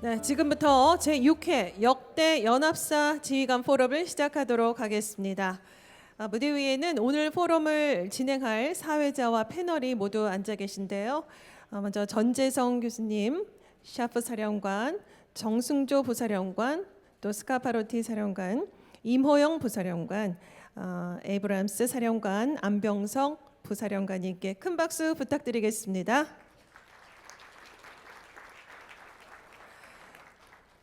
네, 지금부터 제6회 역대 연합사지휘관 포럼을 시작하도록 하겠습니다. 무대 위에는 오늘 포럼을 진행할 사회자와 패널이 모두 앉아 계신데요. 먼저 전재성 교수님, 샤프 사령관, 정승조 부사령관, 또 스카파로티 사령관, 임호영 부사령관, 에이브람스 사령관, 안병석 부사령관님께 큰 박수 부탁드리겠습니다.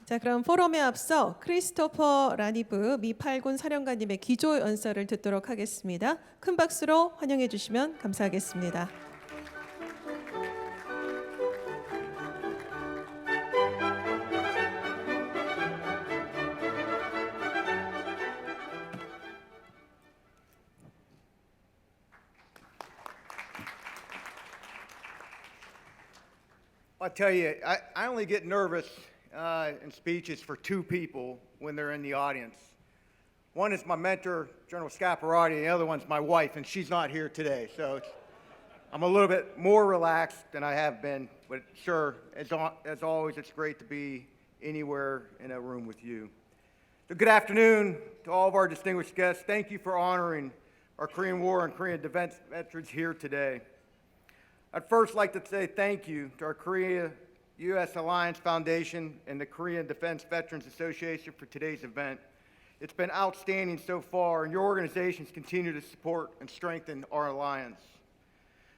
자, 그럼 포럼에 앞서 크리스토퍼 라니브 미 8군 사령관님의 기조 연설을 듣도록 하겠습니다. 큰 박수로 환영해 주시면 감사하겠습니다. I'll tell you, I only get nervous in speeches for two people when they're in the audience. One is my mentor, General Scaparrotti, and the other one's my wife, and she's not here today. So I'm a little bit more relaxed than I have been, but sure, as always, it's great to be anywhere in a room with you. So good afternoon to all of our distinguished guests. Thank you for honoring our Korean War and Korean defense veterans here today. I'd first like to say thank you to our Korea-U.S. Alliance Foundation and the Korean Defense Veterans Association for today's event. It's been outstanding so far, and your organizations continue to support and strengthen our alliance.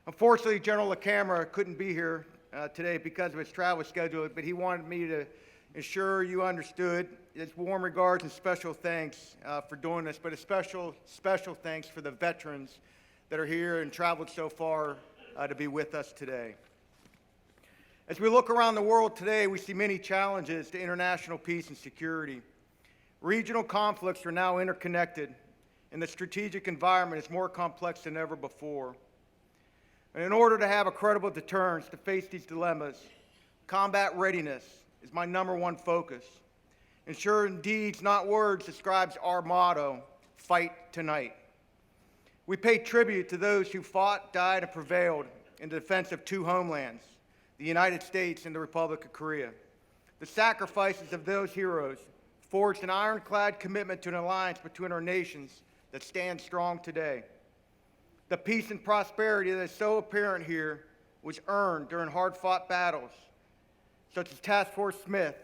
Unfortunately, General LaCamera couldn't be here today because of his travel schedule, but he wanted me to ensure you understood his warm regards and special thanks for doing this, but a special thanks for the veterans that are here and traveled so far to be with us today. As we look around the world today, we see many challenges to international peace and security. Regional conflicts are now interconnected, and the strategic environment is more complex than ever before. And in order to have a credible deterrence to face these dilemmas, combat readiness is my number one focus. Ensuring deeds, not words, describes our motto, fight tonight. We pay tribute to those who fought, died, and prevailed in the defense of two homelands, the United States and the Republic of Korea. The sacrifices of those heroes forged an ironclad commitment to an alliance between our nations that stands strong today. The peace and prosperity that is so apparent here was earned during hard-fought battles, such as Task Force Smith,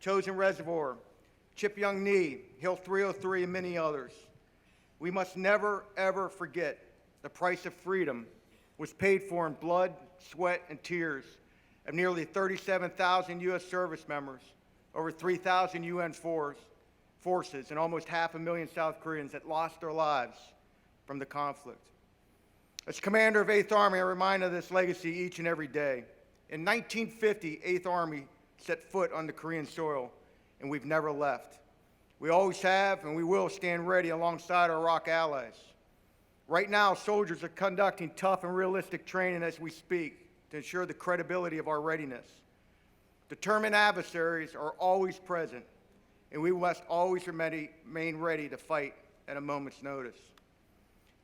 Chosin Reservoir, Chip Young Knee, Hill 303, and many others. We must never, ever forget the price of freedom was paid for in blood, sweat, and tears of nearly 37,000 U.S. service members, over 3,000 UN forces, and almost 500,000 South Koreans that lost their lives from the conflict. As commander of 8th Army, I'm reminded of this legacy each and every day. In 1950, 8th Army set foot on the Korean soil, and we've never left. We always have, and we will stand ready alongside our ROC allies. Right now, soldiers are conducting tough and realistic training as we speak to ensure the credibility of our readiness. Determined adversaries are always present, and we must always remain ready to fight at a moment's notice.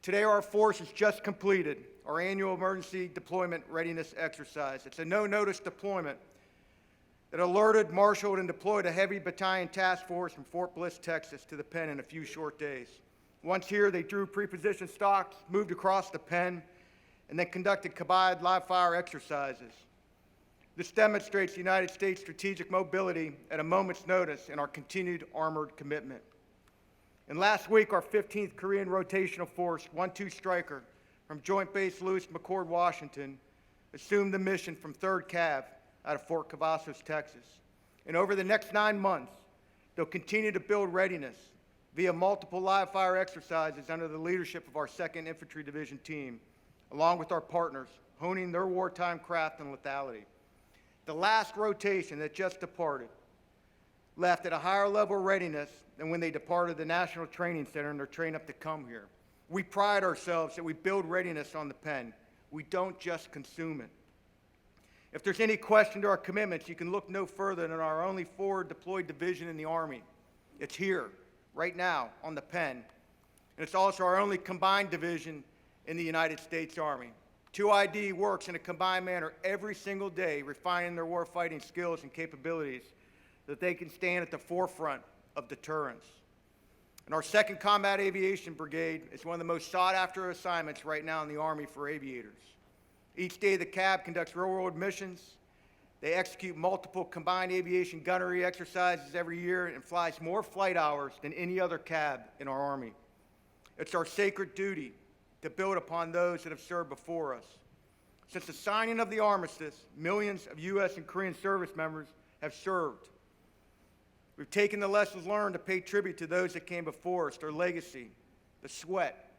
Today, our forces just completed our annual emergency deployment readiness exercise. It's a no-notice deployment that alerted, marshaled, and deployed a heavy battalion task force from Fort Bliss, Texas, to the Pen in a few short days. Once here, they drew pre-positioned stocks, moved across the Pen, and then conducted combined live-fire exercises. This demonstrates the United States' strategic mobility at a moment's notice and our continued armored commitment. And last week, our 15th Korean Rotational Force, 1-2 Stryker, from Joint Base Lewis McChord, Washington, assumed the mission from 3rd Cav out of Fort Cavazos, Texas. And over the next 9 months, they'll continue to build readiness via multiple live-fire exercises under the leadership of our 2nd Infantry Division team, along with our partners, honing their wartime craft and lethality. The last rotation that just departed left at a higher level of readiness than when they departed the National Training Center and their train up to come here. We pride ourselves that we build readiness on the Pen. We don't just consume it. If there's any question to our commitments, you can look no further than our only forward deployed division in the Army. It's here, right now, on the Pen. And it's also our only combined division in the United States Army. 2ID works in a combined manner every single day, refining their warfighting skills and capabilities that they can stand at the forefront of deterrence. And our 2nd Combat Aviation Brigade is one of the most sought-after assignments right now in the Army for aviators. Each day, the CAB conducts real-world missions. They execute multiple combined aviation gunnery exercises every year and flies more flight hours than any other CAB in our Army. It's our sacred duty to build upon those that have served before us. Since the signing of the armistice, millions of U.S. and Korean service members have served. We've taken the lessons learned to pay tribute to those that came before us, their legacy, the sweat,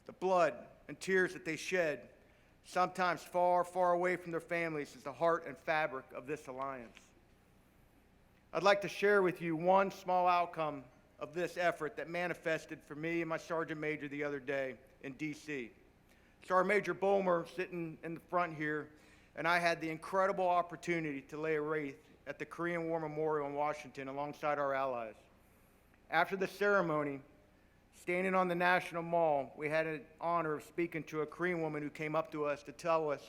the blood, and tears that they shed, sometimes far, far away from their families, is the heart and fabric of this alliance. I'd like to share with you one small outcome of this effort that manifested for me and my Sergeant Major the other day in D.C. Sergeant Major Bulmer sitting in the front here, and I had the incredible opportunity to lay a wreath at the Korean War Memorial in Washington alongside our allies. After the ceremony, standing on the National Mall, we had an honor of speaking to a Korean woman who came up to us to tell us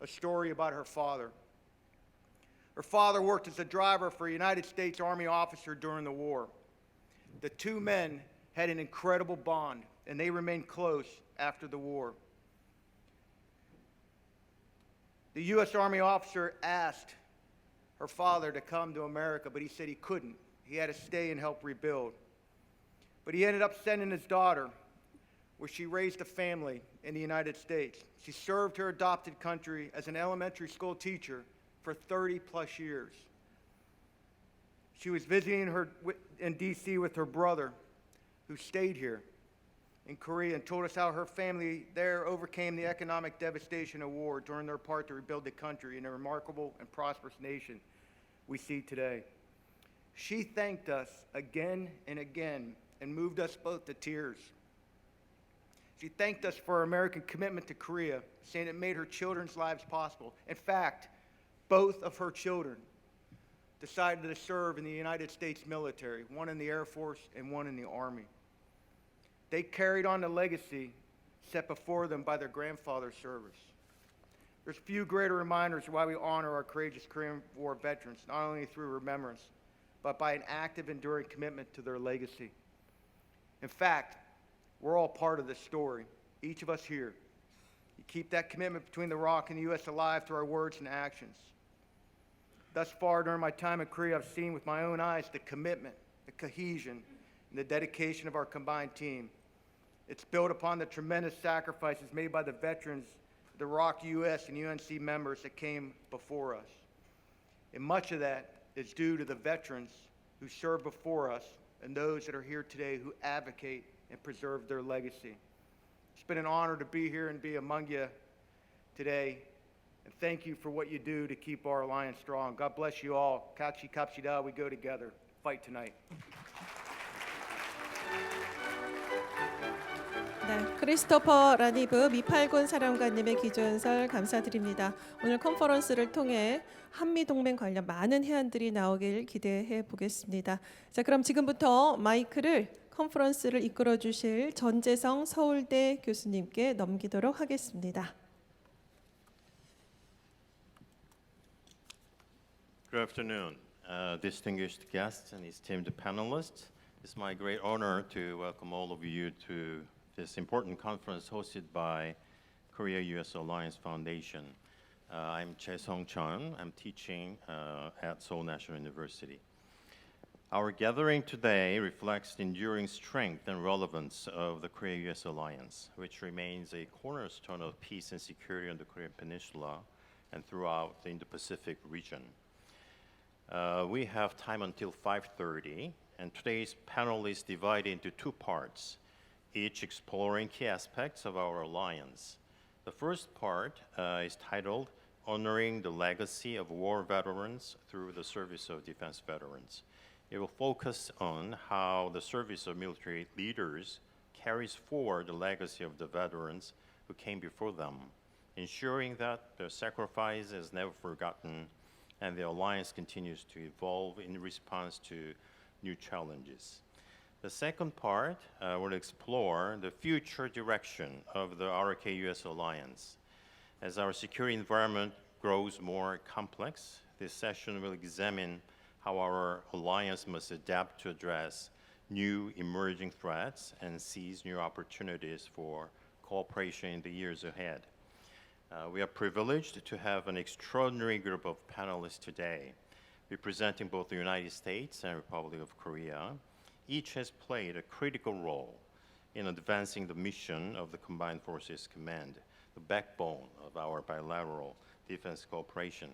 a story about her father. Her father worked as a driver for a United States Army officer during the war. The two men had an incredible bond, and they remained close after the war. The U.S. Army officer asked her father to come to America, but he said he couldn't. He had to stay and help rebuild. But he ended up sending his daughter, where she raised a family in the United States. She served her adopted country as an elementary school teacher for 30-plus years. She was visiting her in D.C. with her brother, who stayed here in Korea, and told us how her family there overcame the economic devastation of war during their part to rebuild the country in a remarkable and prosperous nation we see today. She thanked us again and again and moved us both to tears. She thanked us for our American commitment to Korea, saying it made her children's lives possible. In fact, both of her children decided to serve in the United States military, one in the Air Force and one in the Army. They carried on the legacy set before them by their grandfather's service. There's few greater reminders of why we honor our courageous Korean War veterans, not only through remembrance, but by an active, enduring commitment to their legacy. In fact, we're all part of this story, each of us here. You keep that commitment between the ROC and the U.S. alive through our words and actions. Thus far, during my time in Korea, I've seen with my own eyes the commitment, the cohesion, and the dedication of our combined team. It's built upon the tremendous sacrifices made by the veterans, the ROC U.S. and UNC members that came before us. And much of that is due to the veterans who served before us and those that are here today who advocate and preserve their legacy. It's been an honor to be here and be among you today. And thank you for what you do to keep our alliance strong. God bless you all. Kachi kapsida, we go together. Fight tonight. 네, 크리스토퍼 라니브 미8군 사령관님의 기조연설 감사드립니다. 오늘 컨퍼런스를 통해 한미동맹 관련 많은 해안들이 나오길 기대해 보겠습니다. 자, 그럼 지금부터 마이크를 컨퍼런스를 이끌어 주실 전재성 서울대 교수님께 넘기도록 하겠습니다. Good afternoon, distinguished guests and esteemed panelists. It's my great honor to welcome all of you to this important conference hosted by Korea-U.S. Alliance Foundation. I'm Jae-sung Chun. I'm teaching at Seoul National University. Our gathering today reflects the enduring strength and relevance of the Korea-U.S. Alliance, which remains a cornerstone of peace and security on the Korean Peninsula and throughout the Indo-Pacific region. We have time until 5:30, and today's panel is divided into two parts, each exploring key aspects of our alliance. The first part is titled Honoring the Legacy of War Veterans Through the Service of Defense Veterans. It will focus on how the service of military leaders carries forward the legacy of the veterans who came before them, ensuring that their sacrifice is never forgotten and the alliance continues to evolve in response to new challenges. The second part will explore the future direction of the ROK-US alliance. As our security environment grows more complex, this session will examine how our alliance must adapt to address new emerging threats and seize new opportunities for cooperation in the years ahead. We are privileged to have an extraordinary group of panelists today, representing both the United States and Republic of Korea. Each has played a critical role in advancing the mission of the Combined Forces Command, the backbone of our bilateral defense cooperation.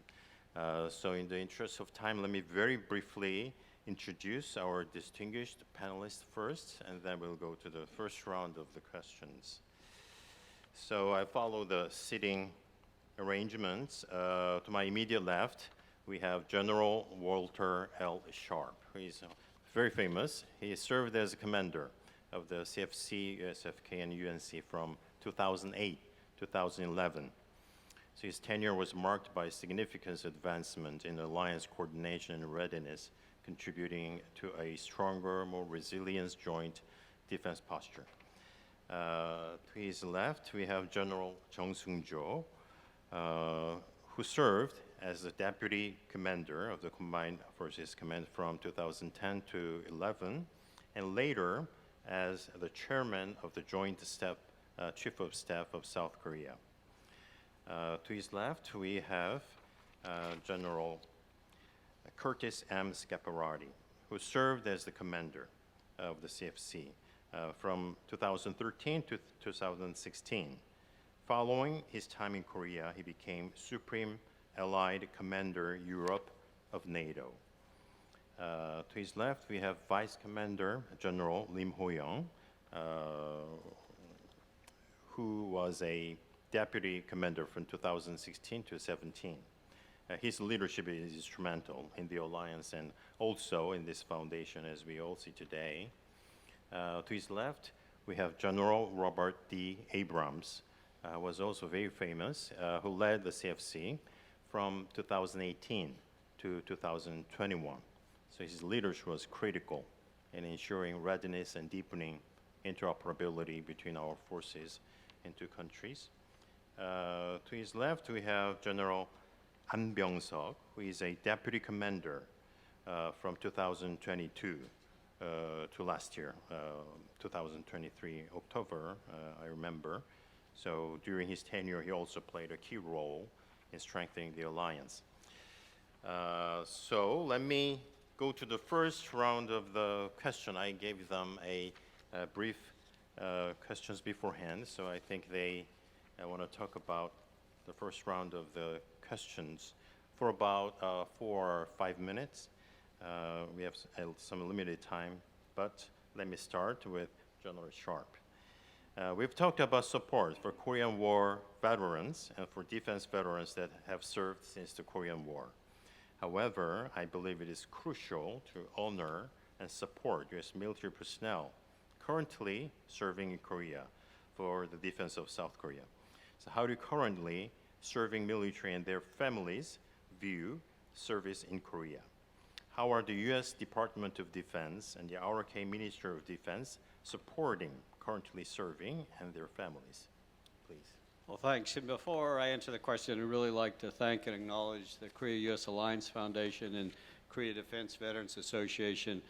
So in the interest of time, let me very briefly introduce our distinguished panelists first, and then we'll go to the first round of the questions. So I follow the seating arrangements. To my immediate left, we have General Walter L. Sharp, who is very famous. He served as commander of the CFC, USFK, and UNC from 2008 to 2011. So his tenure was marked by significant advancement in alliance coordination and readiness, contributing to a stronger, more resilient joint defense posture. To his left, we have General Jung Sung-jo, who served as the deputy commander of the Combined Forces Command from 2010 to 11, and later as the chairman of the Joint Chief of Staff of South Korea. To his left, we have General Curtis M. Scaparrotti, who served as the commander of the CFC from 2013 to 2016. Following his time in Korea, he became Supreme Allied Commander Europe of NATO. To his left, we have Vice Commander General Lim Ho-young, who was a deputy commander from 2016 to 17. His leadership is instrumental in the alliance and also in this foundation, as we all see today. To his left, we have General Robert D. Abrams, was also very famous, who led the CFC from 2018 to 2021. So his leadership was critical in ensuring readiness and deepening interoperability between our forces in two countries. To his left, we have General An Byung-seok, who is a deputy commander from 2022 to last year, 2023, October, I remember. So during his tenure, he also played a key role in strengthening the alliance. So let me go to the first round of the question. I gave them a brief questions beforehand, so I think I want to talk about the first round of the questions for about 4 or 5 minutes. We have some limited time, but let me start with General Sharp. We've talked about support for Korean War veterans and for defense veterans that have served since the Korean War. However, I believe it is crucial to honor and support U.S. military personnel currently serving in Korea for the defense of South Korea. So how do currently serving military and their families view service in Korea? How are the U.S. Department of Defense and the RK Ministry of Defense supporting currently serving and their families? Please. Well, thanks. And before I answer the question, I'd really like to thank and acknowledge the Korea-U.S. Alliance Foundation and Korea Defense Veterans Association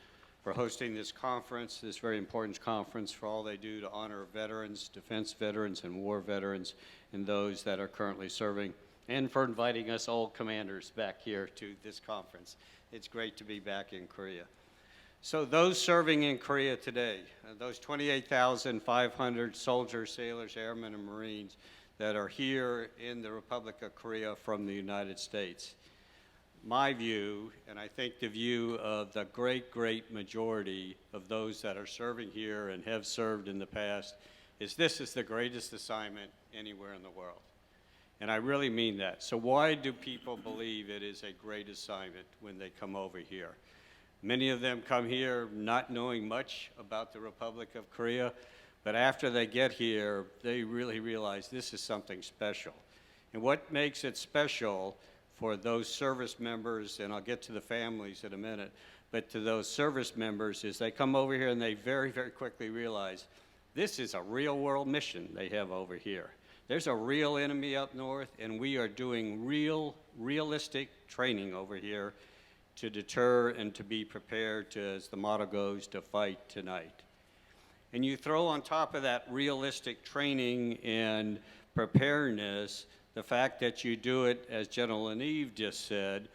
for hosting this conference, this very important conference, for all they do to honor veterans, defense veterans, and war veterans, and those that are currently serving, and for inviting us old commanders back here to this conference. It's great to be back in Korea. So those serving in Korea today, those 28,500 soldiers, sailors, airmen, and Marines that are here in the Republic of Korea from the United States, my view, and I think the view of the great majority of those that are serving here and have served in the past, is this is the greatest assignment anywhere in the world. And I really mean that. So why do people believe it is a great assignment when they come over here? Many of them come here not knowing much about the Republic of Korea, but after they get here, they really realize this is something special. And what makes it special for those service members, and I'll get to the families in a minute, but to those service members is they come over here and they very quickly realize this is a real world mission they have over here. There's a real enemy up north, and we are doing realistic training over here to deter and to be prepared to, as the motto goes, to fight tonight. And you throw on top of that realistic training and preparedness the fact that you do it, as General Laniv just said,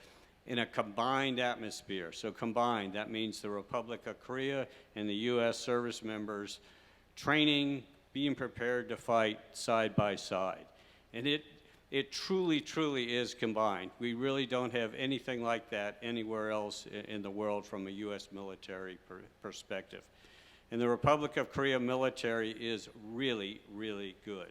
in a combined atmosphere. So combined, that means the Republic of Korea and the U.S. service members training, being prepared to fight side by side. And it truly, truly is combined. We really don't have anything like that anywhere else in the world from a U.S. military perspective. And the Republic of Korea military is really, really good.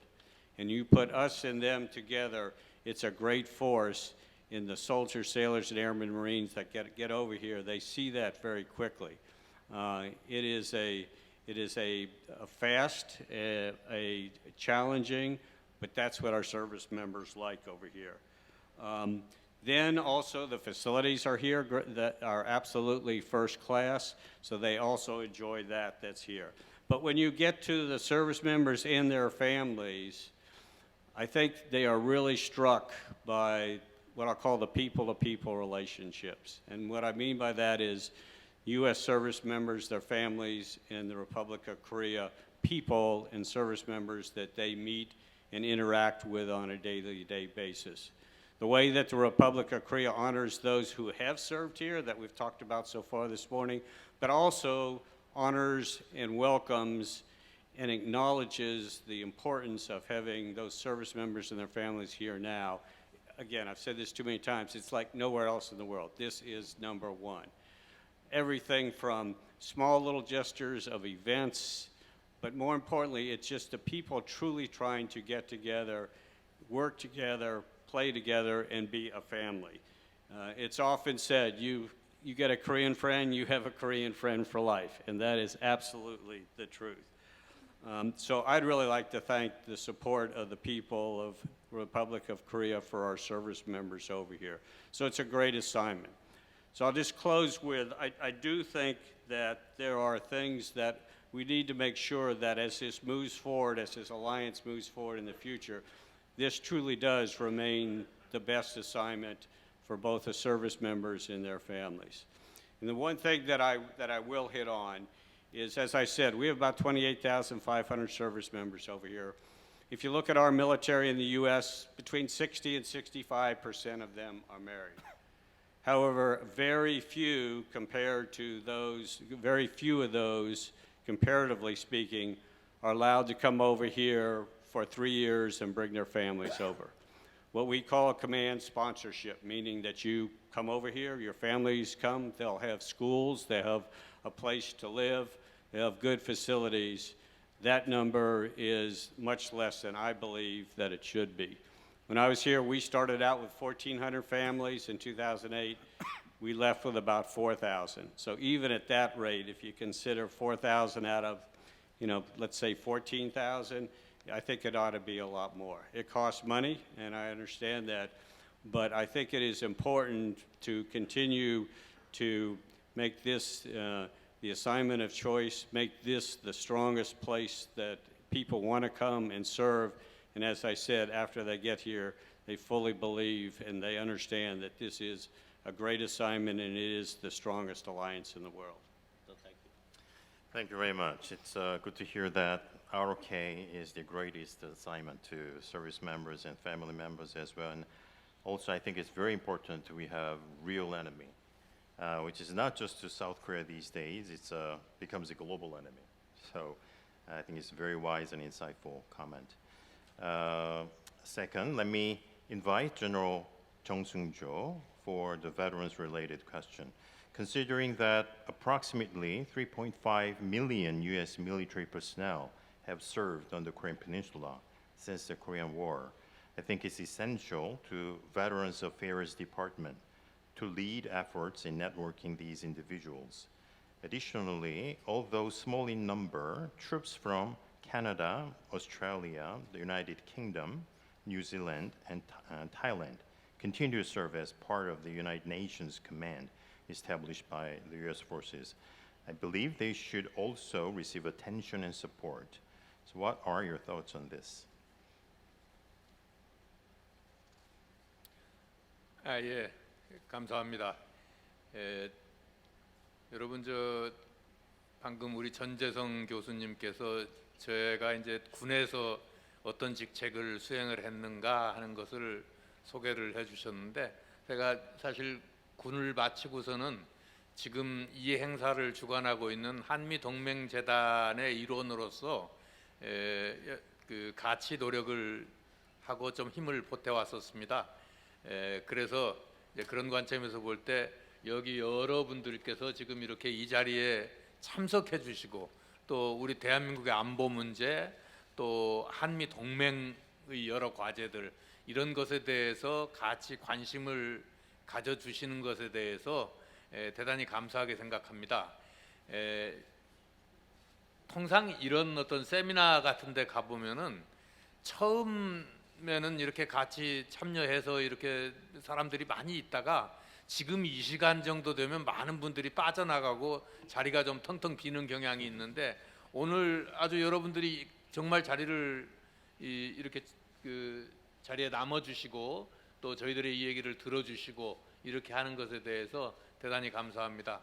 And you put us and them together, it's a great force in the soldiers, sailors, and airmen, Marines that get over here. They see that very quickly. It is a fast, a challenging, but that's what our service members like over here. Then also the facilities are here that are absolutely first class, so they also enjoy that's here. But when you get to the service members and their families, I think they are really struck by what I'll call the people-to-people relationships. And what I mean by that is U.S. service members, their families, and the Republic of Korea, people and service members that they meet and interact with on a day-to-day basis. The way that the Republic of Korea honors those who have served here that we've talked about so far this morning, but also honors and welcomes and acknowledges the importance of having those service members and their families here now. Again, I've said this too many times, it's like nowhere else in the world. This is number one. Everything from small little gestures of events, but more importantly, it's just the people truly trying to get together, work together, play together, and be a family. It's often said, you get a Korean friend, you have a Korean friend for life, and that is absolutely the truth. So I'd really like to thank the support of the people of Republic of Korea for our service members over here. So it's a great assignment. So I'll just close with, I do think that there are things that we need to make sure that as this moves forward, as this alliance moves forward in the future, this truly does remain the best assignment for both the service members and their families. And the one thing that I will hit on is, as I said, we have about 28,500 service members over here. If you look at our military in the U.S., between 60 and 65% of them are married. However, very few of those, comparatively speaking, are allowed to come over here for 3 years and bring their families over. What we call a command sponsorship, meaning that you come over here, your families come, they'll have schools, they have a place to live, they have good facilities. That number is much less than I believe that it should be. When I was here, we started out with 1,400 families. In 2008, we left with about 4,000. So even at that rate, if you consider 4,000 out of, let's say 14,000, I think it ought to be a lot more. It costs money, and I understand that, but I think it is important to continue to make this the assignment of choice, make this the strongest place that people want to come and serve. And as I said, after they get here, they fully believe and they understand that this is a great assignment and it is the strongest alliance in the world. So thank you. Thank you very much. It's good to hear that ROK is the greatest assignment to service members and family members as well. And also, I think it's very important we have real enemy, which is not just to South Korea these days. It becomes a global enemy. So I think it's a very wise and insightful comment. Second, let me invite General Jung Sung-jo for the veterans-related question. Considering that approximately 3.5 million U.S. military personnel have served on the Korean Peninsula since the Korean War, I think it's essential to Veterans Affairs Department to lead efforts in networking these individuals. Additionally, although small in number, troops from Canada, Australia, the United Kingdom, New Zealand, and Thailand continue to serve as part of the United Nations Command established by the U.S. forces. I believe they should also receive attention and support. So what are your thoughts on this? 예, 감사합니다. 여러분 방금 우리 전재성 교수님께서 제가 이제 군에서 어떤 직책을 수행을 했는가 하는 것을 소개를 해주셨는데, 제가 사실 군을 마치고서는 지금 이 행사를 주관하고 있는 한미동맹재단의 일원으로서 그 같이 노력을 하고 좀 힘을 보태왔었습니다. 그래서 그런 관점에서 볼 때 여기 여러분들께서 지금 이렇게 이 자리에 참석해 주시고, 또 우리 대한민국의 안보 문제, 또 한미 동맹의 여러 과제들, 이런 것에 대해서 같이 관심을 가져 주시는 것에 대해서 대단히 감사하게 생각합니다. 통상 이런 어떤 세미나 같은 데 가보면은 처음에는 이렇게 같이 참여해서 이렇게 사람들이 많이 있다가 지금 이 시간 정도 되면 많은 분들이 빠져나가고 자리가 좀 텅텅 비는 경향이 있는데, 오늘 아주 여러분들이 정말 자리를 이렇게 그 자리에 남아주시고 또 저희들의 이 얘기를 들어주시고 이렇게 하는 것에 대해서 대단히 감사합니다.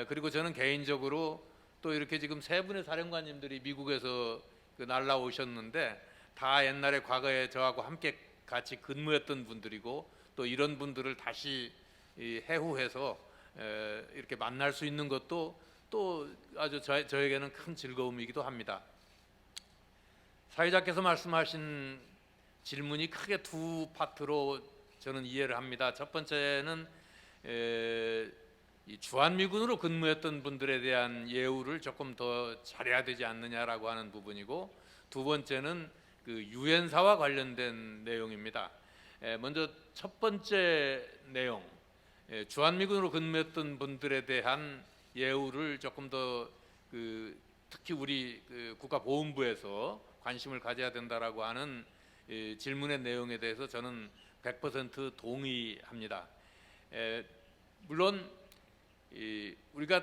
그리고 저는 개인적으로 또 이렇게 지금 세 분의 사령관님들이 미국에서 날라오셨는데, 다 옛날에 과거에 저하고 함께 같이 근무했던 분들이고, 또 이런 분들을 다시 해후해서 이렇게 만날 수 있는 것도 또 아주 저에게는 큰 즐거움이기도 합니다. 사회자께서 말씀하신 질문이 크게 두 파트로 저는 이해를 합니다. 첫 번째는 이 주한미군으로 근무했던 분들에 대한 예우를 조금 더 잘해야 되지 않느냐라고 하는 부분이고, 두 번째는 그 유엔사와 관련된 내용입니다. 먼저 첫 번째 내용, 주한미군으로 근무했던 분들에 대한 예우를 조금 더 특히 우리 국가보훈부에서 관심을 가져야 된다라고 하는 질문의 내용에 대해서 저는 100% 동의합니다. 물론 우리가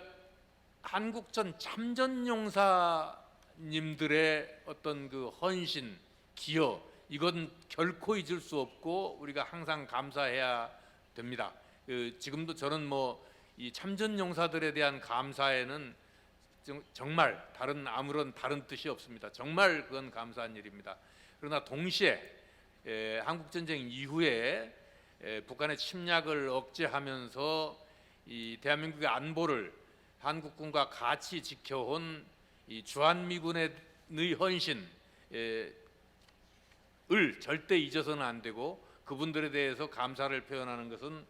한국전 참전용사님들의 어떤 그 헌신, 기여, 이건 결코 잊을 수 없고 우리가 항상 감사해야 됩니다. 지금도 저는 이 참전용사들에 대한 감사에는 정말 아무런 다른 뜻이 없습니다. 정말 그건 감사한 일입니다. 그러나 동시에 한국전쟁 이후에 북한의 침략을 억제하면서 이 대한민국의 안보를 한국군과 같이 지켜온 이 주한미군의 헌신을 절대 잊어서는 안 되고, 그분들에 대해서 감사를 표현하는 것은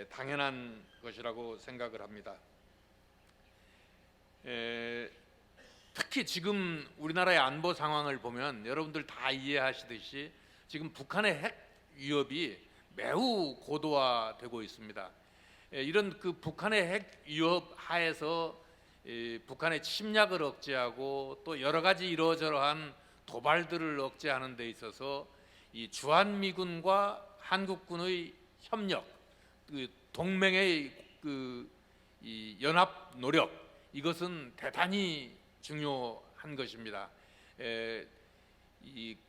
당연한 것이라고 생각을 합니다. 특히 지금 우리나라의 안보 상황을 보면 여러분들 다 이해하시듯이 지금 북한의 핵 위협이 매우 고도화되고 있습니다. 이런 북한의 핵 위협 하에서 북한의 침략을 억제하고 또 여러 가지 이러저러한 도발들을 억제하는 데 있어서 이 주한미군과 한국군의 협력, 동맹의 이 연합 노력, 이것은 대단히 중요한 것입니다.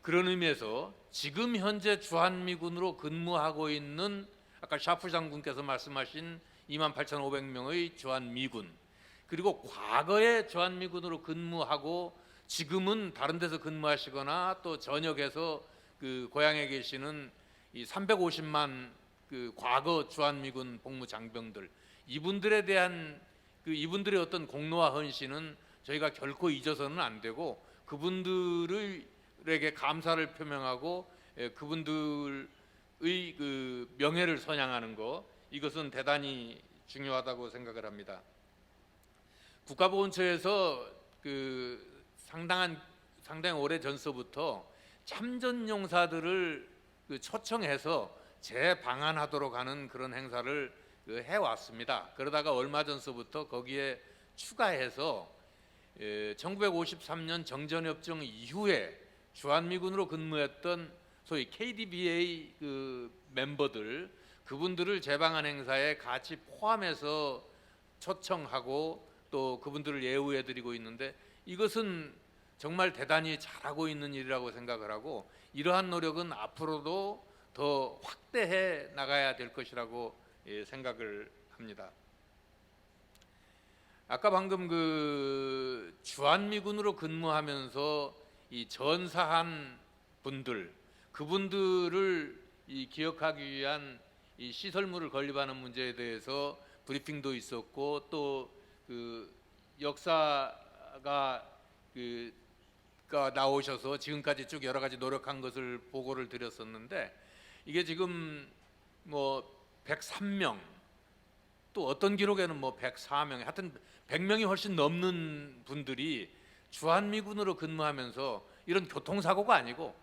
그런 의미에서 지금 현재 주한미군으로 근무하고 있는 아까 샤프 장군께서 말씀하신 28,500명의 주한미군, 그리고 과거에 주한미군으로 근무하고 지금은 다른 데서 근무하시거나 또 전역에서 고향에 계시는 이 350만 과거 주한미군 복무 장병들, 이분들에 대한 이분들의 어떤 공로와 헌신은 저희가 결코 잊어서는 안 되고, 그분들에게 감사를 표명하고 그분들의 명예를 선양하는 것, 이것은 대단히 중요하다고 생각을 합니다. 국가보훈처에서 상당히 오래 전서부터 참전용사들을 초청해서 재방한하도록 하는 그런 행사를 해왔습니다. 그러다가 얼마 전서부터 거기에 추가해서 1953년 정전협정 이후에 주한미군으로 근무했던 소위 KDBA 멤버들, 그분들을 재방한 행사에 같이 포함해서 초청하고 또 그분들을 예우해드리고 있는데, 이것은 정말 대단히 잘하고 있는 일이라고 생각을 하고, 이러한 노력은 앞으로도 더 확대해 나가야 될 것이라고 생각을 합니다. 아까 방금 그 주한미군으로 근무하면서 이 전사한 분들, 그분들을 이 기억하기 위한 이 시설물을 건립하는 문제에 대해서 브리핑도 있었고 또 그 역사가 가 나오셔서 지금까지 쭉 여러 가지 노력한 것을 보고를 드렸었는데 이게 지금 뭐 103명 또 어떤 기록에는 뭐 104명 하여튼 100명이 훨씬 넘는 분들이 주한미군으로 근무하면서 이런 교통사고가 아니고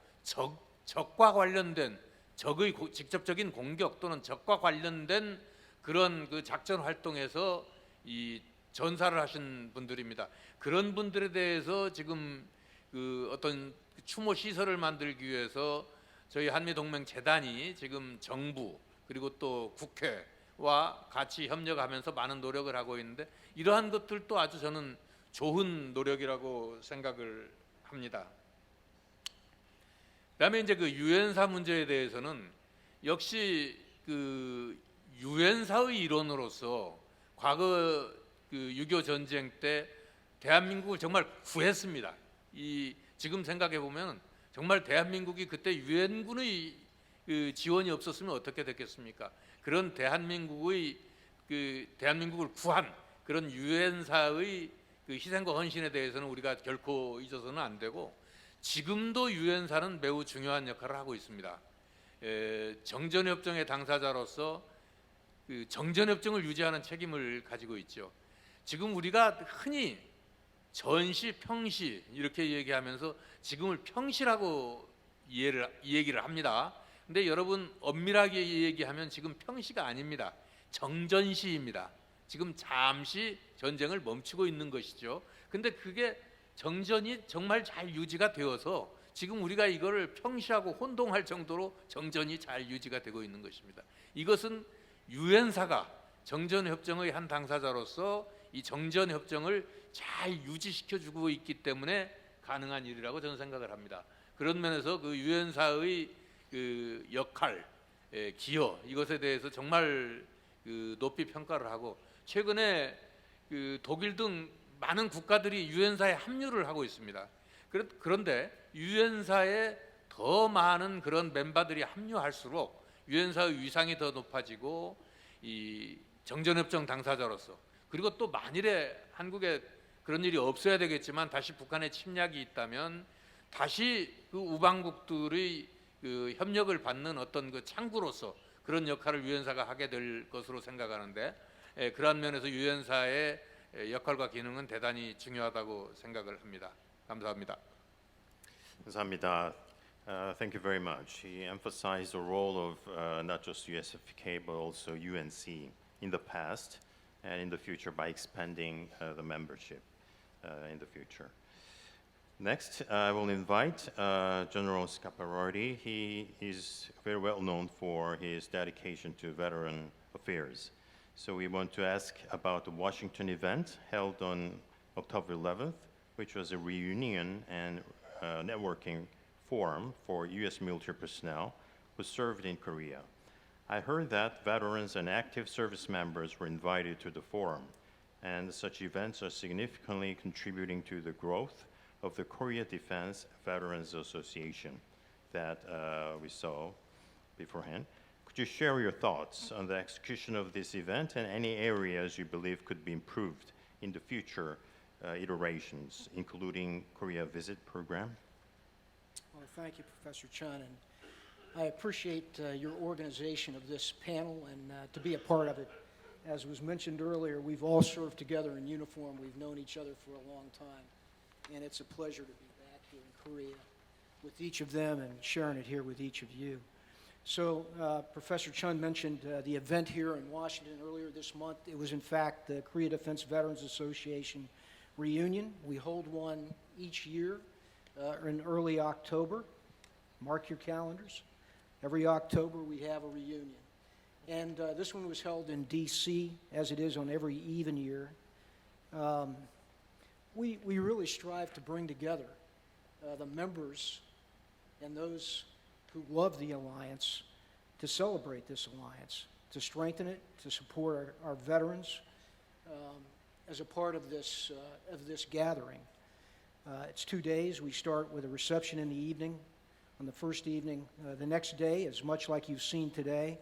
적과 관련된 적의 직접적인 공격 또는 적과 관련된 그런 그 작전 활동에서 이 전사를 하신 분들입니다. 그런 분들에 대해서 지금 그 어떤 추모 시설을 만들기 위해서 저희 한미동맹 재단이 지금 정부 그리고 또 국회와 같이 협력하면서 많은 노력을 하고 있는데 이러한 것들도 아주 저는 좋은 노력이라고 생각을 합니다. 그다음에 이제 그 유엔사 문제에 대해서는 역시 그 유엔사의 일원으로서 과거 그 6.25 전쟁 때 대한민국을 정말 구했습니다. 이 지금 생각해 보면 정말 대한민국이 그때 유엔군의 그 지원이 없었으면 어떻게 됐겠습니까? 그런 대한민국의 그 대한민국을 구한 그런 유엔사의 그 희생과 헌신에 대해서는 우리가 결코 잊어서는 안 되고 지금도 유엔사는 매우 중요한 역할을 하고 있습니다. 정전협정의 당사자로서 그 정전협정을 유지하는 책임을 가지고 있죠. 지금 우리가 흔히 전시, 평시 이렇게 얘기하면서 지금을 평시라고 얘기를 합니다. 근데 여러분 엄밀하게 얘기하면 지금 평시가 아닙니다. 정전시입니다. 지금 잠시 전쟁을 멈추고 있는 것이죠. 근데 그게 정전이 정말 잘 유지가 되어서 지금 우리가 이거를 평시하고 혼동할 정도로 정전이 잘 유지가 되고 있는 것입니다. 이것은 유엔사가 정전협정의 한 당사자로서 이 정전협정을 잘 유지시켜주고 있기 때문에 가능한 일이라고 저는 생각을 합니다. 그런 면에서 그 유엔사의 그 역할, 기여 이것에 대해서 정말 그 높이 평가를 하고 최근에 그 독일 등 많은 국가들이 유엔사에 합류를 하고 있습니다. 그런데 유엔사에 더 많은 그런 멤버들이 합류할수록 유엔사의 위상이 더 높아지고 이 정전협정 당사자로서 그리고 또 만일에 한국에 그런 일이 없어야 되겠지만 다시 북한의 침략이 있다면 다시 그 우방국들의 그 협력을 받는 어떤 그 창구로서 그런 역할을 유엔사가 하게 될 것으로 생각하는데 그러한 면에서 유엔사의 역할과 기능은 대단히 중요하다고 생각을 합니다. 감사합니다. 감사합니다. Thank you very much. He emphasized the role of not just USFK but also UNC in the past and in the future by expanding the membership in the future. Next, I will invite General Scaparrotti. He is very well known for his dedication to veteran affairs. So we want to ask about the Washington event held on October 11th, which was a reunion and networking forum for U.S. military personnel who served in Korea. I heard that veterans and active service members were invited to the forum, and such events are significantly contributing to the growth of the Korea Defense Veterans Association that we saw beforehand. Could you share your thoughts on the execution of this event and any areas you believe could be improved in the future iterations, including Korea Visit Program? Well, thank you, Professor Chun, and I appreciate your organization of this panel and to be a part of it. As was mentioned earlier, we've all served together in uniform. We've known each other for a long time, and it's a pleasure to be back here in Korea with each of them and sharing it here with each of you. So Professor Chun mentioned the event here in Washington earlier this month. It was in fact the Korea Defense Veterans Association reunion. We hold one each year in early October. Mark your calendars. Every October we have a reunion. And this one was held in D.C., as it is on every even year. We really strive to bring together the members and those who love the alliance to celebrate this alliance, to strengthen it, to support our veterans, as a part of this gathering. It's 2 days. We start with a reception in the evening. On the first evening, the next day is much like you've seen today,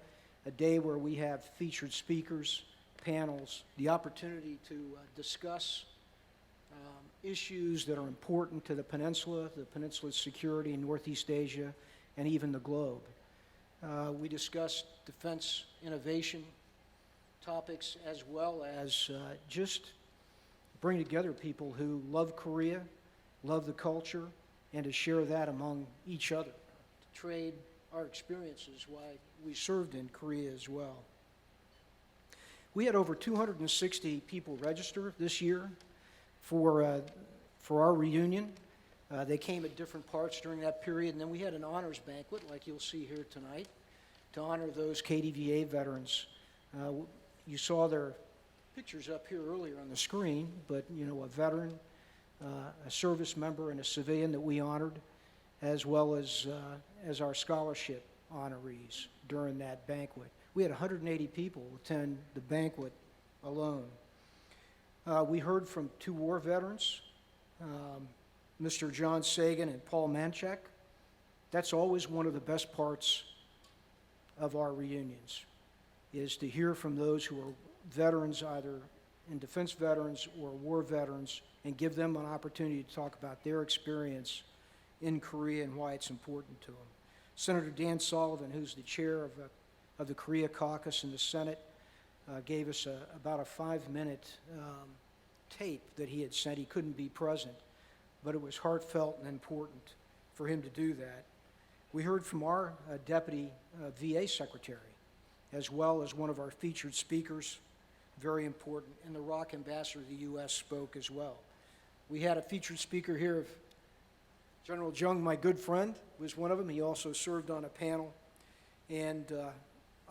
a day where we have featured speakers, panels, the opportunity to discuss issues that are important to the peninsula's security in Northeast Asia, and even the globe. We discussed defense innovation topics, as well as just bring together people who love Korea, love the culture, and to share that among each other, to trade our experiences while we served in Korea as well. We had over 260 people register this year for our reunion. They came at different parts during that period, and then we had an honors banquet, like you'll see here tonight, to honor those KDVA veterans. You saw their pictures up here earlier on the screen, but you know, a veteran, a service member, and a civilian that we honored, as well as our scholarship honorees during that banquet. We had 180 people attend the banquet alone. We heard from 2 war veterans, Mr. John Sagan and Paul Manchak. That's always one of the best parts of our reunions, is to hear from those who are veterans, either in defense veterans or war veterans, and give them an opportunity to talk about their experience in Korea and why it's important to them. Senator Dan Sullivan, who's the chair of the Korea Caucus in the Senate, gave us about a 5-minute tape that he had sent. He couldn't be present, but it was heartfelt and important for him to do that. We heard from our deputy VA secretary, as well as one of our featured speakers, very important, and the ROC ambassador of the U.S. spoke as well. We had a featured speaker here of General Jung, my good friend, was one of them. He also served on a panel, and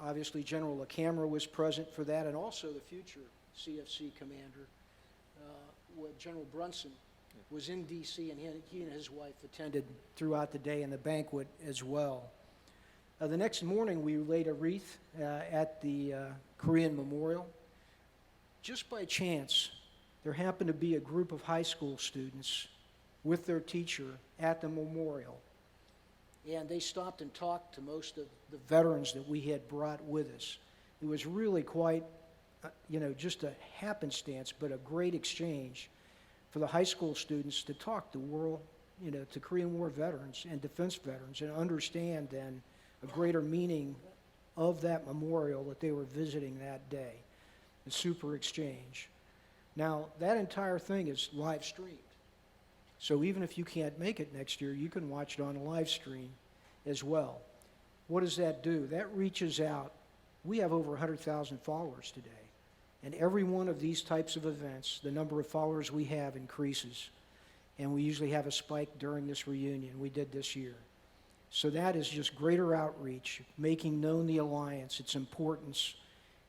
obviously General LaCamera was present for that, and also the future CFC commander, General Brunson, was in D.C., and he and his wife attended throughout the day in the banquet as well. The next morning, we laid a wreath at the Korean Memorial. Just by chance, there happened to be a group of high school students with their teacher at the memorial, and they stopped and talked to most of the veterans that we had brought with us. It was really quite, just a happenstance, but a great exchange for the high school students to talk to to Korean War veterans and defense veterans, and understand then a greater meaning of that memorial that they were visiting that day. A super exchange. Now, that entire thing is live streamed. So even if you can't make it next year, you can watch it on a live stream as well. What does that do? That reaches out. We have over 100,000 followers today. And every one of these types of events, the number of followers we have increases. And we usually have a spike during this reunion. We did this year. So that is just greater outreach, making known the alliance, its importance,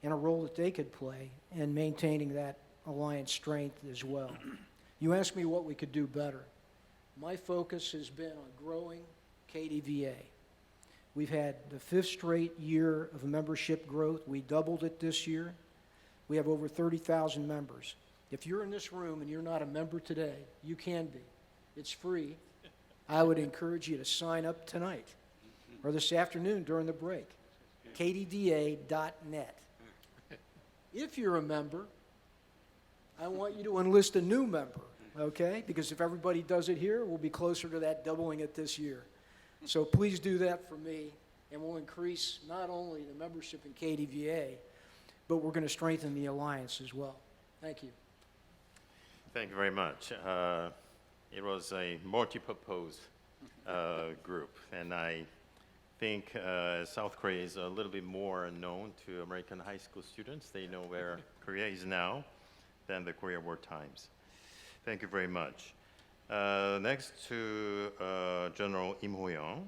and a role that they could play in maintaining that alliance strength as well. You asked me what we could do better. My focus has been on growing KDVA. We've had the 5th straight year of membership growth. We doubled it this year. We have over 30,000 members. If you're in this room and you're not a member today, you can be. It's free. I would encourage you to sign up tonight or this afternoon during the break. KDVA.net. If you're a member, I want you to enlist a new member, okay? Because if everybody does it here, we'll be closer to that doubling it this year. So please do that for me, and we'll increase not only the membership in KDVA, but we're going to strengthen the alliance as well. Thank you. Thank you very much. It was a multi-purpose group, and I think South Korea is a little bit more known to American high school students. They know where Korea is now than the Korea War times. Thank you very much. Next to General Im Ho-young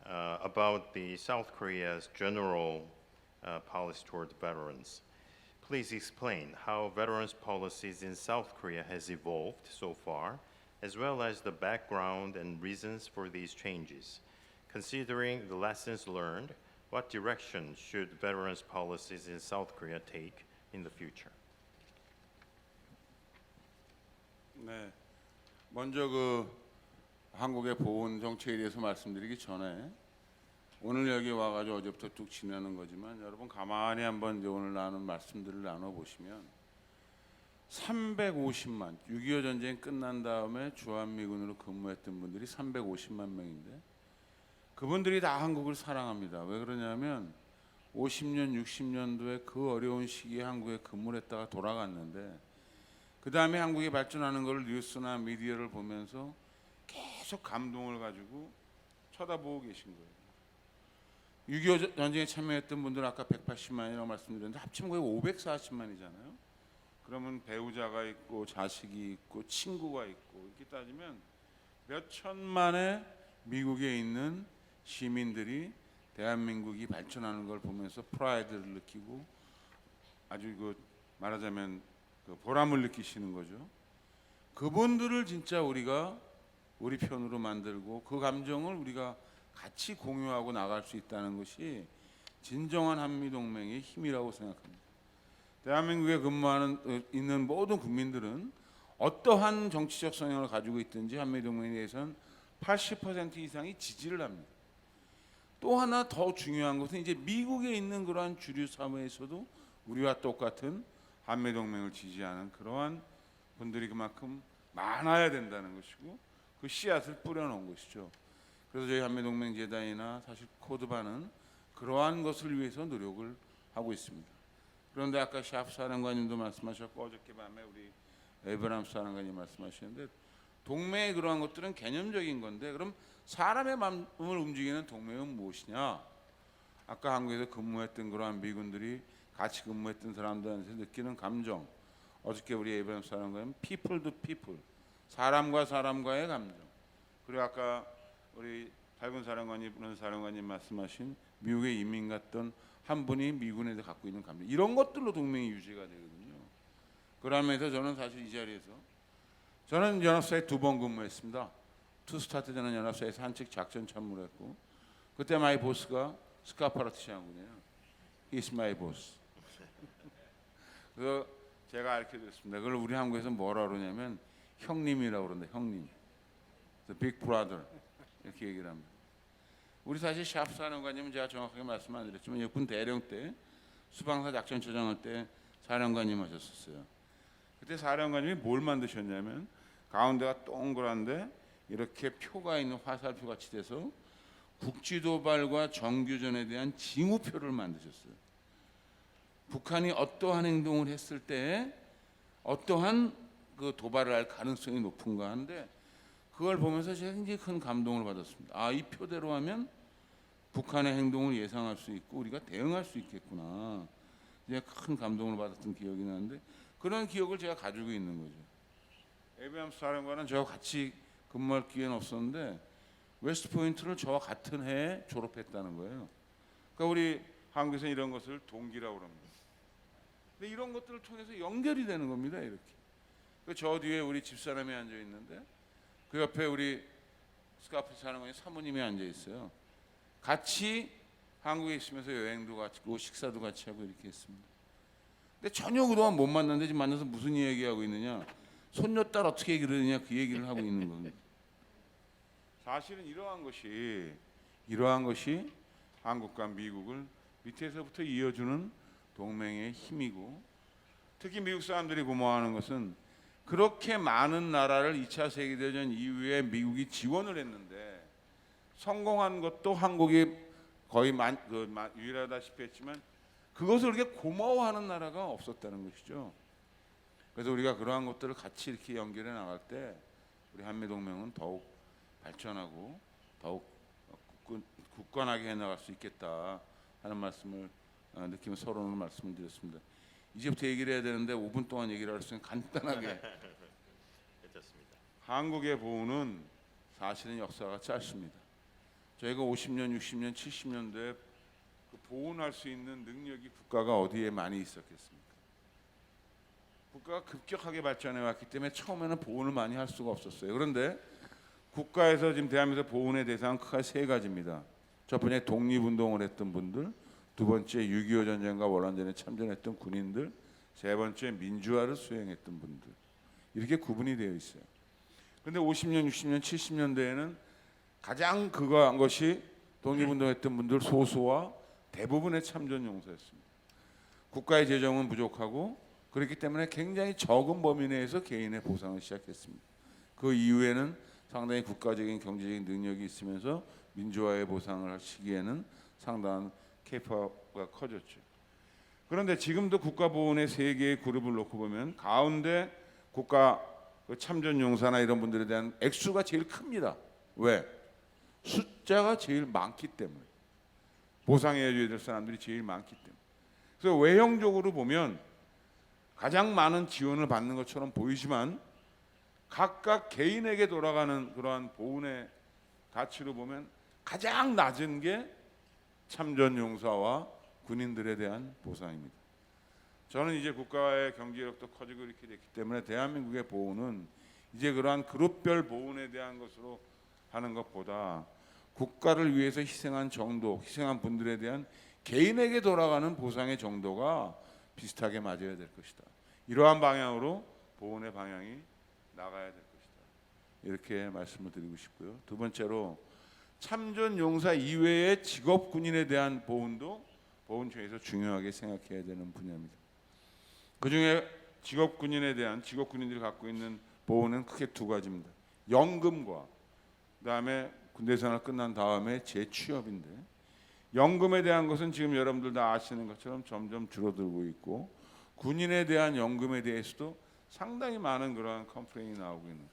about the South Korea's general policy toward veterans. Please explain how veterans policies in South Korea has evolved so far, as well as the background and reasons for these changes. Considering the lessons learned, what direction should veterans policies in South Korea take in the future? 네. 먼저 한국의 보훈 정책에 대해서 말씀드리기 전에 오늘 여기 와가지고 어제부터 쭉 지내는 거지만 여러분 가만히 한번 이제 오늘 나눈 말씀들을 나눠 보시면 350만 6.25 전쟁 끝난 다음에 주한미군으로 근무했던 분들이 350만 명인데 그분들이 다 한국을 사랑합니다. 왜 그러냐면 50년, 60년도에 그 어려운 시기에 한국에 근무를 했다가 돌아갔는데 그 다음에 한국이 발전하는 걸 뉴스나 미디어를 보면서 계속 감동을 가지고 쳐다보고 계신 거예요. 6.25 전쟁에 참여했던 분들은 아까 180만이라고 말씀드렸는데 합치면 거의 540만이잖아요. 그러면 배우자가 있고 자식이 있고 친구가 있고 이렇게 따지면 몇 천만의 미국에 있는 시민들이 대한민국이 발전하는 걸 보면서 프라이드를 느끼고 아주 말하자면 보람을 느끼시는 거죠. 그분들을 진짜 우리가 우리 편으로 만들고 그 감정을 우리가 같이 공유하고 나갈 수 있다는 것이 진정한 한미동맹의 힘이라고 생각합니다. 대한민국에 근무하는 있는 모든 국민들은 어떠한 정치적 성향을 가지고 있든지 한미동맹에 대해서는 80% 이상이 지지를 합니다. 또 하나 더 중요한 것은 이제 미국에 있는 그러한 주류 사회에서도 우리와 똑같은 한미동맹을 지지하는 그러한 분들이 그만큼 많아야 된다는 것이고 그 씨앗을 뿌려놓은 것이죠. 그래서 저희 한미동맹 재단이나 사실 코드반은 그러한 것을 위해서 노력을 하고 있습니다. 그런데 아까 샤프 사령관님도 말씀하셨고 어저께 밤에 우리 에브람 사령관님 말씀하셨는데 동맹의 그러한 것들은 개념적인 건데 그럼 사람의 마음을 움직이는 동맹은 무엇이냐? 아까 한국에서 근무했던 그러한 미군들이 같이 근무했던 사람들한테 느끼는 감정. 어저께 우리 에브람 사령관님 people to people, 사람과 사람과의 감정. 그리고 아까 우리 밝은 사령관님, 부른 사령관님 말씀하신 미국에 이민 갔던 한 분이 미군에서 갖고 있는 감정, 이런 것들로 동맹이 유지가 되거든요. 그러면서 저는 사실 이 자리에서 저는 연합사에 2번 근무했습니다. 투스타트 저는 연합사에서 한측 작전 참모를 했고 그때 마이 보스가 스카파라트 장군이에요. He's my boss. 그래서 제가 알려드렸습니다. 그걸 우리 한국에서 뭐라 그러냐면 형님이라고 그러는데 형님, the big brother 이렇게 얘기를 합니다. 우리 사실 샤프 사령관님은 제가 정확하게 말씀 안 드렸지만 육군 대령 때 수방사 작전처장 할 때 사령관님 하셨었어요. 그때 사령관님이 뭘 만드셨냐면 가운데가 동그란데 이렇게 표가 있는 화살표 같이 돼서 국지도발과 정규전에 대한 징후표를 만드셨어요. 북한이 어떠한 행동을 했을 때 어떠한 그 도발을 할 가능성이 높은가 하는데 그걸 보면서 제가 굉장히 큰 감동을 받았습니다. 아, 이 표대로 하면 북한의 행동을 예상할 수 있고 우리가 대응할 수 있겠구나. 이제 큰 감동을 받았던 기억이 나는데 그런 기억을 제가 가지고 있는 거죠. 에비암 사령관은 저와 같이 근무할 기회는 없었는데 웨스트포인트를 저와 같은 해에 졸업했다는 거예요. 그러니까 우리 한국에서는 이런 것을 동기라고 합니다. 근데 이런 것들을 통해서 연결이 되는 겁니다. 이렇게. 저 뒤에 우리 집사람이 앉아 있는데 그 옆에 우리 스카프 사령관이 사모님이 앉아 있어요. 같이 한국에 있으면서 여행도 같이 하고 식사도 같이 하고 이렇게 했습니다. 근데 전혀 그동안 못 만났는데 지금 만나서 무슨 이야기하고 있느냐? 손녀딸 어떻게 기르느냐 그 얘기를 하고 있는 겁니다. 사실은 이러한 것이 한국과 미국을 밑에서부터 이어주는 동맹의 힘이고 특히 미국 사람들이 고마워하는 것은 그렇게 많은 나라를 2차 세계대전 이후에 미국이 지원을 했는데 성공한 것도 한국이 거의 유일하다시피 했지만 그것을 그렇게 고마워하는 나라가 없었다는 것이죠. 그래서 우리가 그러한 것들을 같이 이렇게 연결해 나갈 때 우리 한미동맹은 더욱 발전하고 더욱 굳건하게 해나갈 수 있겠다 하는 말씀을 느끼면서 서로는 말씀을 드렸습니다. 이제부터 얘기를 해야 되는데 5분 동안 얘기를 할 수 있는 간단하게 괜찮습니다. 한국의 보훈은 사실은 역사가 짧습니다. 저희가 50년, 60년, 70년대에 그 보훈할 수 있는 능력이 국가가 어디에 많이 있었겠습니까? 국가가 급격하게 발전해 왔기 때문에 처음에는 보훈을 많이 할 수가 없었어요. 그런데 국가에서 지금 대한민국 보훈의 대상은 크게 3가지입니다. 첫 번째 독립운동을 했던 분들, 두 번째 6.25 전쟁과 월남전에 참전했던 군인들, 세 번째 민주화를 수행했던 분들. 이렇게 구분이 되어 있어요. 그런데 50년, 60년, 70년대에는 가장 그거한 것이 독립운동했던 분들 소수와 대부분의 참전 용사였습니다. 국가의 재정은 부족하고 그렇기 때문에 굉장히 적은 범위 내에서 개인의 보상을 시작했습니다. 그 이후에는 상당히 국가적인 경제적인 능력이 있으면서 민주화의 보상을 하시기에는 상당한 케이퍼가 커졌죠. 그런데 지금도 국가보훈의 세 개의 그룹을 놓고 보면 가운데 국가 참전 용사나 이런 분들에 대한 액수가 제일 큽니다. 왜? 숫자가 제일 많기 때문에. 보상해줘야 될 사람들이 제일 많기 때문에. 그래서 외형적으로 보면 가장 많은 지원을 받는 것처럼 보이지만 각각 개인에게 돌아가는 그러한 보훈의 가치로 보면 가장 낮은 게 참전 용사와 군인들에 대한 보상입니다. 저는 이제 국가의 경제력도 커지고 이렇게 됐기 때문에 대한민국의 보훈은 이제 그러한 그룹별 보훈에 대한 것으로 하는 것보다 국가를 위해서 희생한 정도, 희생한 분들에 대한 개인에게 돌아가는 보상의 정도가 비슷하게 맞아야 될 것이다. 이러한 방향으로 보훈의 방향이 나가야 될 것이다. 이렇게 말씀을 드리고 싶고요. 두 번째로 참전 용사 이외의 직업 군인에 대한 보훈도 보훈청에서 중요하게 생각해야 되는 분야입니다. 그중에 직업 군인들이 갖고 있는 보훈은 크게 두 가지입니다. 연금과 그다음에 군대 생활 끝난 다음에 재취업인데 연금에 대한 것은 지금 여러분들 다 아시는 것처럼 점점 줄어들고 있고 군인에 대한 연금에 대해서도 상당히 많은 그러한 컴플레인이 나오고 있는 거예요.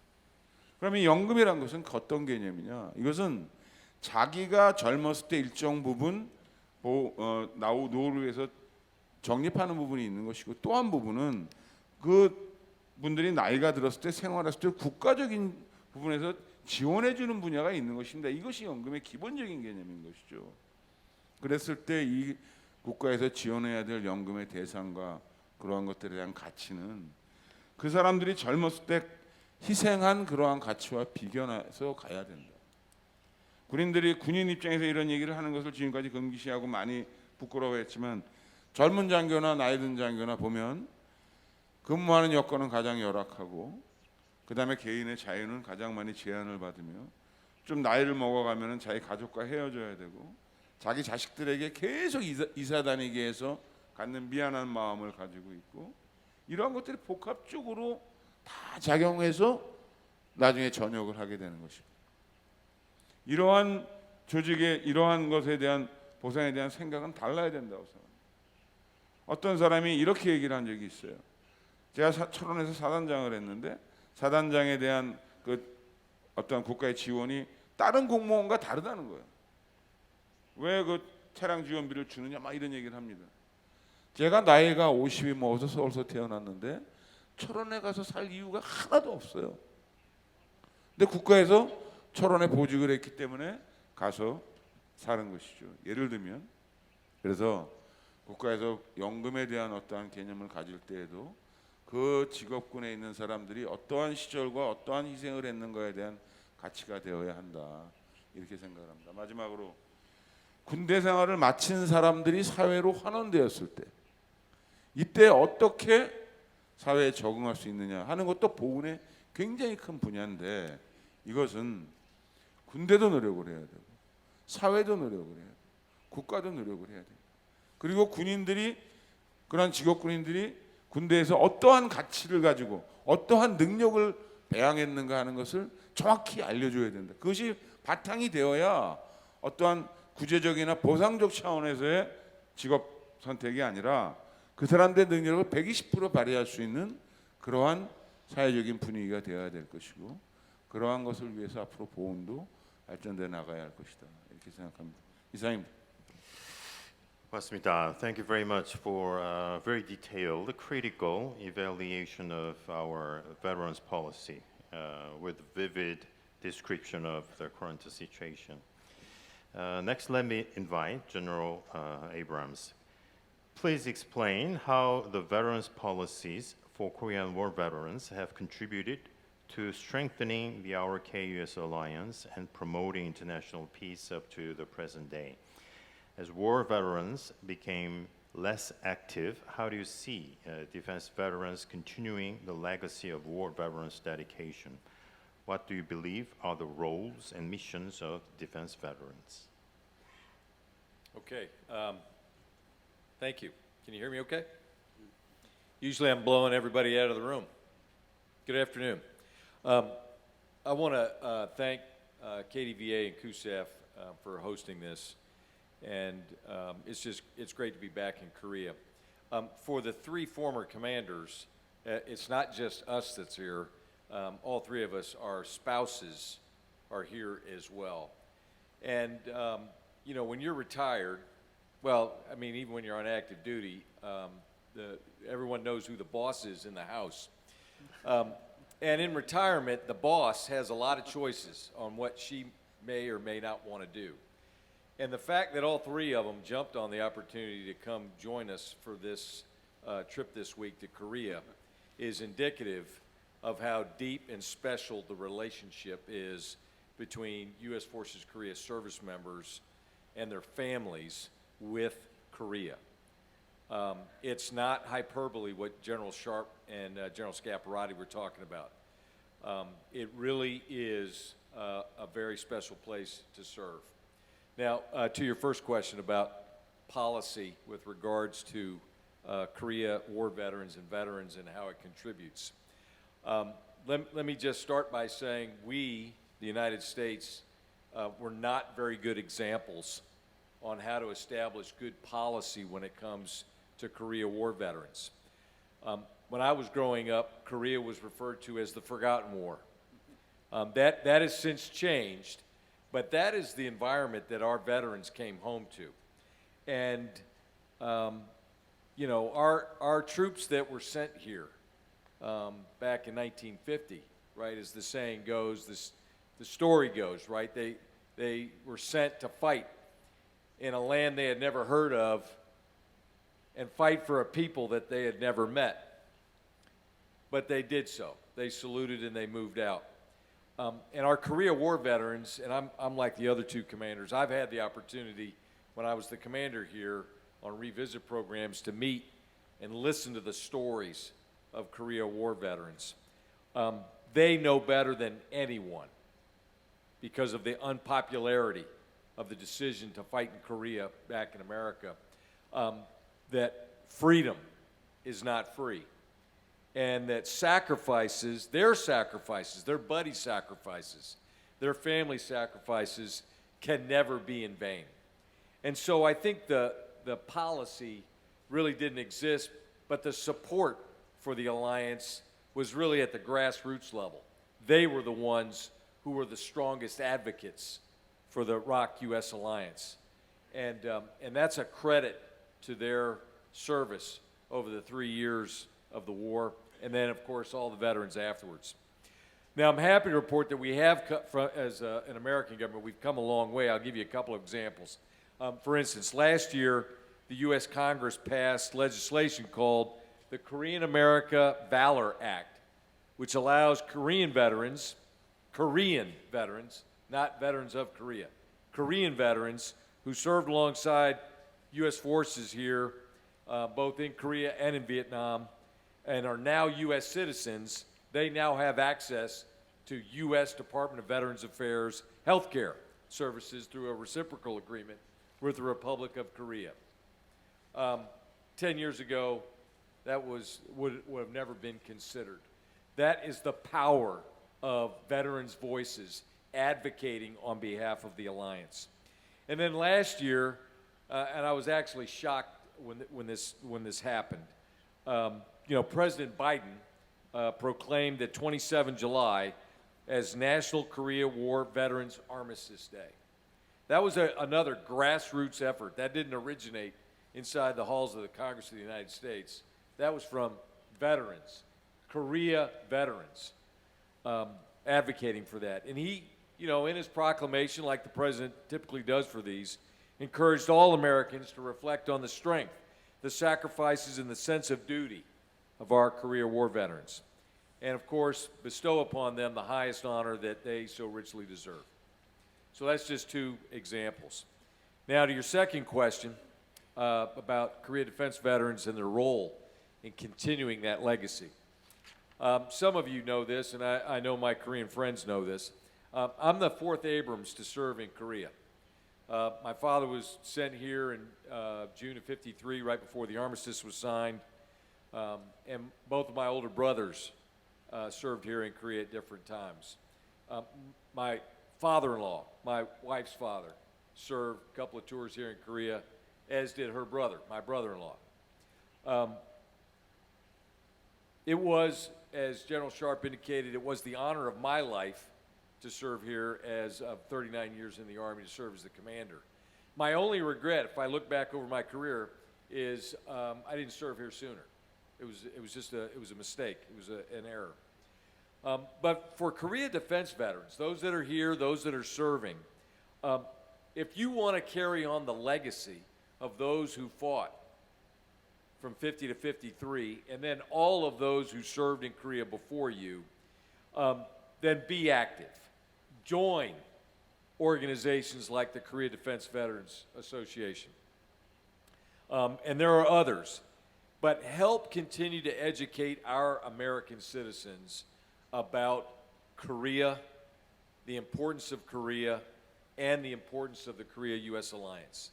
그러면 이 연금이란 것은 어떤 개념이냐? 이것은 자기가 젊었을 때 일정 부분 노후를 위해서 적립하는 부분이 있는 것이고 또 한 부분은 그 분들이 나이가 들었을 때 생활했을 때 국가적인 부분에서 지원해 주는 분야가 있는 것입니다. 이것이 연금의 기본적인 개념인 것이죠. 그랬을 때 이 국가에서 지원해야 될 연금의 대상과 그러한 것들에 대한 가치는 그 사람들이 젊었을 때 희생한 그러한 가치와 비견해서 가야 된다. 군인 입장에서 이런 얘기를 하는 것을 지금까지 금기시하고 많이 부끄러워했지만 젊은 장교나 나이 든 장교나 보면 근무하는 여건은 가장 열악하고 그 다음에 개인의 자유는 가장 많이 제한을 받으며 좀 나이를 먹어가면 자기 가족과 헤어져야 되고 자기 자식들에게 계속 이사 다니게 해서 갖는 미안한 마음을 가지고 있고 이러한 것들이 복합적으로 다 작용해서 나중에 전역을 하게 되는 것입니다. 이러한 조직의 이러한 것에 대한 보상에 대한 생각은 달라야 된다고 생각합니다. 어떤 사람이 이렇게 얘기를 한 적이 있어요. 제가 철원에서 사단장을 했는데 사단장에 대한 그 어떤 국가의 지원이 다른 공무원과 다르다는 거예요. 왜 그 차량 지원비를 주느냐 막 이런 얘기를 합니다. 제가 나이가 50이 먹어서 서울서 태어났는데 철원에 가서 살 이유가 하나도 없어요. 근데 국가에서 철원에 보직을 했기 때문에 가서 사는 것이죠. 예를 들면 그래서 국가에서 연금에 대한 어떠한 개념을 가질 때에도 그 직업군에 있는 사람들이 어떠한 시절과 어떠한 희생을 했는가에 대한 가치가 되어야 한다. 이렇게 생각합니다. 마지막으로 군대 생활을 마친 사람들이 사회로 환원되었을 때 이때 어떻게 사회에 적응할 수 있느냐 하는 것도 보훈의 굉장히 큰 분야인데 이것은 군대도 노력을 해야 되고 사회도 노력을 해야 되고 국가도 노력을 해야 돼요. 그리고 그런 직업 군인들이 군대에서 어떠한 가치를 가지고 어떠한 능력을 배양했는가 하는 것을 정확히 알려줘야 된다. 그것이 바탕이 되어야 어떠한 구제적이나 보상적 차원에서의 직업 선택이 아니라 그 사람들의 능력을 120% 발휘할 수 있는 그러한 사회적인 분위기가 되어야 될 것이고 그러한 것을 위해서 앞으로 보훈도 발전돼 나가야 할 것이다. 이렇게 생각합니다. 이상입니다. 맞습니다. Thank you very much for a very detailed, critical evaluation of our veterans policy with vivid description of the current situation. Next, let me invite General Abrams. Please explain how the veterans policies for Korean War veterans have contributed to strengthening the our KUS alliance and promoting international peace up to the present day. As war veterans became less active, how do you see defense veterans continuing the legacy of war veterans' dedication? What do you believe are the roles and missions of defense veterans? Okay. Thank you. Can you hear me okay? Usually I'm blowing everybody out of the room. Good afternoon. I want to thank KDVA and KUSAF for hosting this. And it's great to be back in Korea. For the three former commanders, it's not just us that's here. All three of us, our spouses are here as well. And, you know, when you're retired, well, I mean, even when you're on active duty, everyone knows who the boss is in the house. And in retirement, the boss has a lot of choices on what she may or may not want to do. And the fact that all three of them jumped on the opportunity to come join us for this trip this week to Korea is indicative of how deep and special the relationship is between U.S. Forces Korea service members and their families with Korea. It's not hyperbole what General Sharp and General Scaparrotti were talking about. It really is a very special place to serve. Now, to your first question about policy with regards to Korea war veterans and veterans and how it contributes. Let me just start by saying we, the United States, were not very good examples on how to establish good policy when it comes to Korea war veterans. When I was growing up, Korea was referred to as the Forgotten War. That has since changed. But that is the environment that our veterans came home to. And, you know, our troops that were sent here back in 1950, right, as the saying goes, the story goes, right, they were sent to fight in a land they had never heard of and fight for a people that they had never met. But they did so. They saluted and they moved out. And our Korea War veterans, and I'm like the other two commanders, I've had the opportunity when I was the commander here on revisit programs to meet and listen to the stories of Korea War veterans. They know better than anyone because of the unpopularity of the decision to fight in Korea back in America, that freedom is not free. And that sacrifices, their buddy sacrifices, their family sacrifices can never be in vain. And so I think the policy really didn't exist, but the support for the alliance was really at the grassroots level. They were the ones who were the strongest advocates for the ROK-US alliance. And that's a credit to their service over the 3 years of the war, and then, of course, all the veterans afterwards. Now, I'm happy to report that we have, as an American government, we've come a long way. I'll give you a couple of examples. For instance, last year, the U.S. Congress passed legislation called the Korean America Valor Act, which allows Korean veterans, not veterans of Korea, Korean veterans who served alongside U.S. forces here, both in Korea and in Vietnam, and are now U.S. citizens, they now have access to U.S. Department of Veterans Affairs health care services through a reciprocal agreement with the Republic of Korea. 10 years ago, that would have never been considered. That is the power of veterans' voices advocating on behalf of the alliance. And then last year, and I was actually shocked when this happened. You know, President Biden proclaimed that 27 July as National Korea War Veterans Armistice Day. That was another grassroots effort. That didn't originate inside the halls of the Congress of the United States. That was from veterans, Korea veterans, advocating for that. And he, you know, in his proclamation, like the president typically does for these, encouraged all Americans to reflect on the strength, the sacrifices, and the sense of duty of our Korea War veterans, and of course, bestow upon them the highest honor that they so richly deserve. So that's just two examples. Now to your second question, about Korea defense veterans and their role in continuing that legacy. Some of you know this, and I know my Korean friends know this. I'm the fourth Abrams to serve in Korea. My father was sent here in June of '53, right before the armistice was signed, and both of my older brothers served here in Korea at different times. My father-in-law, my wife's father, served a couple of tours here in Korea, as did her brother, my brother-in-law. It was, as General Sharp indicated, it was the honor of my life to serve here as of 39 years in the Army, to serve as the commander. My only regret, if I look back over my career, is I didn't serve here sooner. It was just a mistake. It was an error. But for Korea defense veterans, those that are here, those that are serving, if you want to carry on the legacy of those who fought from 50 to 53, and then all of those who served in Korea before you, then be active. Join organizations like the Korea Defense Veterans Association. And there are others. But help continue to educate our American citizens about Korea, the importance of Korea, and the importance of the Korea-U.S. alliance.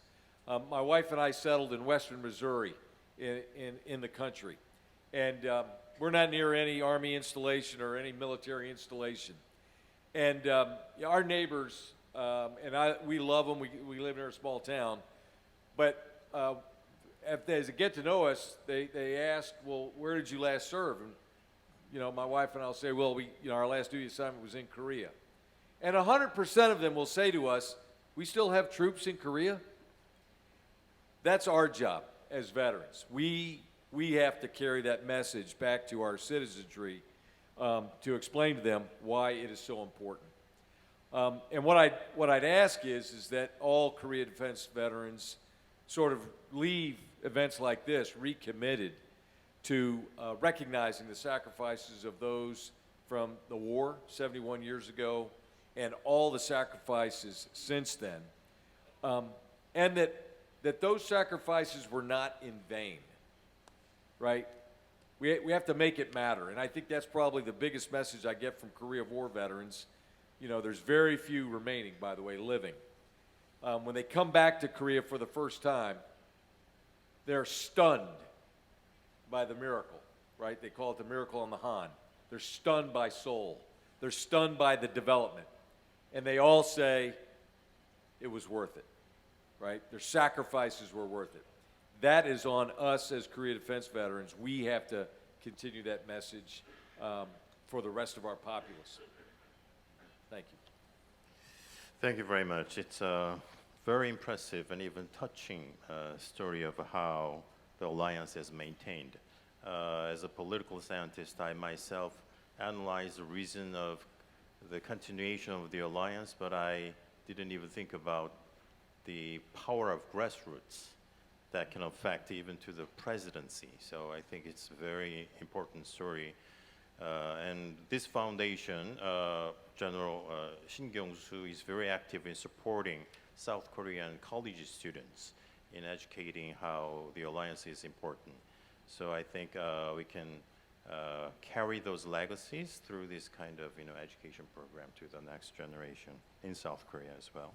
My wife and I settled in western Missouri in the country. And we're not near any Army installation or any military installation. And our neighbors, we love them, we live in a small town, but as they get to know us, they ask, well, where did you last serve? And my wife and I'll say, well, our last duty assignment was in Korea. And 100% of them will say to us, we still have troops in Korea? That's our job as veterans. We have to carry that message back to our citizenry to explain to them why it is so important. And what I'd ask is that all Korea defense veterans sort of leave events like this recommitted to recognizing the sacrifices of those from the war 71 years ago and all the sacrifices since then, and that those sacrifices were not in vain, right? We have to make it matter, and I think that's probably the biggest message I get from Korea War veterans. There's very few remaining, by the way, living. When they come back to Korea for the first time, they're stunned by the miracle, right? They call it the miracle on the Han. They're stunned by Seoul. They're stunned by the development. And they all say, it was worth it, right? Their sacrifices were worth it. That is on us as Korea defense veterans. We have to continue that message for the rest of our populace. Thank you. Thank you very much. It's a very impressive and even touching story of how the alliance is maintained. As a political scientist, I myself analyze the reason of the continuation of the alliance, but I didn't even think about the power of grassroots that can affect even to the presidency. So I think it's a very important story. And this foundation, General Shin Kyung-soo, is very active in supporting South Korean college students in educating how the alliance is important. So I think we can carry those legacies through this kind of education program to the next generation in South Korea as well.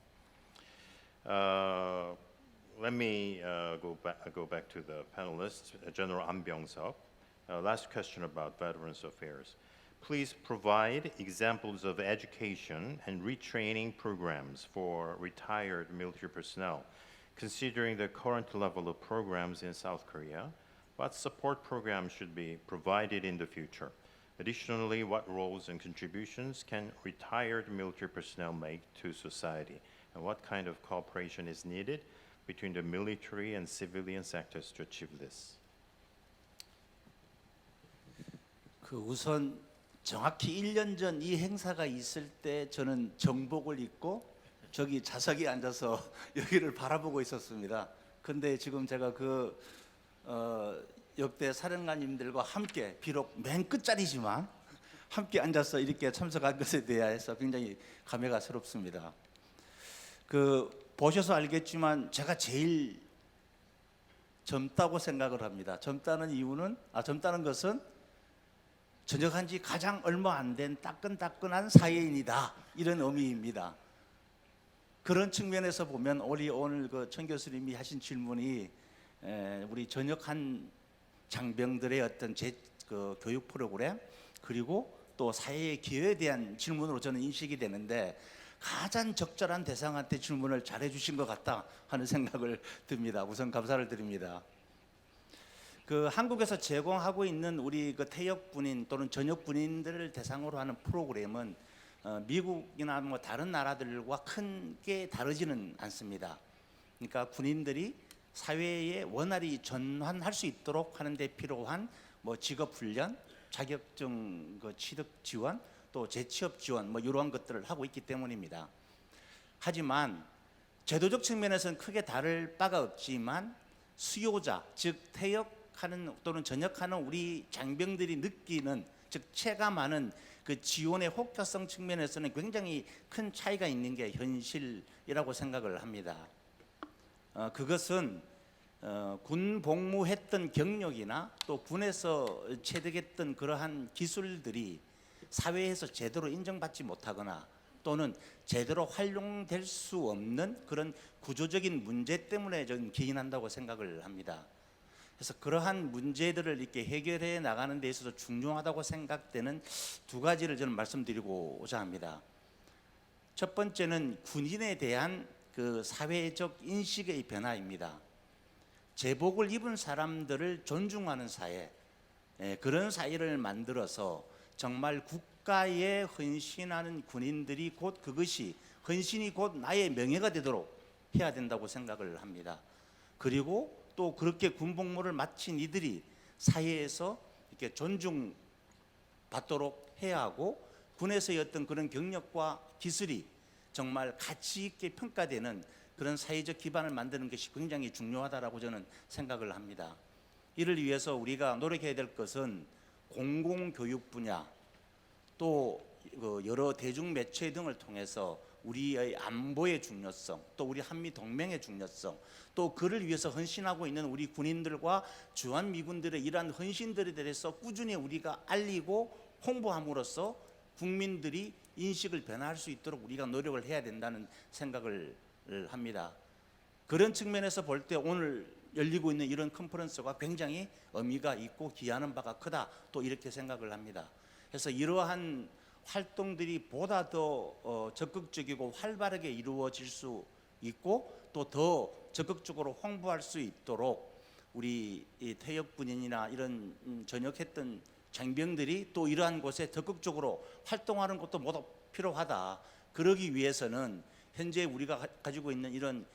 Let me go back to the panelists. General An Byung-seok. Last question about Veterans Affairs. Please provide examples of education and retraining programs for retired military personnel. Considering the current level of programs in South Korea, what support programs should be provided in the future? Additionally, what roles and contributions can retired military personnel make to society? And what kind of cooperation is needed between the military and civilian sectors to achieve this? 우선 정확히 1년 전 이 행사가 있을 때 저는 정복을 입고 저기 좌석에 앉아서 여기를 바라보고 있었습니다. 근데 지금 제가 역대 사령관님들과 함께 비록 맨 끝자리지만 함께 앉아서 이렇게 참석한 것에 대해서 굉장히 감회가 새롭습니다. 보셔서 알겠지만 제가 제일 젊다고 생각을 합니다. 젊다는 것은 전역한 지 가장 얼마 안 된 따끈따끈한 사회인이다, 이런 의미입니다. 그런 측면에서 보면 오늘 그 천 교수님이 하신 질문이 우리 전역한 장병들의 어떤 그 교육 프로그램 그리고 또 사회의 기여에 대한 질문으로 저는 인식이 되는데, 가장 적절한 대상한테 질문을 잘해 주신 것 같다 하는 생각을 듭니다. 우선 감사를 드립니다. 그 한국에서 제공하고 있는 우리 그 퇴역 군인 또는 전역 군인들을 대상으로 하는 프로그램은 미국이나 뭐 다른 나라들과 큰 게 다르지는 않습니다. 그러니까 군인들이 사회에 원활히 전환할 수 있도록 하는 데 필요한 뭐 직업 훈련, 자격증 그 취득 지원, 또 재취업 지원 뭐 이러한 것들을 하고 있기 때문입니다. 하지만 제도적 측면에서는 크게 다를 바가 없지만 수요자, 즉 퇴역하는 또는 전역하는 우리 장병들이 느끼는, 즉 체감하는 그 지원의 혹사성 측면에서는 굉장히 큰 차이가 있는 게 현실이라고 생각을 합니다. 그것은 군 복무했던 경력이나 또 군에서 체득했던 그러한 기술들이 사회에서 제대로 인정받지 못하거나 또는 제대로 활용될 수 없는 그런 구조적인 문제 때문에 저는 기인한다고 생각을 합니다. 그래서 그러한 문제들을 이렇게 해결해 나가는 데 있어서 중요하다고 생각되는 두 가지를 저는 말씀드리고자 합니다. 첫 번째는 군인에 대한 그 사회적 인식의 변화입니다. 제복을 입은 사람들을 존중하는 사회, 그런 사회를 만들어서 정말 국가에 헌신하는 군인들이 곧 그것이 헌신이 곧 나의 명예가 되도록 해야 된다고 생각을 합니다. 그리고 또 그렇게 군복무를 마친 이들이 사회에서 이렇게 존중받도록 해야 하고, 군에서의 어떤 그런 경력과 기술이 정말 가치 있게 평가되는 그런 사회적 기반을 만드는 것이 굉장히 중요하다라고 저는 생각을 합니다. 이를 위해서 우리가 노력해야 될 것은 공공교육 분야, 또 여러 대중매체 등을 통해서 우리의 안보의 중요성, 또 우리 한미동맹의 중요성, 또 그를 위해서 헌신하고 있는 우리 군인들과 주한미군들의 이러한 헌신들에 대해서 꾸준히 우리가 알리고 홍보함으로써 국민들이 인식을 변화할 수 있도록 우리가 노력을 해야 된다는 생각을 합니다. 그런 측면에서 볼 때 오늘 열리고 있는 이런 컨퍼런스가 굉장히 의미가 있고 기여하는 바가 크다, 또 이렇게 생각을 합니다. 그래서 이러한 활동들이 보다 더 적극적이고 활발하게 이루어질 수 있고 또 더 적극적으로 홍보할 수 있도록 우리 이 퇴역 군인이나 이런 전역했던 장병들이 또 이러한 곳에 적극적으로 활동하는 것도 모두 필요하다. 그러기 위해서는 현재 우리가 가지고 있는 이런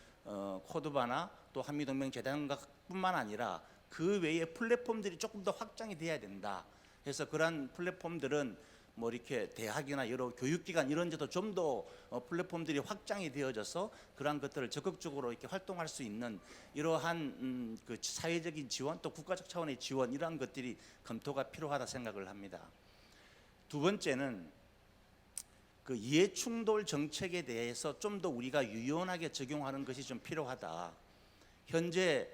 코드바나 또 한미동맹 재단뿐만 아니라 그 외의 플랫폼들이 조금 더 확장이 돼야 된다. 그래서 그러한 플랫폼들은 뭐 이렇게 대학이나 여러 교육기관 이런 데도 좀 더 플랫폼들이 확장이 되어져서 그러한 것들을 적극적으로 이렇게 활동할 수 있는 이러한 그 사회적인 지원, 또 국가적 차원의 지원, 이러한 것들이 검토가 필요하다 생각을 합니다. 두 번째는 그 이해충돌 정책에 대해서 좀 더 우리가 유연하게 적용하는 것이 좀 필요하다. 현재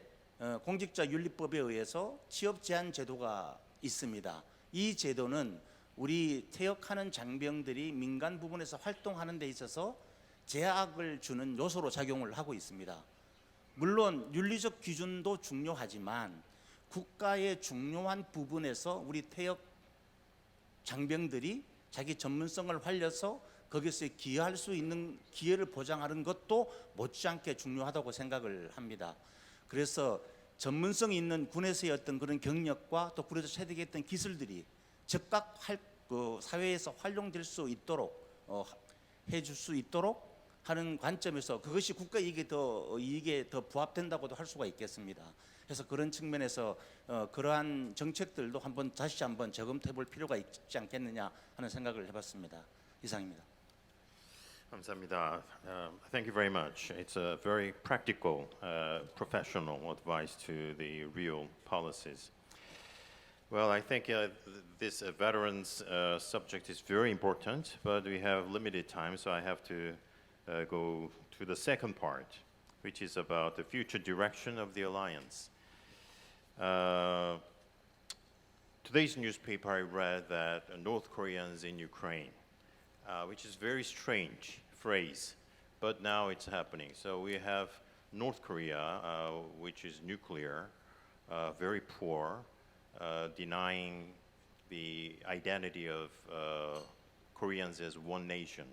공직자윤리법에 의해서 취업 제한 제도가 있습니다. 이 제도는 우리 퇴역하는 장병들이 민간 부분에서 활동하는 데 있어서 제약을 주는 요소로 작용을 하고 있습니다. 물론 윤리적 기준도 중요하지만 국가의 중요한 부분에서 우리 퇴역 장병들이 자기 전문성을 활려서 거기서 기여할 수 있는 기회를 보장하는 것도 못지않게 중요하다고 생각을 합니다. 그래서 전문성이 있는 군에서의 어떤 그런 경력과 또 군에서 체득했던 기술들이 즉각 사회에서 활용될 수 있도록 해줄 수 있도록 하는 관점에서 그것이 국가 이익에 더 부합된다고도 할 수가 있겠습니다. 그래서 그런 측면에서 그러한 정책들도 다시 한번 재검토해볼 필요가 있지 않겠느냐 하는 생각을 해봤습니다. 이상입니다. 감사합니다. Thank you very much. It's a very practical, professional advice to the real policies. Well, I think this veterans subject is very important, but we have limited time, so I have to go to the second part, which is about the future direction of the alliance. Today's newspaper, I read that North Koreans in Ukraine, which is very strange phrase, but now it's happening. So we have North Korea, which is nuclear, very poor, denying the identity of Koreans as one nation,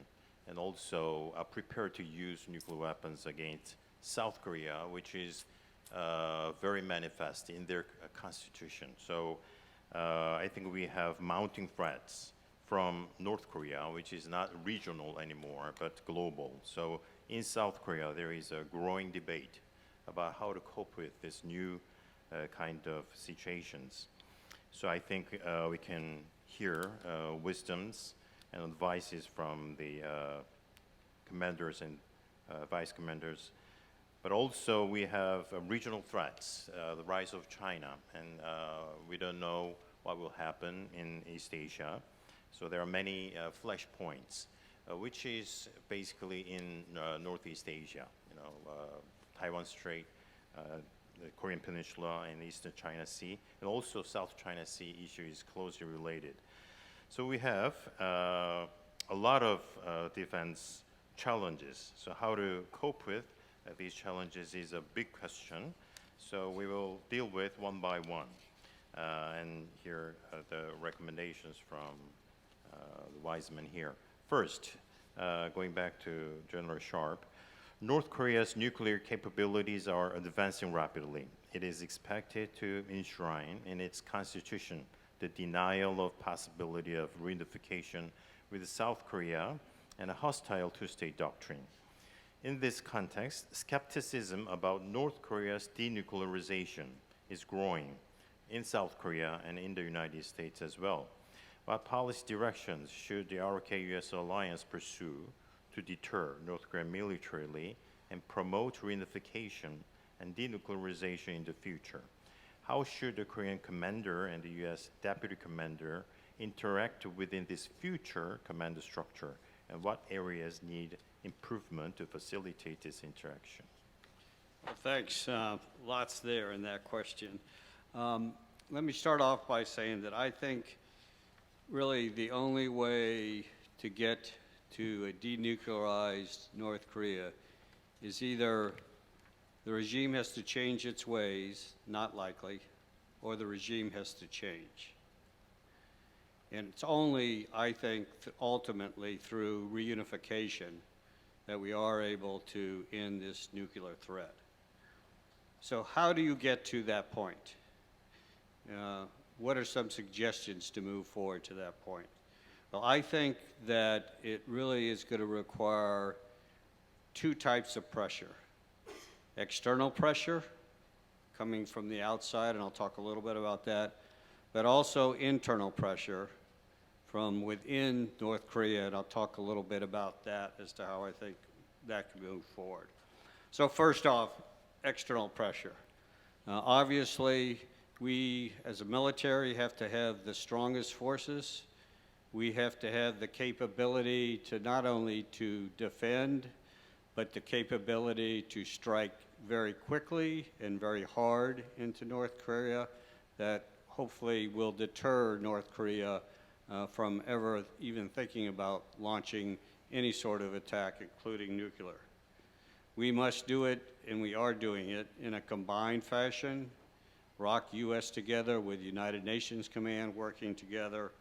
and also are prepared to use nuclear weapons against South Korea, which is very manifest in their constitution. So I think we have mounting threats from North Korea, which is not regional anymore, but global. So in South Korea, there is a growing debate about how to cope with this new kind of situations. So I think we can hear wisdoms and advices from the commanders and vice commanders. But also we have regional threats, the rise of China, and we don't know what will happen in East Asia. So there are many flashpoints, which is basically in Northeast Asia, Taiwan Strait, the Korean Peninsula and Eastern China Sea, and also South China Sea issue is closely related. So we have a lot of defense challenges. So how to cope with these challenges is a big question. So we will deal with one by one. And here are the recommendations from the wise men here. First, going back to General Sharp, North Korea's nuclear capabilities are advancing rapidly. It is expected to enshrine in its constitution the denial of possibility of reunification with South Korea and a hostile two-state doctrine. In this context, skepticism about North Korea's denuclearization is growing in South Korea and in the United States as well. What policy directions should the ROK-US alliance pursue to deter North Korea militarily and promote reunification and denuclearization in the future? How should the Korean commander and the US deputy commander interact within this future command structure, and what areas need improvement to facilitate this interaction? Well, thanks. Lots there in that question. Let me start off by saying that I think really the only way to get to a denuclearized North Korea is either the regime has to change its ways, not likely, or the regime has to change. And it's only, I think, ultimately through reunification that we are able to end this nuclear threat. So how do you get to that point? What are some suggestions to move forward to that point? Well, I think that it really is going to require two types of pressure. External pressure coming from the outside, and I'll talk a little bit about that, but also internal pressure from within North Korea, and I'll talk a little bit about that as to how I think that can move forward. So first off, external pressure. Obviously, we as a military have to have the strongest forces. We have to have the capability to not only to defend, but the capability to strike very quickly and very hard into North Korea that hopefully will deter North Korea from ever even thinking about launching any sort of attack, including nuclear. We must do it, and we are doing it, in a combined fashion, ROK US together with United Nations Command working together.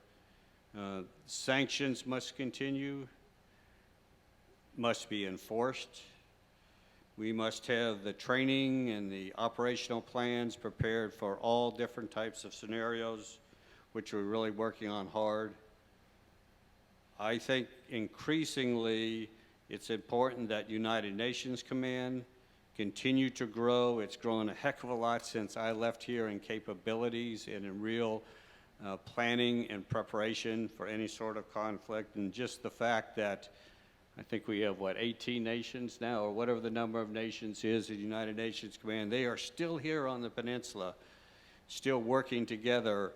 Sanctions must continue, must be enforced. We must have the training and the operational plans prepared for all different types of scenarios, which we're really working on hard. I think increasingly it's important that United Nations Command continue to grow. It's grown a heck of a lot since I left here in capabilities and in real planning and preparation for any sort of conflict. And just the fact that I think we have, 18 nations now, or whatever the number of nations is in United Nations Command. They are still here on the peninsula, still working together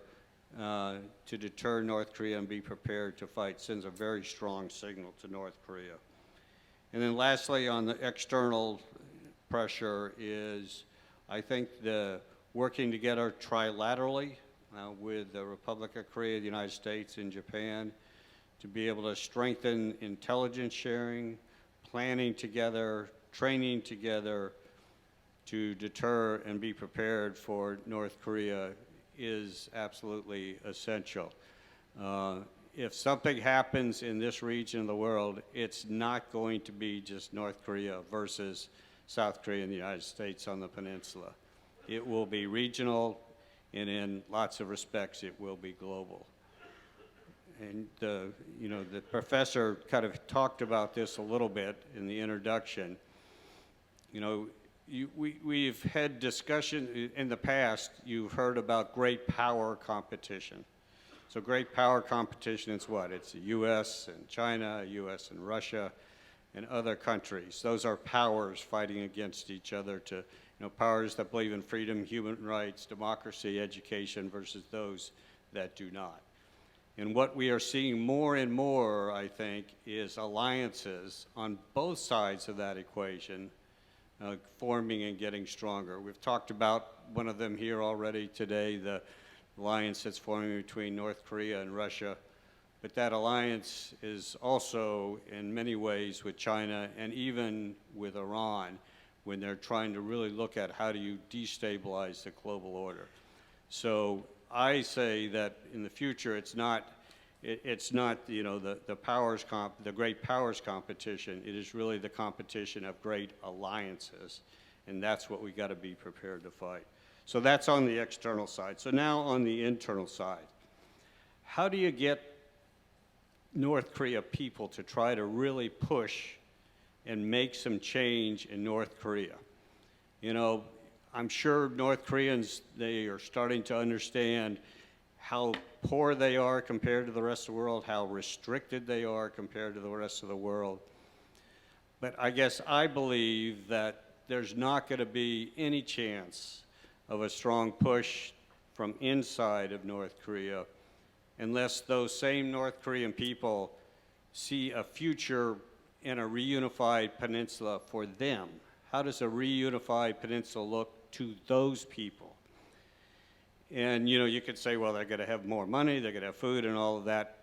to deter North Korea and be prepared to fight, sends a very strong signal to North Korea. And then lastly, on the external pressure is, I think working together trilaterally with the Republic of Korea, the United States, and Japan to be able to strengthen intelligence sharing, planning together, training together to deter and be prepared for North Korea is absolutely essential. If something happens in this region of the world, it's not going to be just North Korea versus South Korea and the United States on the peninsula. It will be regional, and in lots of respects, it will be global. And the professor kind of talked about this a little bit in the introduction. We've had discussion in the past. You've heard about great power competition. So great power competition is what? It's the U.S. and China, U.S. and Russia, and other countries. Those are powers fighting against each other to, powers that believe in freedom, human rights, democracy, education versus those that do not. And what we are seeing more and more, I think, is alliances on both sides of that equation forming and getting stronger. We've talked about one of them here already today, the alliance that's forming between North Korea and Russia. But that alliance is also in many ways with China and even with Iran when they're trying to really look at how do you destabilize the global order. So I say that in the future it's not the great powers competition. It is really the competition of great alliances, and that's what we got to be prepared to fight. So that's on the external side. So now on the internal side, how do you get North Korea people to try to really push and make some change in North Korea? I'm sure North Koreans, they are starting to understand how poor they are compared to the rest of the world, how restricted they are compared to the rest of the world. But I guess I believe that there's not going to be any chance of a strong push from inside of North Korea unless those same North Korean people see a future in a reunified peninsula for them. How does a reunified peninsula look to those people? And you could say, well, they're going to have more money, they're going to have food and all of that.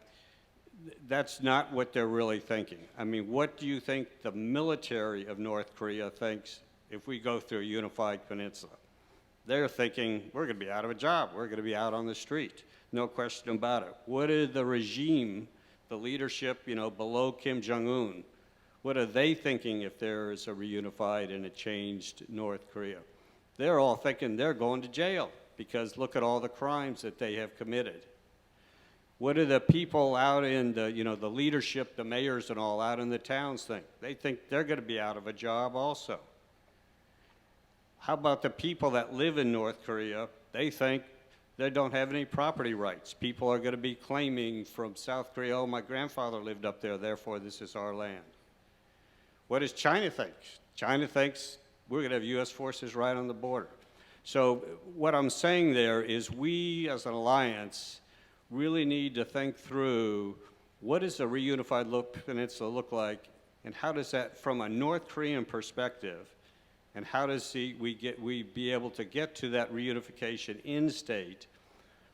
That's not what they're really thinking. I mean, what do you think the military of North Korea thinks if we go through a unified peninsula? They're thinking, we're going to be out of a job. We're going to be out on the street. No question about it. What is the regime, the leadership, below Kim Jong-un, what are they thinking if there is a reunified and a changed North Korea? They're all thinking they're going to jail because look at all the crimes that they have committed. What do the people out in the leadership, the mayors and all out in the towns think? They think they're going to be out of a job also. How about the people that live in North Korea? They think they don't have any property rights. People are going to be claiming from South Korea, oh, my grandfather lived up there, therefore this is our land. What does China think? China thinks we're going to have U.S. forces right on the border. So what I'm saying there is we as an alliance really need to think through what does a reunified peninsula look like, and how does that, from a North Korean perspective, and how does we be able to get to that reunification in state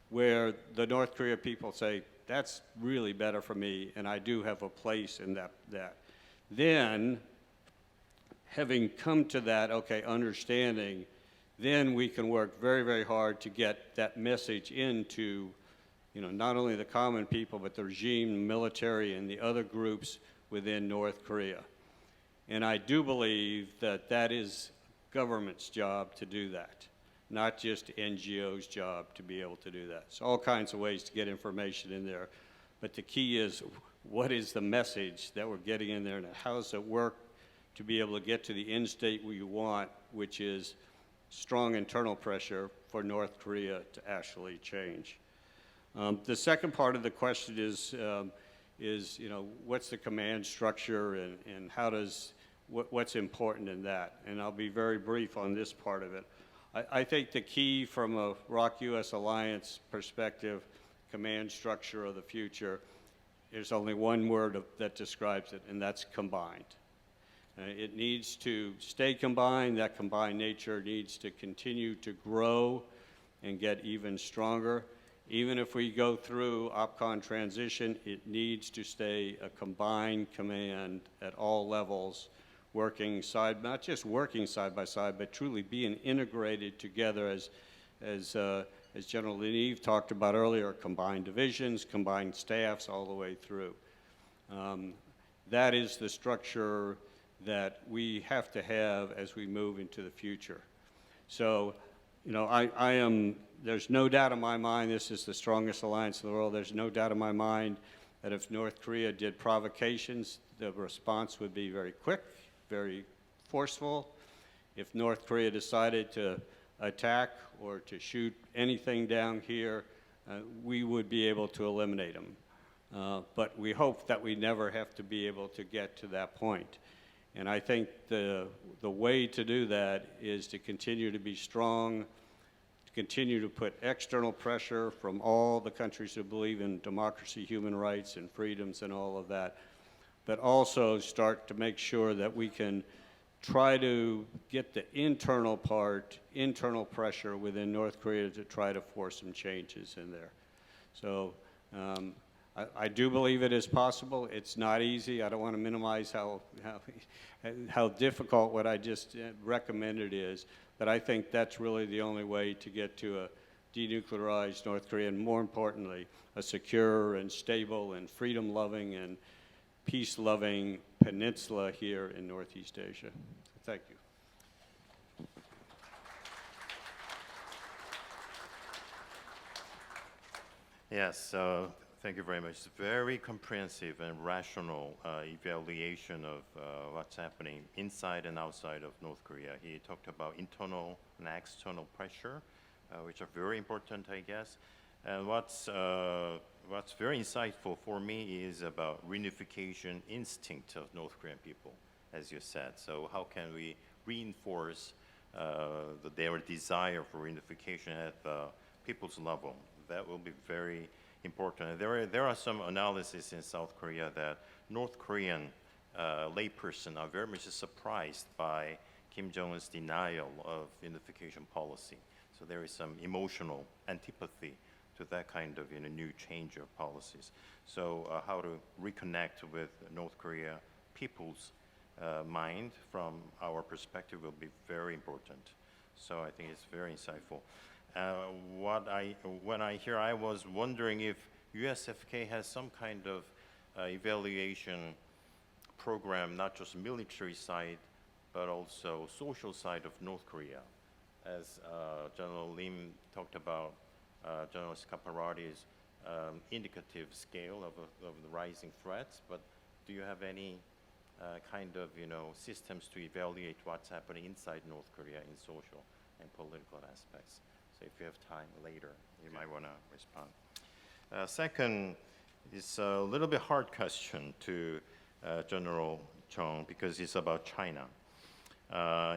where the North Korea people say, that's really better for me, and I do have a place in that. Then, having come to that, understanding, then we can work very, very hard to get that message into, not only the common people, but the regime, the military, and the other groups within North Korea. And I do believe that that is government's job to do that, not just NGO's job to be able to do that. So all kinds of ways to get information in there. But the key is, what is the message that we're getting in there, and how does it work to be able to get to the end state we want, which is strong internal pressure for North Korea to actually change. The second part of the question is what's the command structure and how does, what's important in that? And I'll be very brief on this part of it. I think the key from a ROK-US alliance perspective, command structure of the future, there's only one word that describes it, and that's combined. It needs to stay combined. That combined nature needs to continue to grow and get even stronger. Even if we go through OPCON transition, it needs to stay a combined command at all levels, working not just working side by side, but truly being integrated together as General Leneve talked about earlier, combined divisions, combined staffs all the way through. That is the structure that we have to have as we move into the future. So, you know, there's no doubt in my mind this is the strongest alliance in the world. There's no doubt in my mind that if North Korea did provocations, the response would be very quick, very forceful. If North Korea decided to attack or to shoot anything down here, we would be able to eliminate them. But we hope that we never have to be able to get to that point. And I think the way to do that is to continue to be strong, to continue to put external pressure from all the countries who believe in democracy, human rights, and freedoms and all of that, but also start to make sure that we can try to get the internal pressure within North Korea to try to force some changes in there. So I do believe it is possible. It's not easy. I don't want to minimize how difficult what I just recommended is, but I think that's really the only way to get to a denuclearized North Korea, and more importantly, a secure and stable and freedom-loving and peace-loving peninsula here in Northeast Asia. Thank you. Yes, thank you very much. It's very comprehensive and rational evaluation of what's happening inside and outside of North Korea. He talked about internal and external pressure, which are very important, I guess. And what's very insightful for me is about reunification instinct of North Korean people, as you said. So how can we reinforce their desire for reunification at the people's level? That will be very important. There are some analysis in South Korea that North Korean layperson are very much surprised by Kim Jong-un's denial of unification policy. So there is some emotional antipathy to that kind of new change of policies. So how to reconnect with North Korea people's mind from our perspective will be very important. So I think it's very insightful. When I was wondering if USFK has some kind of evaluation program, not just military side, but also social side of North Korea. As General Lim talked about, General Scaparotti's indicative scale of the rising threats, but do you have any kind of systems to evaluate what's happening inside North Korea in social and political aspects? So if you have time later, you might want to respond. Second is a little bit hard question to General Chung because it's about China.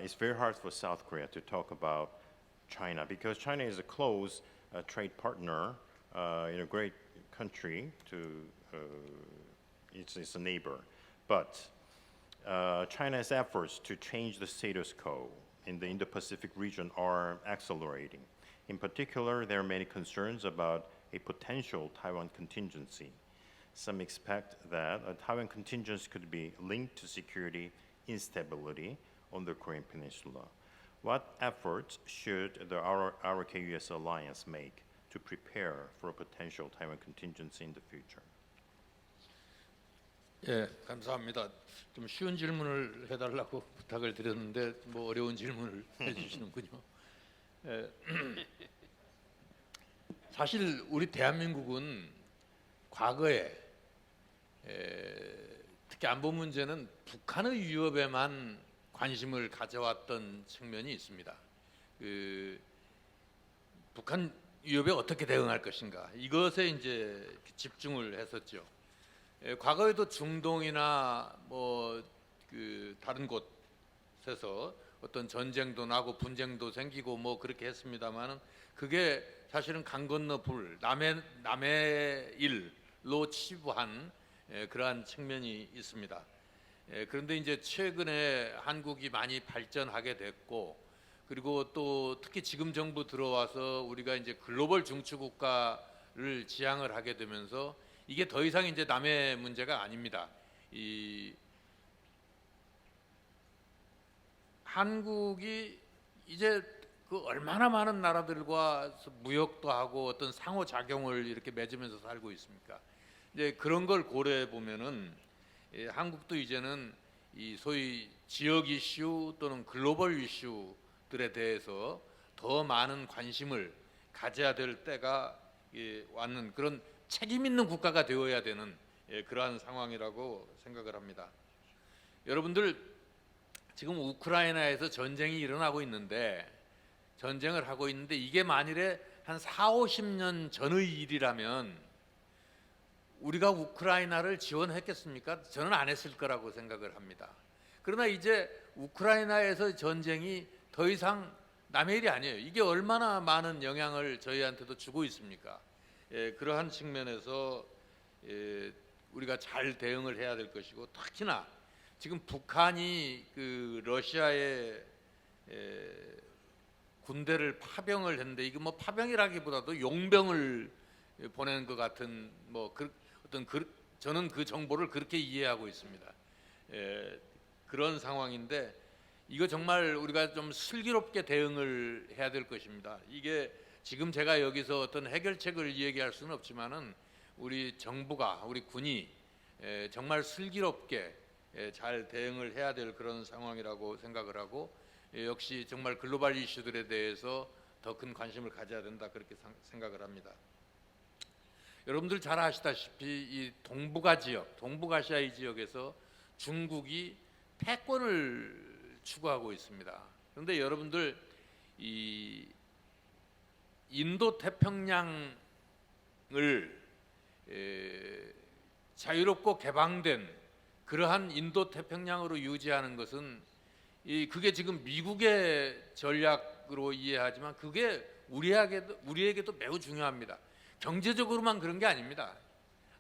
It's very hard for South Korea to talk about China because China is a close trade partner in a great country. It's a neighbor, but China's efforts to change the status quo in the Indo-Pacific region are accelerating. In particular, there are many concerns about a potential Taiwan contingency. Some expect that a Taiwan contingency could be linked to security instability on the Korean Peninsula. What efforts should the ROK-US alliance make to prepare for a potential Taiwan contingency in the future? 예, 감사합니다. 좀 쉬운 질문을 해달라고 부탁을 드렸는데 뭐 어려운 질문을 해주시는군요. 사실 우리 대한민국은 과거에 특히 안보 문제는 북한의 위협에만 관심을 가져왔던 측면이 있습니다. 북한 위협에 어떻게 대응할 것인가 이것에 이제 집중을 했었죠. 과거에도 중동이나 뭐 다른 곳에서 어떤 전쟁도 나고 분쟁도 생기고 뭐 그렇게 했습니다만은 그게 사실은 강 건너 불 남의 일로 치부한 그러한 측면이 있습니다. 그런데 이제 최근에 한국이 많이 발전하게 됐고, 그리고 또 특히 지금 정부 들어와서 우리가 이제 글로벌 중추 국가를 지향을 하게 되면서 이게 더 이상 이제 남의 문제가 아닙니다. 이 한국이 이제 그 얼마나 많은 나라들과 무역도 하고 어떤 상호작용을 이렇게 맺으면서 살고 있습니까? 이제 그런 걸 고려해 보면은 한국도 이제는 이 소위 지역 이슈 또는 글로벌 이슈들에 대해서 더 많은 관심을 가져야 될 때가 왔는 그런 책임 있는 국가가 되어야 되는 그러한 상황이라고 생각을 합니다. 여러분들 지금 우크라이나에서 전쟁이 일어나고 있는데 전쟁을 하고 있는데 이게 만일에 한 4, 50년 전의 일이라면 우리가 우크라이나를 지원했겠습니까? 저는 안 했을 거라고 생각을 합니다. 그러나 이제 우크라이나에서 전쟁이 더 이상 남의 일이 아니에요. 이게 얼마나 많은 영향을 저희한테도 주고 있습니까? 그러한 측면에서 우리가 잘 대응을 해야 될 것이고, 특히나 지금 북한이 그 러시아의 군대를 파병을 했는데 이게 뭐 파병이라기보다도 용병을 보내는 것 같은 저는 그 정보를 그렇게 이해하고 있습니다. 그런 상황인데 이거 정말 우리가 좀 슬기롭게 대응을 해야 될 것입니다. 이게 지금 제가 여기서 어떤 해결책을 이야기할 수는 없지만은 우리 정부가 우리 군이 정말 슬기롭게 잘 대응을 해야 될 그런 상황이라고 생각을 하고, 역시 정말 글로벌 이슈들에 대해서 더 큰 관심을 가져야 된다 그렇게 생각을 합니다. 여러분들 잘 아시다시피 이 동북아 지역, 동북아시아 이 지역에서 중국이 패권을 추구하고 있습니다. 그런데 여러분들 이 인도 태평양을 자유롭고 개방된 그러한 인도 태평양으로 유지하는 것은 그게 지금 미국의 전략으로 이해하지만 그게 우리에게도 매우 중요합니다. 경제적으로만 그런 게 아닙니다.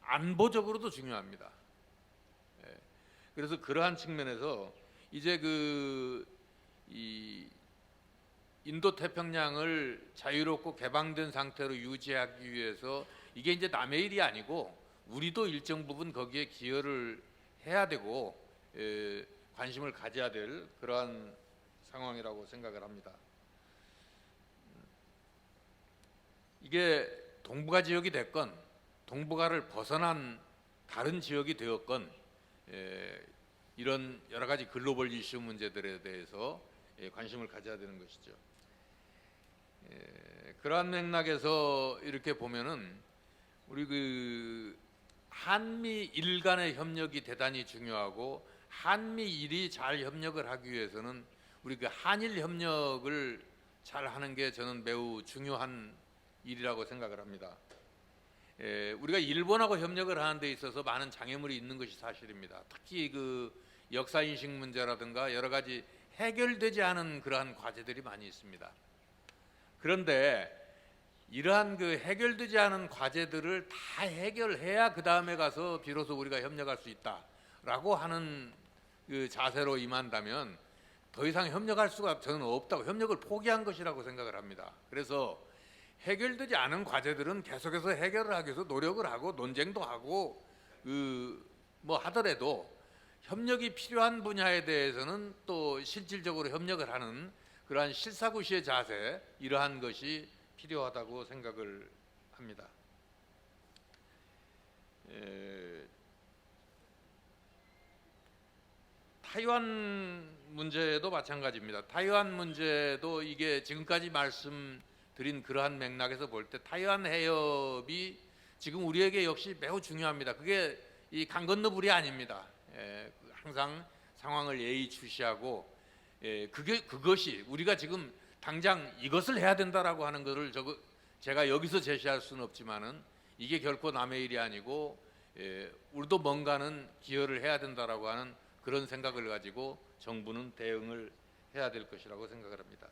안보적으로도 중요합니다. 그래서 그러한 측면에서 이제 이 인도 태평양을 자유롭고 개방된 상태로 유지하기 위해서 이게 이제 남의 일이 아니고 우리도 일정 부분 거기에 기여를 해야 되고 관심을 가져야 될 그러한 상황이라고 생각을 합니다. 이게 동북아 지역이 됐건 동북아를 벗어난 다른 지역이 되었건 이런 여러 가지 글로벌 이슈 문제들에 대해서 관심을 가져야 되는 것이죠. 그러한 맥락에서 이렇게 보면은 우리 한미일 간의 협력이 대단히 중요하고, 한미일이 잘 협력을 하기 위해서는 우리 한일 협력을 잘 하는 게 저는 매우 중요한 일이라고 생각을 합니다. 우리가 일본하고 협력을 하는 데 있어서 많은 장애물이 있는 것이 사실입니다. 특히 역사인식 문제라든가 여러 가지 해결되지 않은 그러한 과제들이 많이 있습니다. 그런데 이러한 해결되지 않은 과제들을 다 해결해야 그 다음에 가서 비로소 우리가 협력할 수 있다라고 하는 자세로 임한다면 더 이상 협력할 수가 저는 없다고, 협력을 포기한 것이라고 생각을 합니다. 그래서 해결되지 않은 과제들은 계속해서 해결을 하기 위해서 노력을 하고 논쟁도 하고 하더라도 협력이 필요한 분야에 대해서는 또 실질적으로 협력을 하는 그러한 실사구시의 자세, 이러한 것이 필요하다고 생각을 합니다. 타이완 문제도 마찬가지입니다. 타이완 문제도 이게 지금까지 말씀드린 그러한 맥락에서 볼 때 타이완 해협이 지금 우리에게 역시 매우 중요합니다. 그게 이 강 건너 불이 아닙니다. 항상 상황을 예의주시하고 그것이 우리가 지금 당장 이것을 해야 된다라고 하는 것을 제가 여기서 제시할 수는 없지만은 이게 결코 남의 일이 아니고 우리도 뭔가는 기여를 해야 된다라고 하는 그런 생각을 가지고 정부는 대응을 해야 될 것이라고 생각을 합니다.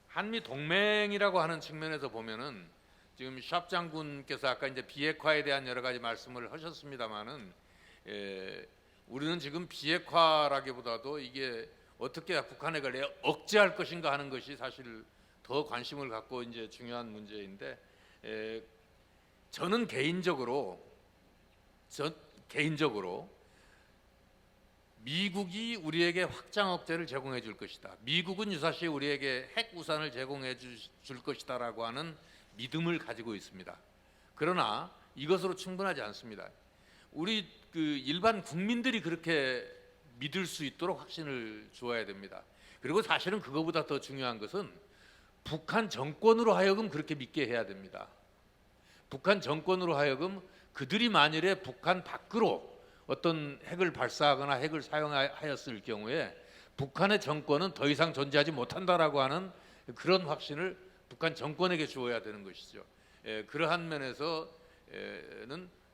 한미 동맹이라고 하는 측면에서 보면은 지금 샵 장군께서 아까 이제 비핵화에 대한 여러 가지 말씀을 하셨습니다만은 우리는 지금 비핵화라기보다도 이게 어떻게 북한 핵을 억제할 것인가 하는 것이 사실 더 관심을 갖고 이제 중요한 문제인데 저는 개인적으로 미국이 우리에게 확장 억제를 제공해 줄 것이다. 미국은 유사시 우리에게 핵 우산을 제공해 줄 것이다라고 하는 믿음을 가지고 있습니다. 그러나 이것으로 충분하지 않습니다. 우리 그 일반 국민들이 그렇게 믿을 수 있도록 확신을 주어야 됩니다. 그리고 사실은 그거보다 더 중요한 것은 북한 정권으로 하여금 그렇게 믿게 해야 됩니다. 북한 정권으로 하여금 그들이 만일에 북한 밖으로 어떤 핵을 발사하거나 핵을 사용하였을 경우에 북한의 정권은 더 이상 존재하지 못한다라고 하는 그런 확신을 북한 정권에게 주어야 되는 것이죠. 그러한 면에서는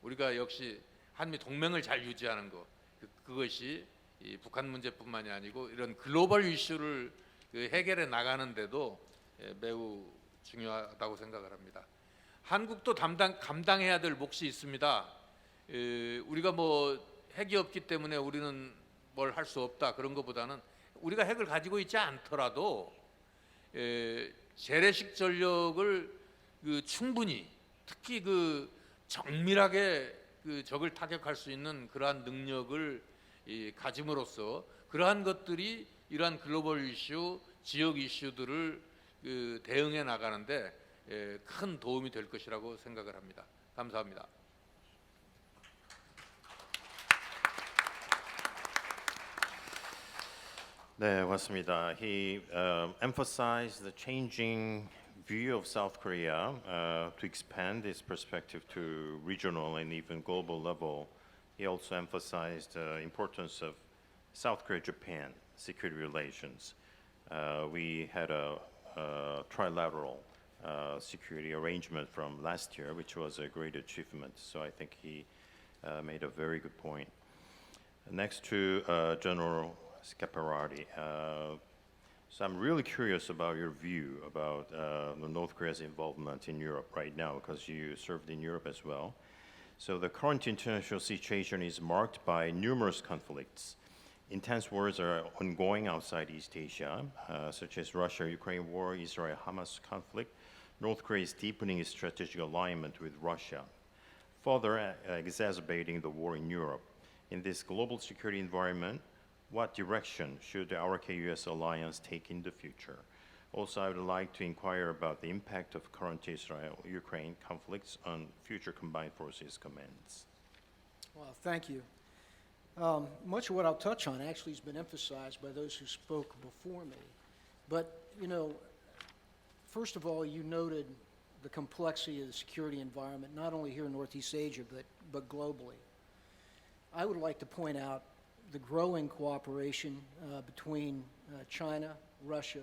우리가 역시 한미 동맹을 잘 유지하는 것, 그것이 이 북한 문제뿐만이 아니고 이런 글로벌 이슈를 해결해 나가는데도 매우 중요하다고 생각을 합니다. 한국도 감당해야 될 몫이 있습니다. 우리가 뭐 핵이 없기 때문에 우리는 뭘 할 수 없다 그런 것보다는 우리가 핵을 가지고 있지 않더라도 재래식 전력을 충분히 특히 정밀하게 적을 타격할 수 있는 그러한 능력을 가짐으로써 그러한 것들이 이러한 글로벌 이슈, 지역 이슈들을 대응해 나가는데 큰 도움이 될 것이라고 생각을 합니다. 감사합니다. 네, 맞습니다. He emphasized the changing view of South Korea to expand its perspective to regional and even global level. He also emphasized the importance of South Korea-Japan security relations. We had a trilateral security arrangement from last year, which was a great achievement. So I think he made a very good point. Next to General Scaparrotti. So I'm really curious about your view about North Korea's involvement in Europe right now, because you served in Europe as well. So the current international situation is marked by numerous conflicts. Intense wars are ongoing outside East Asia, such as Russia-Ukraine war, Israel-Hamas conflict. North Korea is deepening its strategic alignment with Russia, further exacerbating the war in Europe. In this global security environment, what direction should the RK-US alliance take in the future? Also, I would like to inquire about the impact of current Israel-Ukraine conflicts on future combined forces commands. Well, thank you. Much of what I'll touch on actually has been emphasized by those who spoke before me. But, first of all, you noted the complexity of the security environment, not only here in Northeast Asia, but globally. I would like to point out the growing cooperation between China, Russia,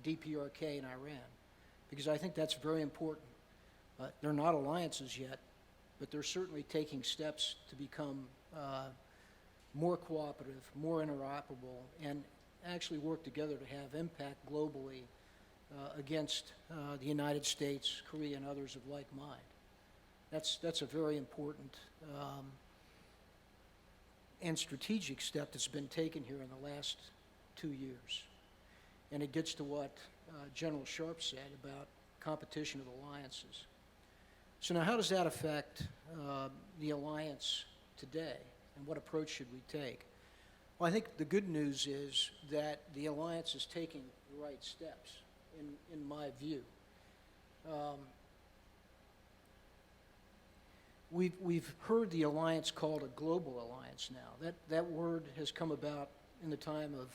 DPRK, and Iran, because I think that's very important. They're not alliances yet, but they're certainly taking steps to become more cooperative, more interoperable, and actually work together to have impact globally against the United States, Korea, and others of like mind. That's a very important and strategic step that's been taken here in the last 2 years. And it gets to what General Sharp said about competition of alliances. So now how does that affect the alliance today, and what approach should we take? Well, I think the good news is that the alliance is taking the right steps, in my view. We've heard the alliance called a global alliance now. That word has come about in the time of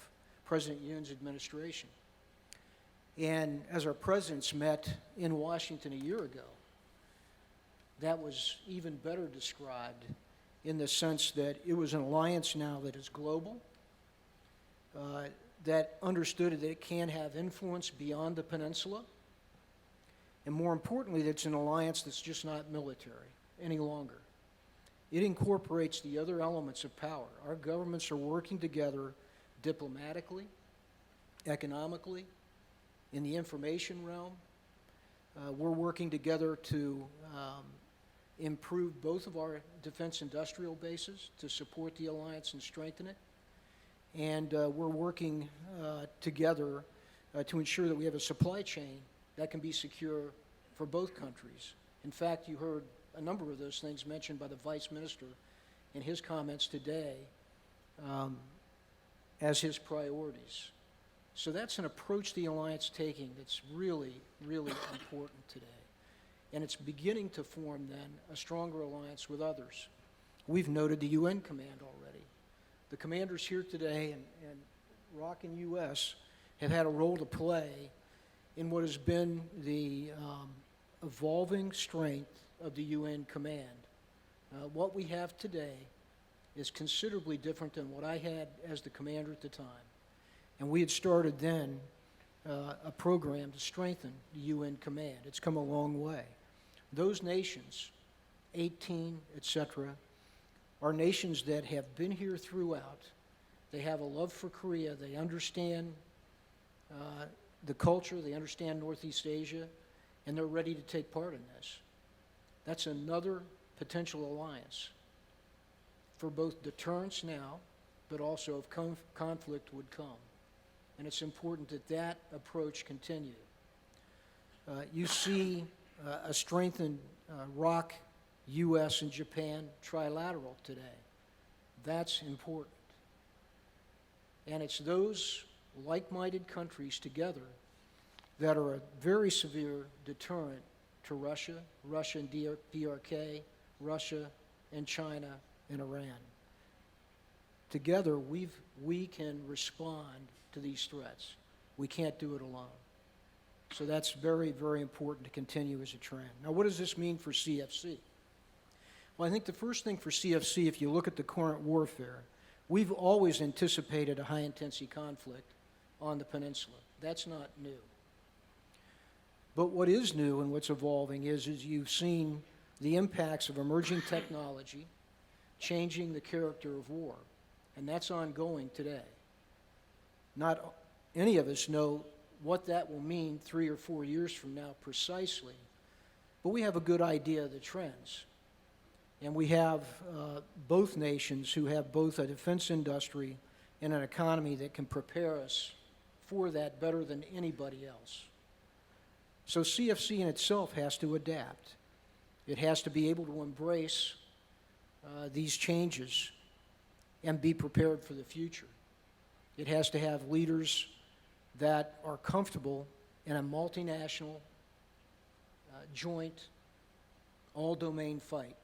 President Yoon's administration. And as our presidents met in Washington a year ago, that was even better described in the sense that it was an alliance now that is global, that understood that it can have influence beyond the peninsula, and more importantly, that it's an alliance that's just not military any longer. It incorporates the other elements of power. Our governments are working together diplomatically, economically, in the information realm, We're working together to improve both of our defense industrial bases to support the alliance and strengthen it. And we're working together to ensure that we have a supply chain that can be secure for both countries. In fact, you heard a number of those things mentioned by the Vice Minister in his comments today as his priorities. So that's an approach the alliance taking that's really, really important today. And it's beginning to form then a stronger alliance with others. We've noted the UN command already. The commanders here today and ROC and US have had a role to play in what has been the evolving strength of the UN command. What we have today is considerably different than what I had as the commander at the time. And we had started then a program to strengthen the UN command. It's come a long way. Those nations, 18, etc., are nations that have been here throughout. They have a love for Korea. They understand the culture. They understand Northeast Asia, and they're ready to take part in this. That's another potential alliance for both deterrence now, but also if conflict would come. And it's important that that approach continue. You see a strengthened ROC, US, and Japan trilateral today. That's important. And it's those like-minded countries together that are a very severe deterrent to Russia, Russia and PRK, Russia and China and Iran. Together, we can respond to these threats. We can't do it alone. So that's very, very important to continue as a trend. Now, what does this mean for CFC? Well, I think the first thing for CFC, if you look at the current warfare, we've always anticipated a high-intensity conflict on the peninsula. That's not new. But what is new and what's evolving is you've seen the impacts of emerging technology changing the character of war, and that's ongoing today. Not any of us know what that will mean 3 or 4 years from now precisely, but we have a good idea of the trends. And we have both nations who have both a defense industry and an economy that can prepare us for that better than anybody else. So CFC in itself has to adapt. It has to be able to embrace these changes and be prepared for the future. It has to have leaders that are comfortable in a multinational, joint, all-domain fight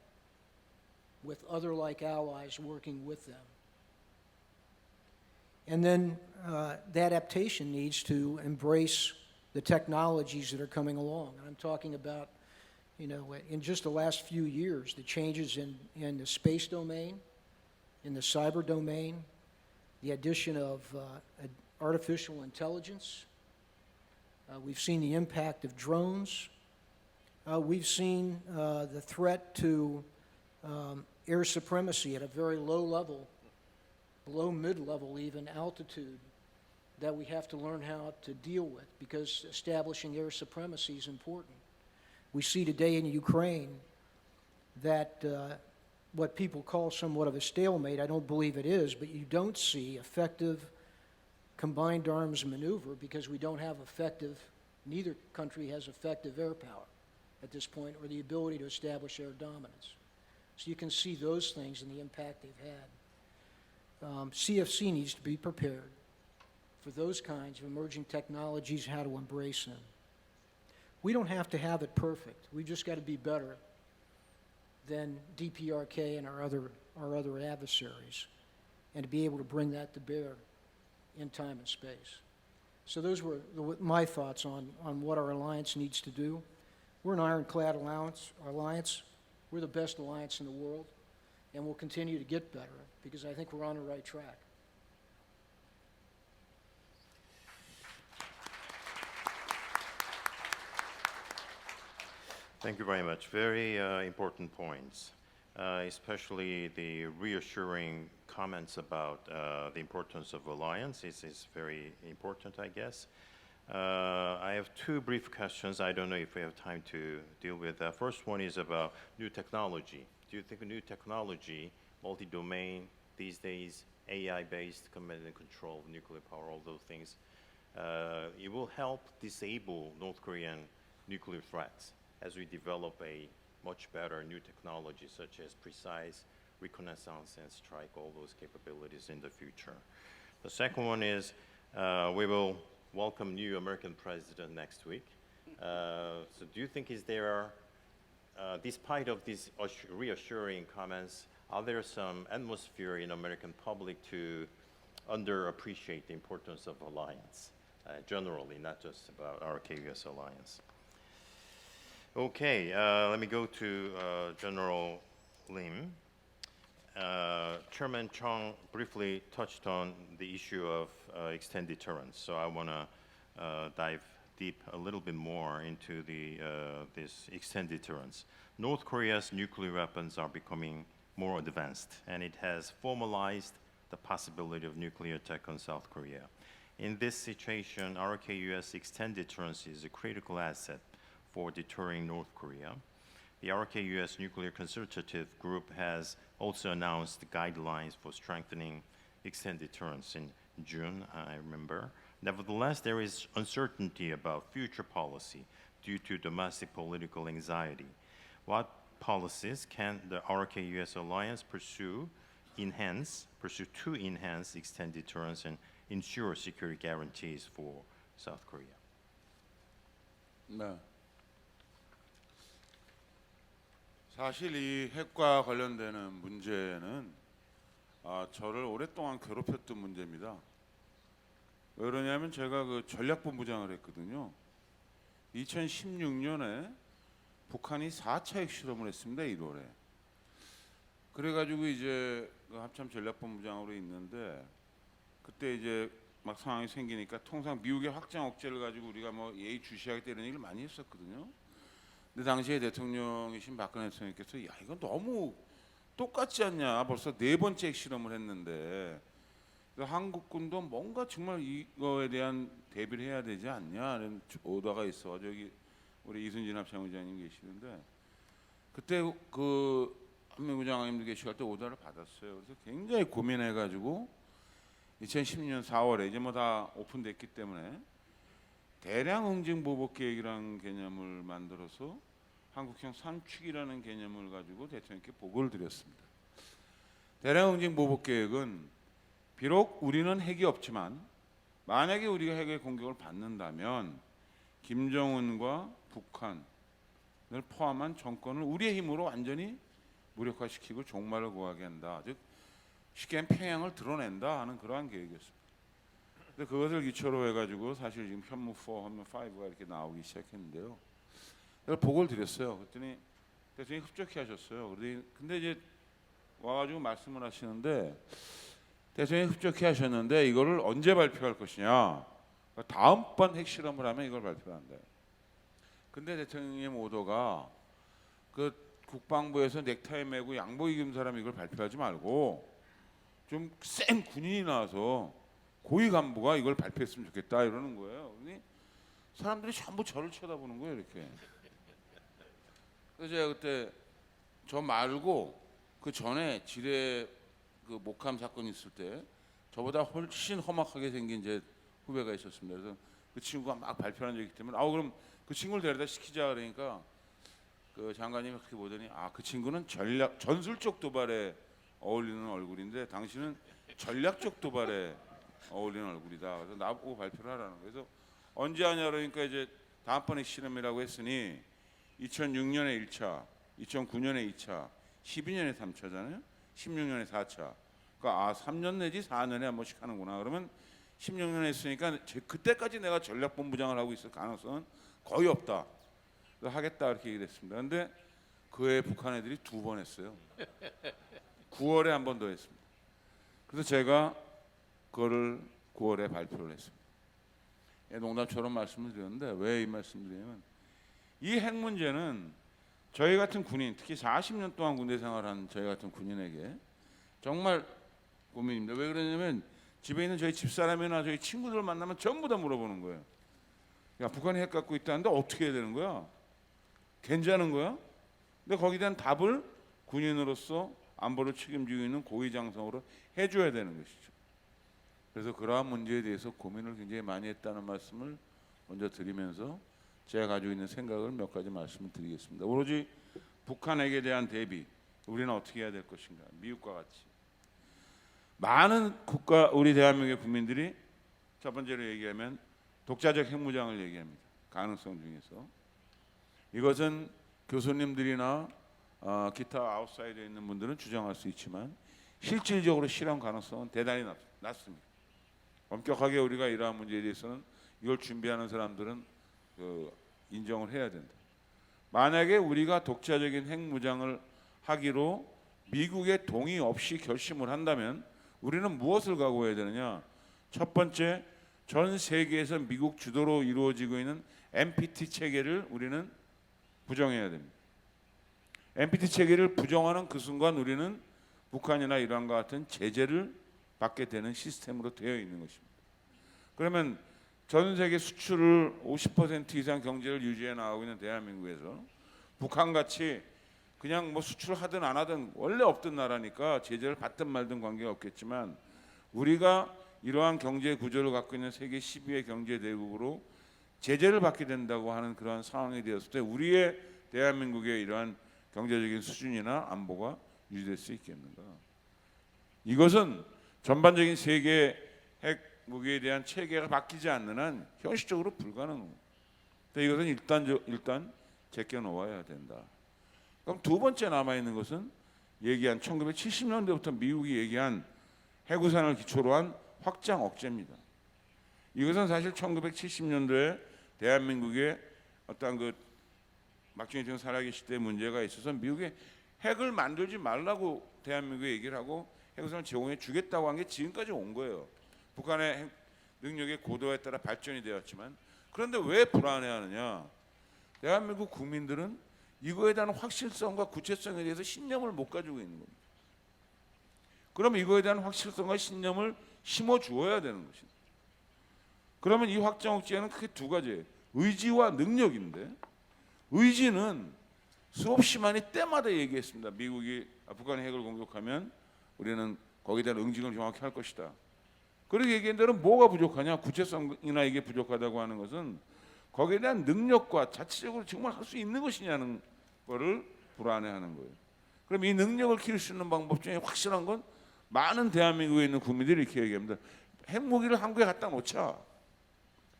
with other like allies working with them. And then the adaptation needs to embrace the technologies that are coming along. And I'm talking about, you know, in just the last few years, the changes in the space domain, in the cyber domain, the addition of artificial intelligence. We've seen the impact of drones. We've seen the threat to air supremacy at a very low level, below mid-level even altitude, that we have to learn how to deal with because establishing air supremacy is important. We see today in Ukraine that what people call somewhat of a stalemate, I don't believe it is, but you don't see effective combined arms maneuver because we don't have effective, neither country has effective air power at this point or the ability to establish air dominance. So you can see those things and the impact they've had. CFC needs to be prepared for those kinds of emerging technologies, how to embrace them. We don't have to have it perfect. We've just got to be better than DPRK and our other adversaries, and to be able to bring that to bear in time and space. So those were my thoughts on what our alliance needs to do. We're an ironclad alliance. We're the best alliance in the world, and we'll continue to get better because I think we're on the right track. Thank you very much. Very important points, especially the reassuring comments about the importance of alliance is very important, I guess. I have two brief questions. I don't know if we have time to deal with that. First one is about new technology. Do you think new technology, multi-domain, these days, AI-based command and control, nuclear power, all those things, it will help disable North Korean nuclear threats as we develop a much better new technology such as precise reconnaissance and strike, all those capabilities in the future. The second one is we will welcome new American president next week. So do you think is there, despite of these reassuring comments, are there some atmosphere in American public to underappreciate the importance of alliance, generally, not just about our KUS alliance? Okay, let me go to General Lim. Chairman Chung briefly touched on the issue of extended deterrence, so I want to dive deep a little bit more into this extended deterrence. North Korea's nuclear weapons are becoming more advanced, and it has formalized the possibility of nuclear attack on South Korea. In this situation, RKUS extended deterrence is a critical asset for deterring North Korea. The RKUS Nuclear Consultative Group has also announced guidelines for strengthening extended deterrence in June, I remember. Nevertheless, there is uncertainty about future policy due to domestic political anxiety. What policies can the RKUS alliance pursue to enhance extended deterrence and ensure security guarantees for South Korea? 네. 사실 이 핵과 관련되는 문제는 저를 오랫동안 괴롭혔던 문제입니다. 왜 그러냐면 제가 그 전략본부장을 했거든요. 2016년에 북한이 4차 핵실험을 했습니다. 1월에. 그래가지고 이제 그 합참 전략본부장으로 있는데 그때 이제 막 상황이 생기니까 통상 미국의 확장 억제를 가지고 우리가 뭐 예의주시하겠다 이런 얘기를 많이 했었거든요. 근데 당시에 대통령이신 박근혜 대통령께서 야 이거 너무 똑같지 않냐, 벌써 4번째 핵실험을 했는데 한국군도 뭔가 정말 이거에 대한 대비를 해야 되지 않냐는 오더가 있어. 저기 우리 이순진 합참의장님 계시는데 그때 그 한미부 장관님도 계시고 할 때 오더를 받았어요. 그래서 굉장히 고민해가지고 2010년 4월에 이제 뭐 다 오픈됐기 때문에 대량 응징 보복 계획이라는 개념을 만들어서 한국형 3축이라는 개념을 가지고 대통령께 보고를 드렸습니다. 대량 응징 보복 계획은 비록 우리는 핵이 없지만 만약에 우리가 핵의 공격을 받는다면 김정은과 북한을 포함한 정권을 우리의 힘으로 완전히 무력화시키고 종말을 구하게 한다. 즉 쉽게 하면 평양을 드러낸다 하는 그러한 계획이었습니다. 근데 그것을 기초로 해가지고 사실 지금 현무 4, 현무 5가 이렇게 나오기 시작했는데요. 그래서 보고를 드렸어요. 그랬더니 대통령이 흡족해 하셨어요. 근데 이제 와가지고 말씀을 하시는데 대통령이 흡족해 하셨는데 이거를 언제 발표할 것이냐. 다음번 핵실험을 하면 이걸 발표한다. 근데 대통령님 오더가 그 국방부에서 넥타이 메고 양복 입은 사람이 이걸 발표하지 말고 좀 센 군인이 나와서 고위 간부가 이걸 발표했으면 좋겠다 이러는 거예요. 그러니 사람들이 전부 저를 쳐다보는 거예요 이렇게. 그래서 제가 그때 저 말고 그 전에 지뢰 그 목함 사건 있을 때 저보다 훨씬 험악하게 생긴 제 후배가 있었습니다. 그래서 그 친구가 막 발표한 적이 있기 때문에 그럼 그 친구를 데려다 시키자 그러니까 그 장관님이 그렇게 보더니 그 친구는 전술적 도발에 어울리는 얼굴인데 당신은 전략적 도발에 어울리는 얼굴이다. 그래서 나보고 발표를 하라는 거예요. 그래서 언제 하냐 그러니까 이제 다음번에 실험이라고 했으니 2006년에 1차, 2009년에 2차, 12년에 3차잖아요. 16년에 4차. 그러니까 3년 내지 4년에 한 번씩 하는구나. 그러면 16년에 했으니까 그때까지 내가 전략본부장을 하고 있을 가능성은 거의 없다. 그래서 하겠다 이렇게 얘기를 했습니다. 근데 그 해 북한 애들이 2번 했어요. 9월에 한 번 더 했습니다. 그래서 제가 그거를 9월에 발표를 했습니다. 농담처럼 말씀을 드렸는데 왜 이 말씀을 드리냐면 이 핵 문제는 저희 같은 군인, 특히 40년 동안 군대 생활한 저희 같은 군인에게 정말 고민입니다. 왜 그러냐면 집에 있는 저희 집사람이나 저희 친구들 만나면 전부 다 물어보는 거예요. 야, 북한이 핵 갖고 있다는데 어떻게 해야 되는 거야? 괜찮은 거야? 근데 거기에 대한 답을 군인으로서 안보를 책임지고 있는 고위장성으로 해줘야 되는 것이죠. 그래서 그러한 문제에 대해서 고민을 굉장히 많이 했다는 말씀을 먼저 드리면서 제가 가지고 있는 생각을 몇 가지 말씀을 드리겠습니다. 오로지 북한에게 대한 대비, 우리는 어떻게 해야 될 것인가? 미국과 같이 많은 국가, 우리 대한민국의 국민들이 첫 번째로 얘기하면 독자적 핵무장을 얘기합니다. 가능성 중에서 이것은 교수님들이나 기타 아웃사이드에 있는 분들은 주장할 수 있지만 실질적으로 실현 가능성은 대단히 낮습니다. 엄격하게 우리가 이러한 문제에 대해서는 이걸 준비하는 사람들은 인정을 해야 된다. 만약에 우리가 독자적인 핵무장을 하기로 미국의 동의 없이 결심을 한다면 우리는 무엇을 각오해야 되느냐? 첫 번째, 전 세계에서 미국 주도로 이루어지고 있는 NPT 체계를 우리는 부정해야 됩니다. NPT 체계를 부정하는 그 순간 우리는 북한이나 이란과 같은 제재를 받게 되는 시스템으로 되어 있는 것입니다. 그러면 전 세계 수출을 50% 이상 경제를 유지해 나가고 있는 대한민국에서 북한같이 그냥 뭐 수출하든 안 하든 원래 없던 나라니까 제재를 받든 말든 관계가 없겠지만 우리가 이러한 경제 구조를 갖고 있는 세계 10위의 경제 대국으로 제재를 받게 된다고 하는 그러한 상황이 되었을 때 우리의 대한민국의 이러한 경제적인 수준이나 안보가 유지될 수 있겠는가? 이것은 전반적인 세계 핵 무기에 대한 체계가 바뀌지 않는 한 현실적으로 불가능합니다. 이것은 일단 제껴 놓아야 된다. 그럼 두 번째 남아 있는 것은 얘기한 1970년대부터 미국이 얘기한 해구산을 기초로 한 확장 억제입니다. 이것은 사실 1970년도에 대한민국의 어떤 그 막중히 대통령 살아계실 때 문제가 있어서 미국이 핵을 만들지 말라고 대한민국에 얘기를 하고 핵우산을 제공해 주겠다고 한 게 지금까지 온 거예요. 북한의 핵 능력의 고도에 따라 발전이 되었지만 그런데 왜 불안해하느냐? 대한민국 국민들은 이거에 대한 확실성과 구체성에 대해서 신념을 못 가지고 있는 겁니다. 그러면 이거에 대한 확실성과 신념을 심어 주어야 되는 것입니다. 그러면 이 확장 억제는 크게 두 가지예요. 의지와 능력인데 의지는 수없이 많이 때마다 얘기했습니다. 미국이 북한의 핵을 공격하면 우리는 거기에 대한 응징을 정확히 할 것이다. 그렇게 얘기한 대로 뭐가 부족하냐? 구체성이나 이게 부족하다고 하는 것은 거기에 대한 능력과 자체적으로 정말 할 수 있는 것이냐는 거를 불안해하는 거예요. 그럼 이 능력을 키울 수 있는 방법 중에 확실한 건 많은 대한민국에 있는 국민들이 이렇게 얘기합니다. 핵무기를 한국에 갖다 놓자.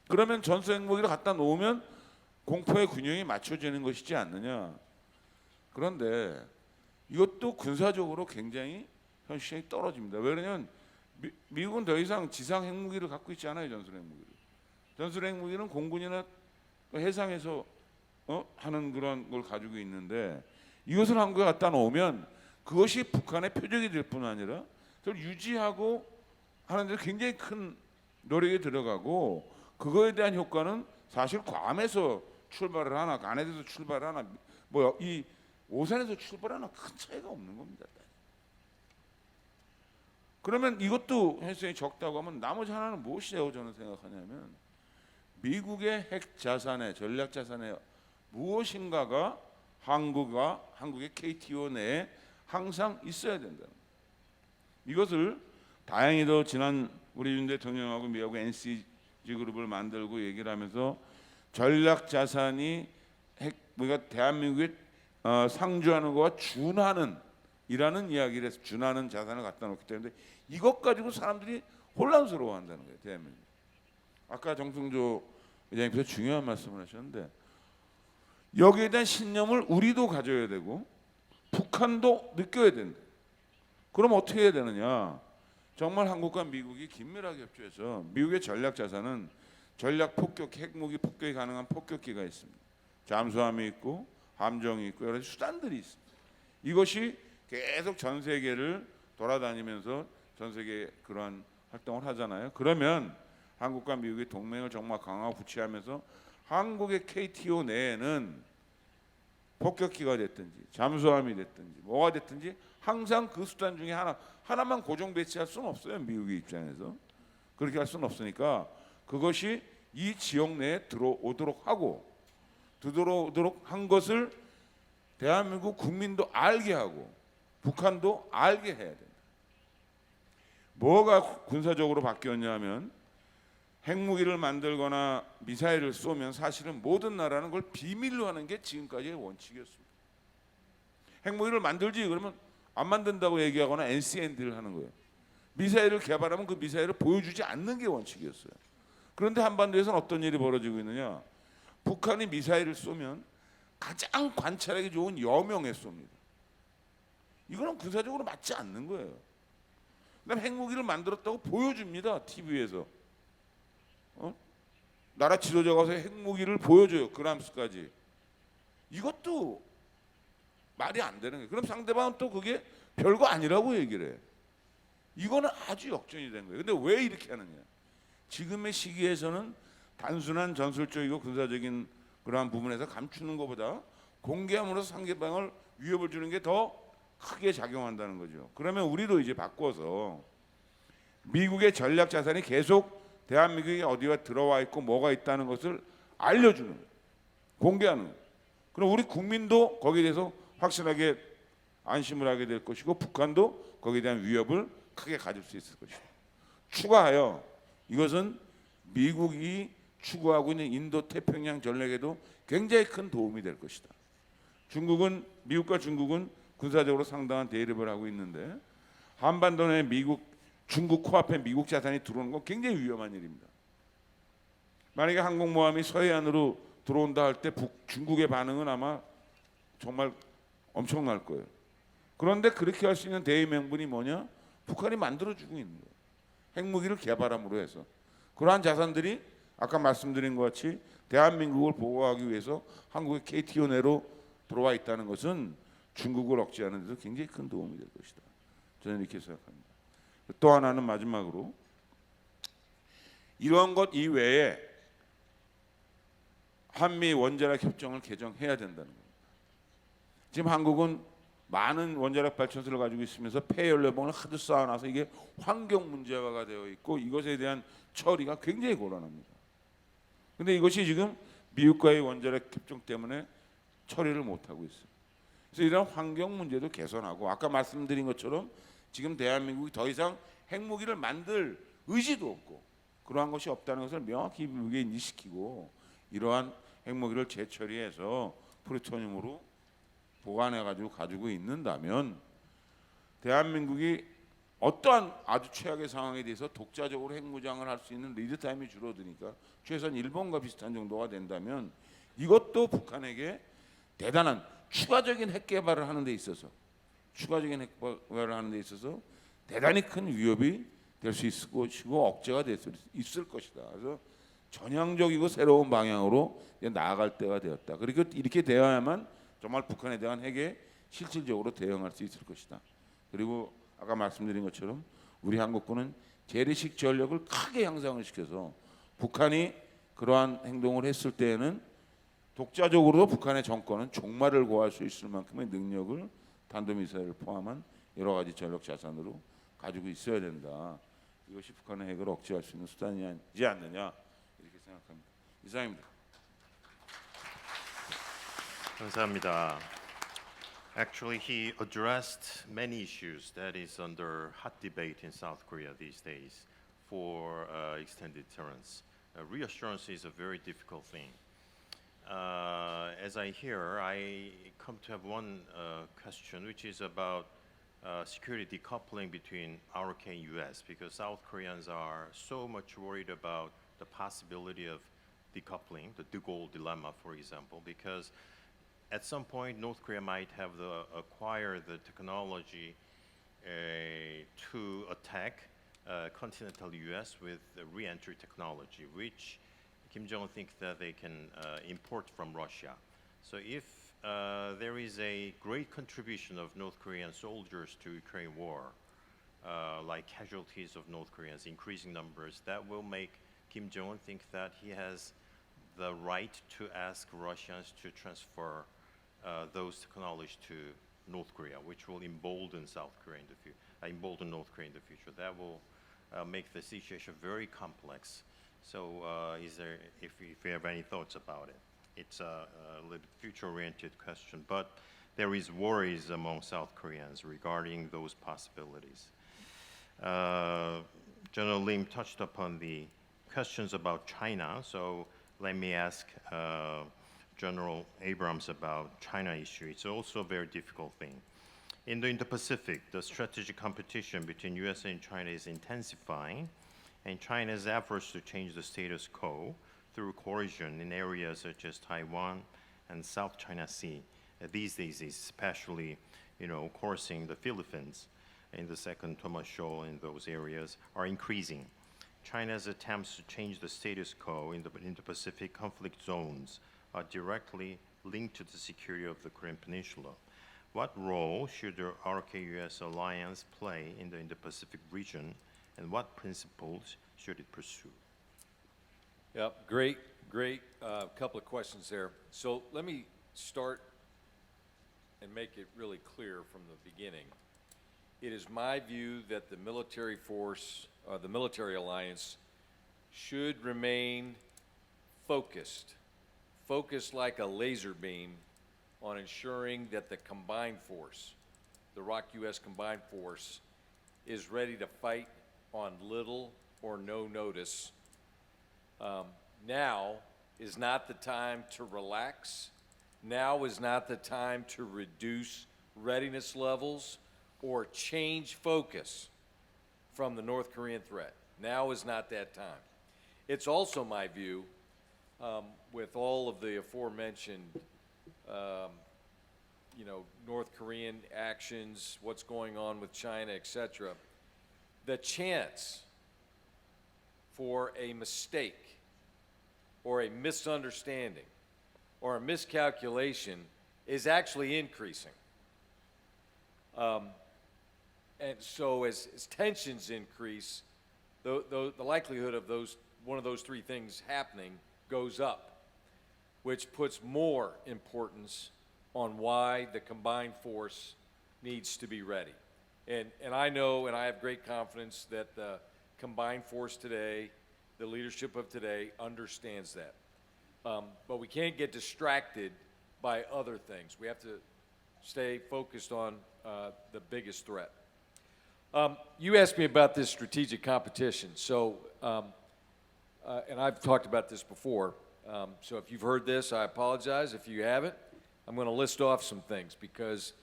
그러면 전술 핵무기를 갖다 놓으면 공포의 균형이 맞춰지는 것이지 않느냐. 그런데 이것도 군사적으로 굉장히 현실성이 떨어집니다. 왜 그러냐면 미국은 더 이상 지상 핵무기를 갖고 있지 않아요. 전술 핵무기를. 전술 핵무기는 공군이나 해상에서 하는 그런 걸 가지고 있는데 이것을 한국에 갖다 놓으면 그것이 북한의 표적이 될 뿐 아니라 그걸 유지하고 하는 데 굉장히 큰 노력이 들어가고 그거에 대한 효과는 사실 괌에서 출발을 하나 간에서 출발을 하나 뭐 이 오산에서 출발하나 큰 차이가 없는 겁니다. 그러면 이것도 현실성이 적다고 하면 나머지 하나는 무엇이라고 저는 생각하냐면 미국의 핵 자산에 전략 자산에 무엇인가가 한국의 KTO 내에 항상 있어야 된다. 이것을 다행히도 지난 우리 윤 대통령하고 미국의 NCG 그룹을 만들고 얘기를 하면서 전략 자산이 우리가 대한민국에 상주하는 것과 준하는 이라는 이야기를 해서 준하는 자산을 갖다 놓기 때문에 이것 가지고 사람들이 혼란스러워한다는 거예요. 대한민국. 아까 정승조 의장님께서 중요한 말씀을 하셨는데 여기에 대한 신념을 우리도 가져야 되고 북한도 느껴야 된다. 그럼 어떻게 해야 되느냐? 정말 한국과 미국이 긴밀하게 협조해서 미국의 전략 자산은 전략 폭격기, 핵무기 폭격이 가능한 폭격기가 있습니다. 잠수함이 있고 함정이 있고 여러 가지 수단들이 있습니다. 이것이 계속 전 세계를 돌아다니면서 전 세계 그러한 활동을 하잖아요. 그러면 한국과 미국의 동맹을 정말 강화하고 구체하면서 한국의 KTO 내에는 폭격기가 됐든지 잠수함이 됐든지 뭐가 됐든지 항상 그 수단 중에 하나만 고정 배치할 수는 없어요. 미국의 입장에서 그렇게 할 수는 없으니까 그것이 이 지역 내에 들어오도록 한 것을 대한민국 국민도 알게 하고 북한도 알게 해야 된다. 뭐가 군사적으로 바뀌었냐면 핵무기를 만들거나 미사일을 쏘면 사실은 모든 나라는 그걸 비밀로 하는 게 지금까지의 원칙이었습니다. 핵무기를 만들지 그러면 안 만든다고 얘기하거나 NCND를 하는 거예요. 미사일을 개발하면 그 미사일을 보여주지 않는 게 원칙이었어요. 그런데 한반도에서는 어떤 일이 벌어지고 있느냐? 북한이 미사일을 쏘면 가장 관찰하기 좋은 여명에 쏩니다. 이거는 군사적으로 맞지 않는 거예요. 그다음 핵무기를 만들었다고 보여줍니다. TV에서. 나라 지도자가 와서 핵무기를 보여줘요. 그람수까지. 이것도 말이 안 되는 거예요. 그럼 상대방은 또 그게 별거 아니라고 얘기를 해요. 이거는 아주 역전이 된 거예요. 근데 왜 이렇게 하느냐? 지금의 시기에서는 단순한 전술적이고 군사적인 그러한 부분에서 감추는 것보다 공개함으로써 상대방을 위협을 주는 게 더 크게 작용한다는 거죠. 그러면 우리도 이제 바꿔서 미국의 전략 자산이 계속 대한민국이 어디가 들어와 있고 뭐가 있다는 것을 알려주는, 공개하는. 그럼 우리 국민도 거기에 대해서 확실하게 안심을 하게 될 것이고 북한도 거기에 대한 위협을 크게 가질 수 있을 것이다. 추가하여 이것은 미국이 추구하고 있는 인도 태평양 전략에도 굉장히 큰 도움이 될 것이다. 미국과 중국은 군사적으로 상당한 대립을 하고 있는데 한반도 내 중국 코앞에 미국 자산이 들어오는 건 굉장히 위험한 일입니다. 만약에 항공모함이 서해안으로 들어온다 할 때 중국의 반응은 아마 정말 엄청날 거예요. 그런데 그렇게 할 수 있는 대의 명분이 뭐냐? 북한이 만들어주고 있는 거예요. 핵무기를 개발함으로 해서. 그러한 자산들이 아까 말씀드린 것 같이 대한민국을 보호하기 위해서 한국의 KTO 내로 들어와 있다는 것은 중국을 억제하는 데도 굉장히 큰 도움이 될 것이다. 저는 이렇게 생각합니다. 또 하나는 마지막으로 이러한 것 이외에 한미 원자력 협정을 개정해야 된다는 겁니다. 지금 한국은 많은 원자력 발전소를 가지고 있으면서 폐연료봉을 하도 쌓아놔서 이게 환경 문제화가 되어 있고 이것에 대한 처리가 굉장히 곤란합니다. 그런데 이것이 지금 미국과의 원자력 협정 때문에 처리를 못하고 있어요. 그래서 이런 환경 문제도 개선하고 아까 말씀드린 것처럼 지금 대한민국이 더 이상 핵무기를 만들 의지도 없고 그러한 것이 없다는 것을 명확히 미국에 인지시키고 이러한 핵무기를 재처리해서 플루토늄으로 보관해가지고 가지고 있는다면 대한민국이 어떠한 아주 최악의 상황에 대해서 독자적으로 핵무장을 할 수 있는 리드 타임이 줄어드니까 최소한 일본과 비슷한 정도가 된다면 이것도 북한에게 대단한 추가적인 핵 개발을 하는 데 있어서 대단히 큰 위협이 될 수 있을 것이고 억제가 될 수 있을 것이다. 그래서 전향적이고 새로운 방향으로 나아갈 때가 되었다. 그리고 이렇게 되어야만 정말 북한에 대한 핵에 실질적으로 대응할 수 있을 것이다. 그리고 아까 말씀드린 것처럼 우리 한국군은 재래식 전력을 크게 향상을 시켜서 북한이 그러한 행동을 했을 때에는 독자적으로도 북한의 정권은 종말을 고할 수 있을 만큼의 능력을 탄도미사일을 포함한 여러 가지 전력 자산으로 가지고 있어야 된다. 이것이 북한의 핵을 억제할 수 있는 수단이지 않느냐 이렇게 생각합니다. 이상입니다. 감사합니다. Actually, he addressed many issues that is under hot debate in South Korea these days for extended deterrence. Reassurance is a very difficult thing. As I hear, I come to have one question, which is about security decoupling between RK and US, because South Koreans are so much worried about the possibility of decoupling, the De Gaulle dilemma, for example, because at some point North Korea might have acquire the technology to attack continental US with re-entry technology, which Kim Jong-un thinks that they can import from Russia. So if there is a great contribution of North Korean soldiers to Ukraine war, like casualties of North Koreans, increasing numbers, that will make Kim Jong-un think that he has the right to ask Russians to transfer those technologies to North Korea, which will embolden South Korea in the future, embolden North Korea in the future. That will make the situation very complex. So if you have any thoughts about it? It's a little future-oriented question, but there is worries among South Koreans regarding those possibilities. General Lim touched upon the questions about China, so let me ask General Abrams about China issue. It's also a very difficult thing. In the Indo-Pacific, the strategic competition between US and China is intensifying, and China's efforts to change the status quo through coercion in areas such as Taiwan and South China Sea. These days, especially, coercing the Philippines in the second Thomas Shoal in those areas are increasing. China's attempts to change the status quo in the Pacific conflict zones are directly linked to the security of the Korean Peninsula. What role should the RK-US alliance play in the Indo-Pacific region, and what principles should it pursue? Yep, great couple of questions there. So let me start and make it really clear from the beginning. It is my view that the military force, the military alliance, should remain focused like a laser beam on ensuring that the combined force, the ROK-US combined force, is ready to fight on little or no notice. Now is not the time to relax. Now is not the time to reduce readiness levels or change focus from the North Korean threat. Now is not that time. It's also my view, with all of the aforementioned, North Korean actions, what's going on with China, etc., the chance for a mistake or a misunderstanding or a miscalculation is actually increasing. And so as tensions increase, the likelihood of one of those three things happening goes up, which puts more importance on why the combined force needs to be ready. And I know, and I have great confidence that the combined force today, the leadership of today, understands that. But we can't get distracted by other things. We have to stay focused on the biggest threat. You asked me about this strategic competition. So, and I've talked about this before. So if you've heard this, I apologize. If you haven't, I'm going to list off some things because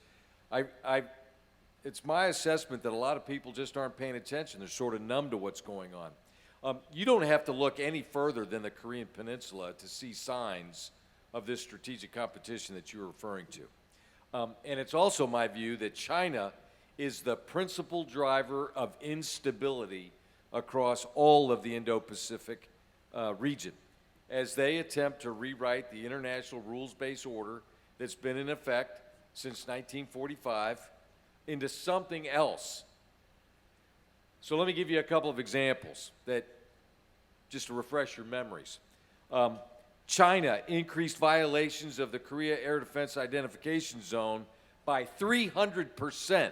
it's my assessment that a lot of people just aren't paying attention. They're sort of numb to what's going on. You don't have to look any further than the Korean Peninsula to see signs of this strategic competition that you're referring to. And it's also my view that China is the principal driver of instability across all of the Indo-Pacific region as they attempt to rewrite the international rules-based order that's been in effect since 1945 into something else. So let me give you a couple of examples that, just to refresh your memories. China increased violations of the Korea Air Defense Identification Zone by 300%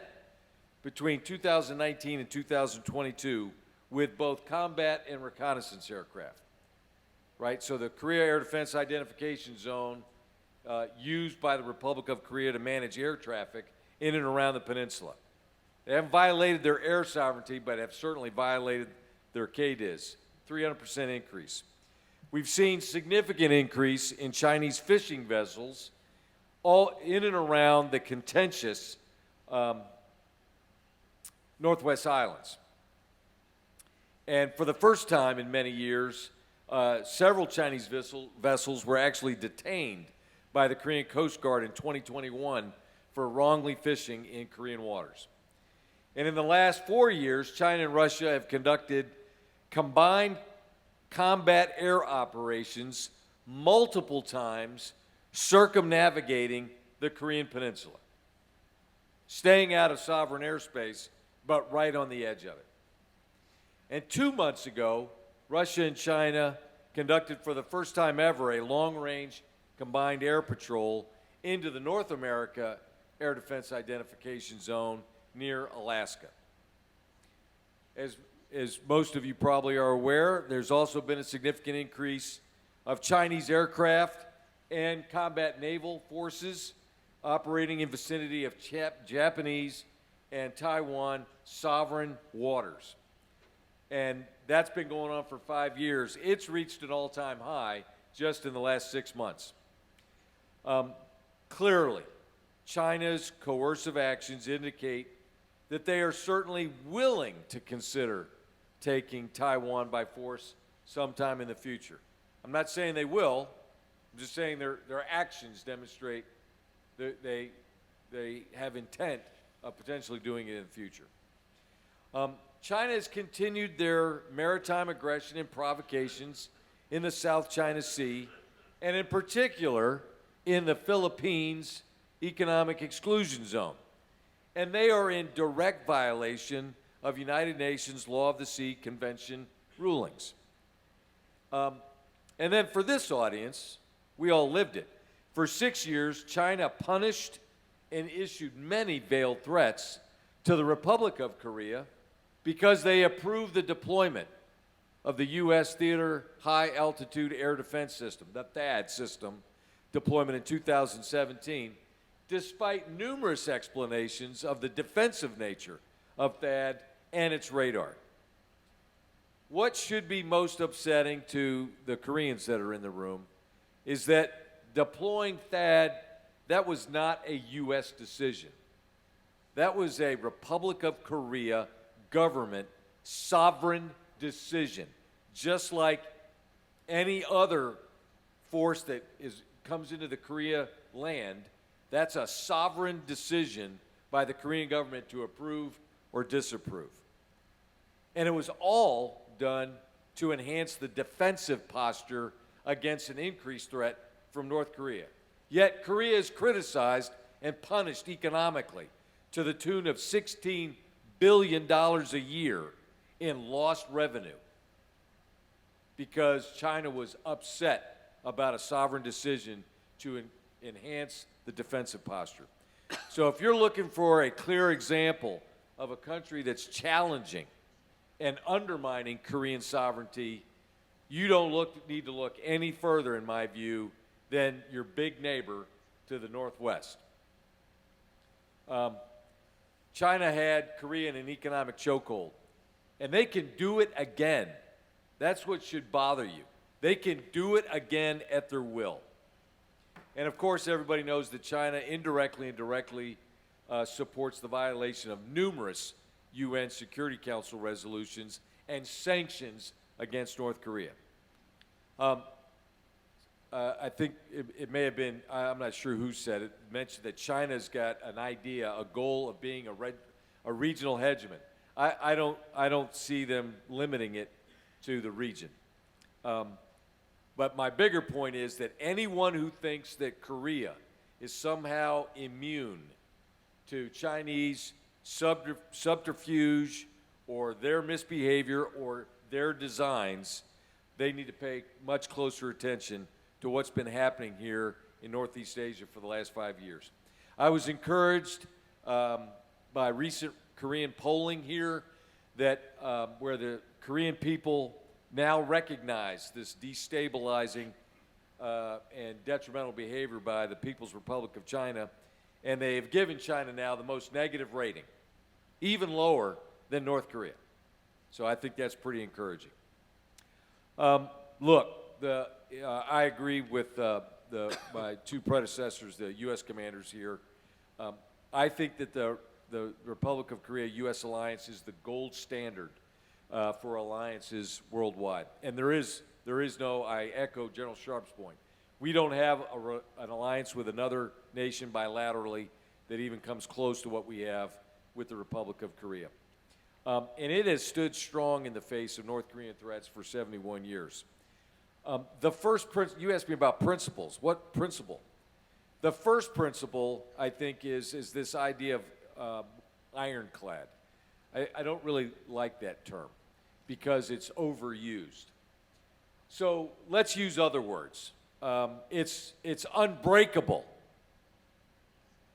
between 2019 and 2022 with both combat and reconnaissance aircraft. Right, so the Korea Air Defense Identification Zone used by the Republic of Korea to manage air traffic in and around the peninsula. They haven't violated their air sovereignty, but have certainly violated their KDIS. 300% increase. We've seen significant increase in Chinese fishing vessels all in and around the contentious Northwest Islands. And for the first time in many years, several Chinese vessels were actually detained by the Korean Coast Guard in 2021 for wrongly fishing in Korean waters. And in the last 4 years, China and Russia have conducted combined combat air operations multiple times, circumnavigating the Korean Peninsula, staying out of sovereign airspace, but right on the edge of it. And 2 months ago, Russia and China conducted for the first time ever a long-range combined air patrol into the North America Air Defense Identification Zone near Alaska. as most of you probably are aware, there's also been a significant increase of Chinese aircraft and combat naval forces operating in vicinity of Japanese and Taiwan sovereign waters. And that's been going on for 5 years. It's reached an all-time high just in the last 6 months. Clearly, China's coercive actions indicate that they are certainly willing to consider taking Taiwan by force sometime in the future. I'm not saying they will. I'm just saying their actions demonstrate that they have intent of potentially doing it in the future. China has continued their maritime aggression and provocations in the South China Sea, and in particular in the Philippines Economic Exclusion Zone. And they are in direct violation of United Nations Law of the Sea Convention rulings. And then for this audience, we all lived it. For 6 years, China punished and issued many veiled threats to the Republic of Korea because they approved the deployment of the U.S. Theater High Altitude Air Defense System, the THAAD system, deployment in 2017, despite numerous explanations of the defensive nature of THAAD and its radar. What should be most upsetting to the Koreans that are in the room is that deploying THAAD, that was not a U.S. decision. That was a Republic of Korea government sovereign decision, just like any other force that comes into the Korea land. That's a sovereign decision by the Korean government to approve or disapprove. And it was all done to enhance the defensive posture against an increased threat from North Korea. Yet Korea is criticized and punished economically to the tune of $16 billion a year in lost revenue because China was upset about a sovereign decision to enhance the defensive posture. So if you're looking for a clear example of a country that's challenging and undermining Korean sovereignty, you don't need to look any further, in my view, than your big neighbor to the northwest. China had Korea in an economic chokehold, and they can do it again. That's what should bother you. They can do it again at their will. And of course, everybody knows that China indirectly and directly supports the violation of numerous UN Security Council resolutions and sanctions against North Korea. I think it may have been, I'm not sure who said it, mentioned that China's got an idea, a goal of being a regional hegemon. I don't see them limiting it to the region. But my bigger point is that anyone who thinks that Korea is somehow immune to Chinese subterfuge or their misbehavior or their designs, they need to pay much closer attention to what's been happening here in Northeast Asia for the last 5 years. I was encouraged by recent Korean polling here that where the Korean people now recognize this destabilizing and detrimental behavior by the People's Republic of China, and they have given China now the most negative rating, even lower than North Korea. So I think that's pretty encouraging. Look, I agree with my two predecessors, the U.S. commanders here. I think that the Republic of Korea-U.S. alliance is the gold standard for alliances worldwide. And there is no, I echo General Sharp's point, we don't have an alliance with another nation bilaterally that even comes close to what we have with the Republic of Korea. And it has stood strong in the face of North Korean threats for 71 years. The first you asked me about principles. What principle? The first principle, I think, is this idea of ironclad. I don't really like that term because it's overused. So let's use other words. It's unbreakable.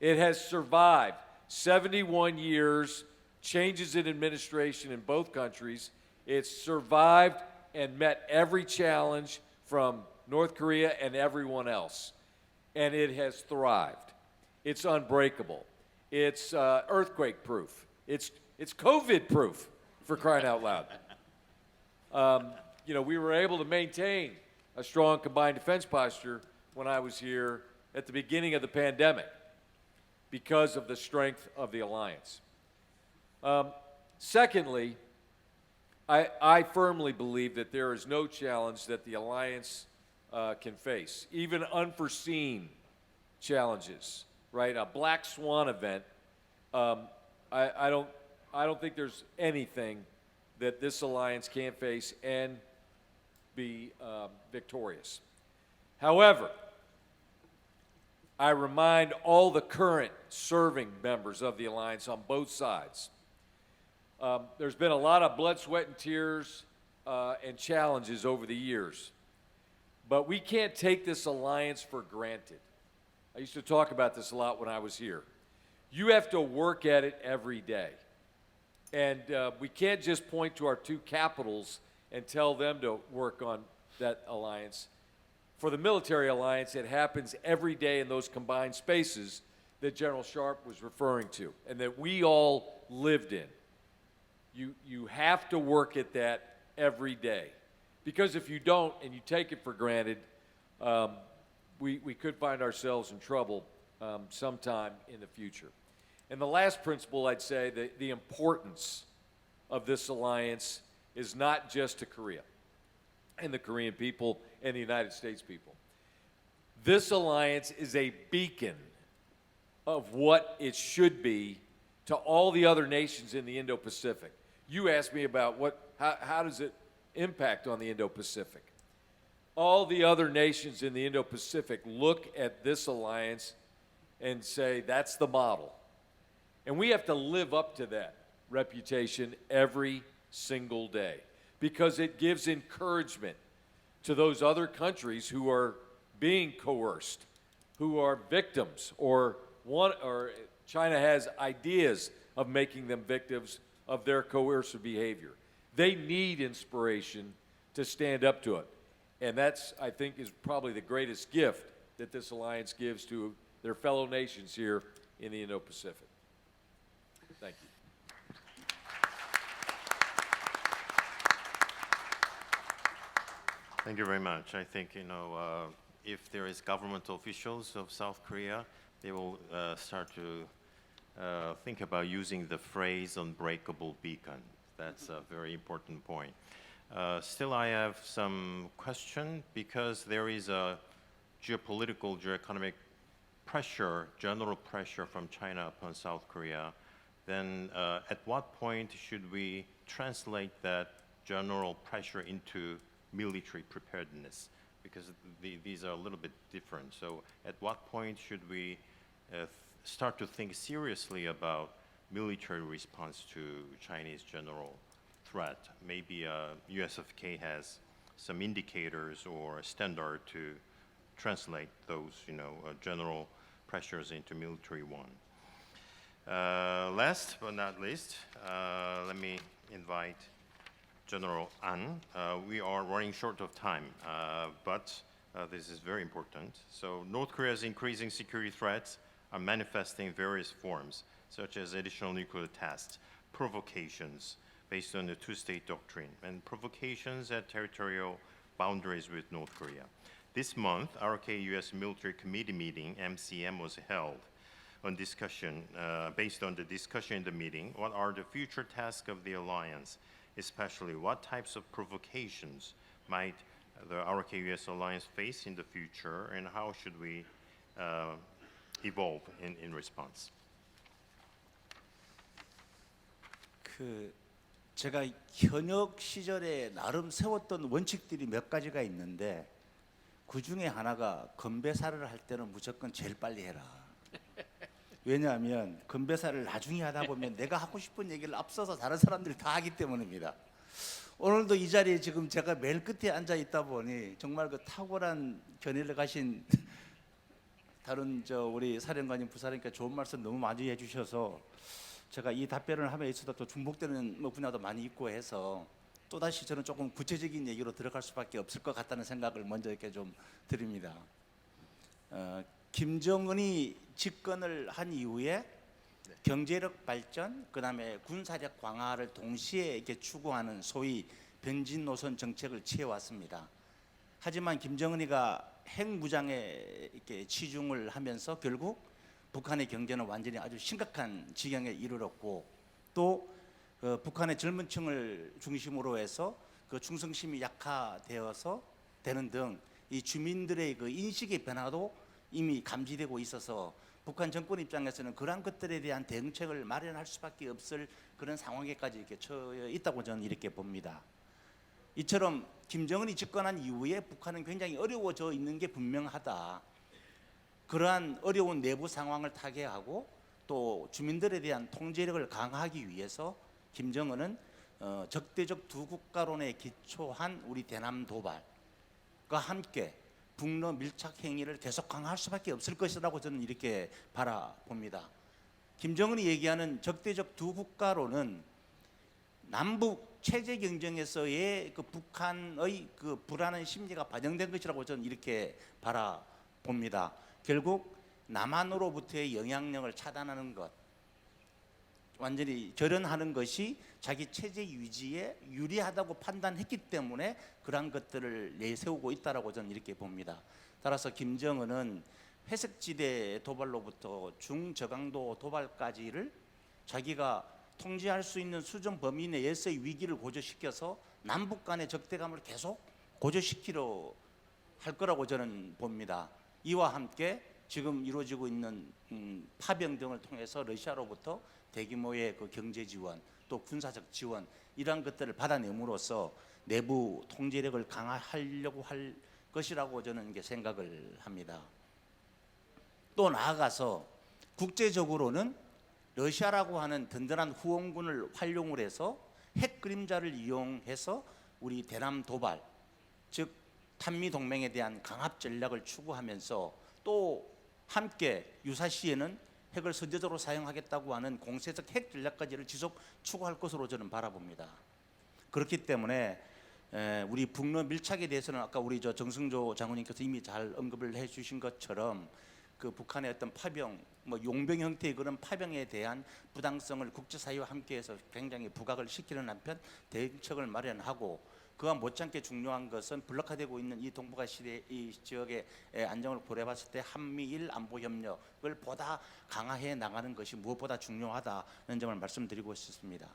It has survived 71 years, changes in administration in both countries, It's survived and met every challenge from North Korea and everyone else. And it has thrived. It's unbreakable. It's earthquake proof. It's COVID proof, for crying out loud. We were able to maintain a strong combined defense posture when I was here at the beginning of the pandemic because of the strength of the alliance. Secondly, I firmly believe that there is no challenge that the alliance can face, even unforeseen challenges, right? A black swan event. I don't think there's anything that this alliance can't face and be victorious. However, I remind all the current serving members of the alliance on both sides, there's been a lot of blood, sweat, and tears and challenges over the years. But we can't take this alliance for granted. I used to talk about this a lot when I was here. You have to work at it every day. And we can't just point to our two capitals and tell them to work on that alliance. For the military alliance, it happens every day in those combined spaces that General Sharp was referring to and that we all lived in. You have to work at that every day. Because if you don't and you take it for granted, we could find ourselves in trouble sometime in the future. And the last principle, I'd say, the importance of this alliance is not just to Korea and the Korean people and the United States people. This alliance is a beacon of what it should be to all the other nations in the Indo-Pacific. You asked me about how does it impact on the Indo-Pacific. All the other nations in the Indo-Pacific look at this alliance and say, that's the model. And we have to live up to that reputation every single day because it gives encouragement to those other countries who are being coerced, who are victims, or China has ideas of making them victims of their coercive behavior. They need inspiration to stand up to it. And that's, I think, is probably the greatest gift that this alliance gives to their fellow nations here in the Indo-Pacific. Thank you. Thank you very much. I think, if there is government officials of South Korea, they will start to think about using the phrase unbreakable beacon. That's a very important point. Still, I have some question because there is a geopolitical, geoeconomic pressure, general pressure from China upon South Korea. Then at what point should we translate that general pressure into military preparedness? Because these are a little bit different. So at what point should we start to think seriously about military response to Chinese general threat? Maybe USFK has some indicators or standard to translate those, general pressures into military one. Last but not least, let me invite General An. We are running short of time, but this is very important. So North Korea's increasing security threats are manifesting various forms, such as additional nuclear tests, provocations based on the two-state doctrine, and provocations at territorial boundaries with North Korea. This month, RK-US Military Committee meeting, MCM, was held on discussion, based on the discussion in the meeting, what are the future tasks of the alliance, especially what types of provocations might the RK-US alliance face in the future, and how should we evolve in response? 제가 현역 시절에 나름 세웠던 원칙들이 몇 가지가 있는데 그 중에 하나가 건배사를 할 때는 무조건 제일 빨리 해라. 왜냐하면 건배사를 나중에 하다 보면 내가 하고 싶은 얘기를 앞서서 다른 사람들이 다 하기 때문입니다. 오늘도 이 자리에 지금 제가 맨 끝에 앉아 있다 보니 정말 그 탁월한 견해를 가신 다른 우리 사령관님, 부사령님께 좋은 말씀 너무 많이 해주셔서 제가 이 답변을 함에 있어도 또 중복되는 분야도 많이 있고 해서 또다시 저는 조금 구체적인 얘기로 들어갈 수밖에 없을 것 같다는 생각을 먼저 이렇게 좀 드립니다. 김정은이 집권을 한 이후에 경제력 발전, 그다음에 군사력 강화를 동시에 이렇게 추구하는 소위 변진 노선 정책을 취해왔습니다. 하지만 김정은이가 핵무장에 이렇게 치중을 하면서 결국 북한의 경제는 완전히 아주 심각한 지경에 이르렀고, 또 북한의 젊은 층을 중심으로 해서 그 충성심이 약화되어서 되는 등 이 주민들의 그 인식의 변화도 이미 감지되고 있어서 북한 정권 입장에서는 그러한 것들에 대한 대응책을 마련할 수밖에 없을 그런 상황에까지 이렇게 처해 있다고 저는 이렇게 봅니다. 이처럼 김정은이 집권한 이후에 북한은 굉장히 어려워져 있는 게 분명하다. 그러한 어려운 내부 상황을 타개하고 또 주민들에 대한 통제력을 강화하기 위해서 김정은은 적대적 두 국가론에 기초한 우리 대남 도발과 함께 북러 밀착 행위를 계속 강화할 수밖에 없을 것이라고 저는 이렇게 바라봅니다. 김정은이 얘기하는 적대적 두 국가론은 남북 체제 경쟁에서의 그 북한의 그 불안한 심리가 반영된 것이라고 저는 이렇게 바라봅니다. 결국 남한으로부터의 영향력을 차단하는 것, 완전히 절연하는 것이 자기 체제 유지에 유리하다고 판단했기 때문에 그러한 것들을 내세우고 있다라고 저는 이렇게 봅니다. 따라서 김정은은 회색지대 도발로부터 중저강도 도발까지를 자기가 통제할 수 있는 수준 범위 내에서의 위기를 고조시켜서 남북 간의 적대감을 계속 고조시키려 할 거라고 저는 봅니다. 이와 함께 지금 이루어지고 있는 파병 등을 통해서 러시아로부터 대규모의 그 경제 지원, 또 군사적 지원, 이러한 것들을 받아내므로써 내부 통제력을 강화하려고 할 것이라고 저는 이게 생각을 합니다. 또 나아가서 국제적으로는 러시아라고 하는 든든한 후원군을 활용을 해서 핵 그림자를 이용해서 우리 대남 도발, 즉 한미동맹에 대한 강압 전략을 추구하면서 또 함께 유사시에는 핵을 선제적으로 사용하겠다고 하는 공세적 핵 전략까지를 지속 추구할 것으로 저는 바라봅니다. 그렇기 때문에 우리 북러 밀착에 대해서는 아까 우리 정승조 장군님께서 이미 잘 언급을 해주신 것처럼 그 북한의 어떤 파병, 뭐 용병 형태의 그런 파병에 대한 부당성을 국제사회와 함께해서 굉장히 부각을 시키는 한편 대응책을 마련하고, 그와 못지않게 중요한 것은 블록화되고 있는 이 동북아 시대 이 지역의 안정을 고려해봤을 때 한미일 안보 협력을 보다 강화해 나가는 것이 무엇보다 중요하다는 점을 말씀드리고 싶습니다.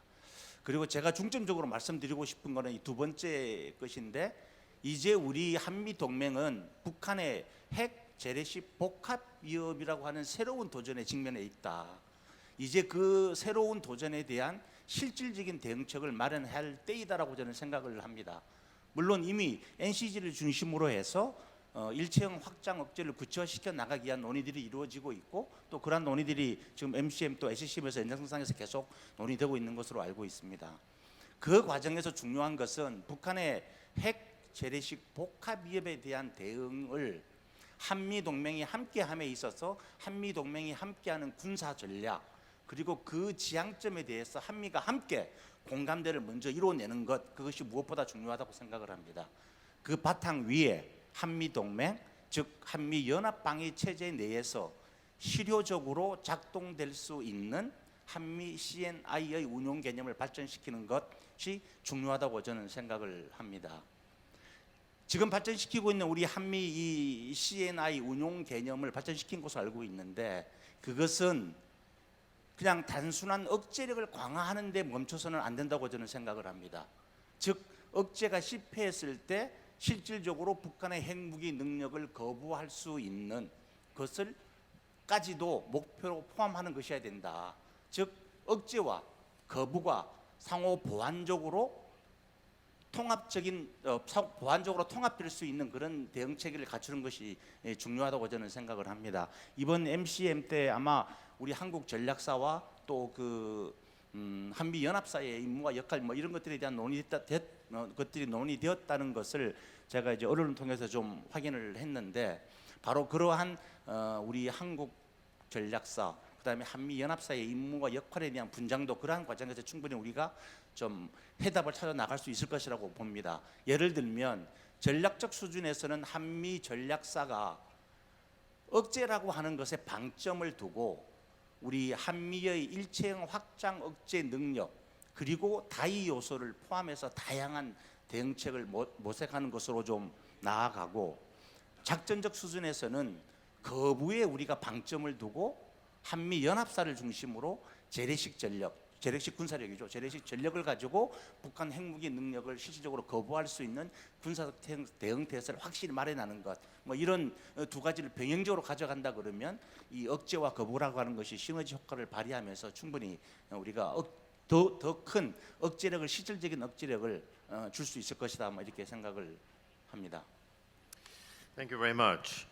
그리고 제가 중점적으로 말씀드리고 싶은 것은 이 두 번째 것인데, 이제 우리 한미 동맹은 북한의 핵 재래식 복합 위협이라고 하는 새로운 도전에 직면해 있다. 이제 그 새로운 도전에 대한 실질적인 대응책을 마련할 때이다라고 저는 생각을 합니다. 물론 이미 NCG를 중심으로 해서 일체형 확장 억제를 구체화시켜 나가기 위한 논의들이 이루어지고 있고, 또 그러한 논의들이 지금 MCM 또 SCM에서 연장선상에서 계속 논의되고 있는 것으로 알고 있습니다. 그 과정에서 중요한 것은 북한의 핵 재래식 복합 위협에 대한 대응을 한미동맹이 함께함에 있어서 한미동맹이 함께하는 군사 전략, 그리고 그 지향점에 대해서 한미가 함께 공감대를 먼저 이뤄내는 것, 그것이 무엇보다 중요하다고 생각을 합니다. 그 바탕 위에 한미동맹, 즉 한미연합방위체제 내에서 실효적으로 작동될 수 있는 한미 CNI의 운용 개념을 발전시키는 것이 중요하다고 저는 생각을 합니다. 지금 발전시키고 있는 우리 한미 이 CNI 운용 개념을 발전시킨 것으로 알고 있는데, 그것은 그냥 단순한 억제력을 강화하는 데 멈춰서는 안 된다고 저는 생각을 합니다. 즉 억제가 실패했을 때 실질적으로 북한의 핵무기 능력을 거부할 수 있는 것을 까지도 목표로 포함하는 것이어야 된다. 즉 억제와 거부가 상호 보완적으로 보완적으로 통합될 수 있는 그런 대응 체계를 갖추는 것이 중요하다고 저는 생각을 합니다. 이번 MCM 때 아마 우리 한국 전략사와 또 그 한미 연합사의 임무와 역할 뭐 이런 것들에 대한 것들이 논의되었다는 것을 제가 이제 언론을 통해서 좀 확인을 했는데, 바로 그러한 우리 한국 전략사, 그다음에 한미 연합사의 임무와 역할에 대한 분장도 그러한 과정에서 충분히 우리가 좀 해답을 찾아 나갈 수 있을 것이라고 봅니다. 예를 들면 전략적 수준에서는 한미 전략사가 억제라고 하는 것에 방점을 두고 우리 한미의 일체형 확장 억제 능력 그리고 다이 요소를 포함해서 다양한 대응책을 모색하는 것으로 좀 나아가고, 작전적 수준에서는 거부에 우리가 방점을 두고 한미 연합사를 중심으로 재래식 전력, 재래식 군사력이죠. 재래식 전력을 가지고 북한 핵무기 능력을 실질적으로 거부할 수 있는 군사적 대응 태세를 확실히 마련하는 것. 뭐 이런 두 가지를 병행적으로 가져간다 그러면 이 억제와 거부라고 하는 것이 시너지 효과를 발휘하면서 충분히 우리가 더 큰 억제력을, 실질적인 억제력을 줄 수 있을 것이다. 뭐 이렇게 생각을 합니다. Thank you very much.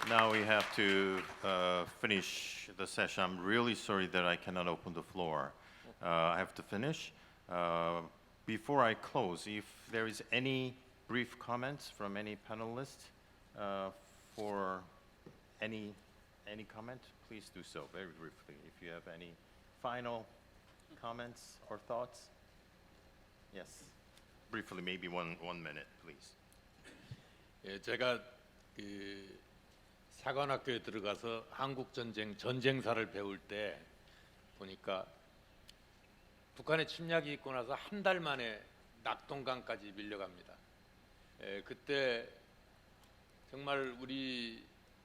Now we have to finish the session. I'm really sorry that I cannot open the floor. I have to finish. Before I close, if there is any brief comments from any panelists for any comment, please do so very briefly. If you have any final comments or thoughts, yes, briefly, maybe one minute, please. 예, 제가 사관학교에 들어가서 한국 전쟁사를 배울 때 보니까 북한의 침략이 있고 나서 한 달 만에 낙동강까지 밀려갑니다. 그때 정말 우리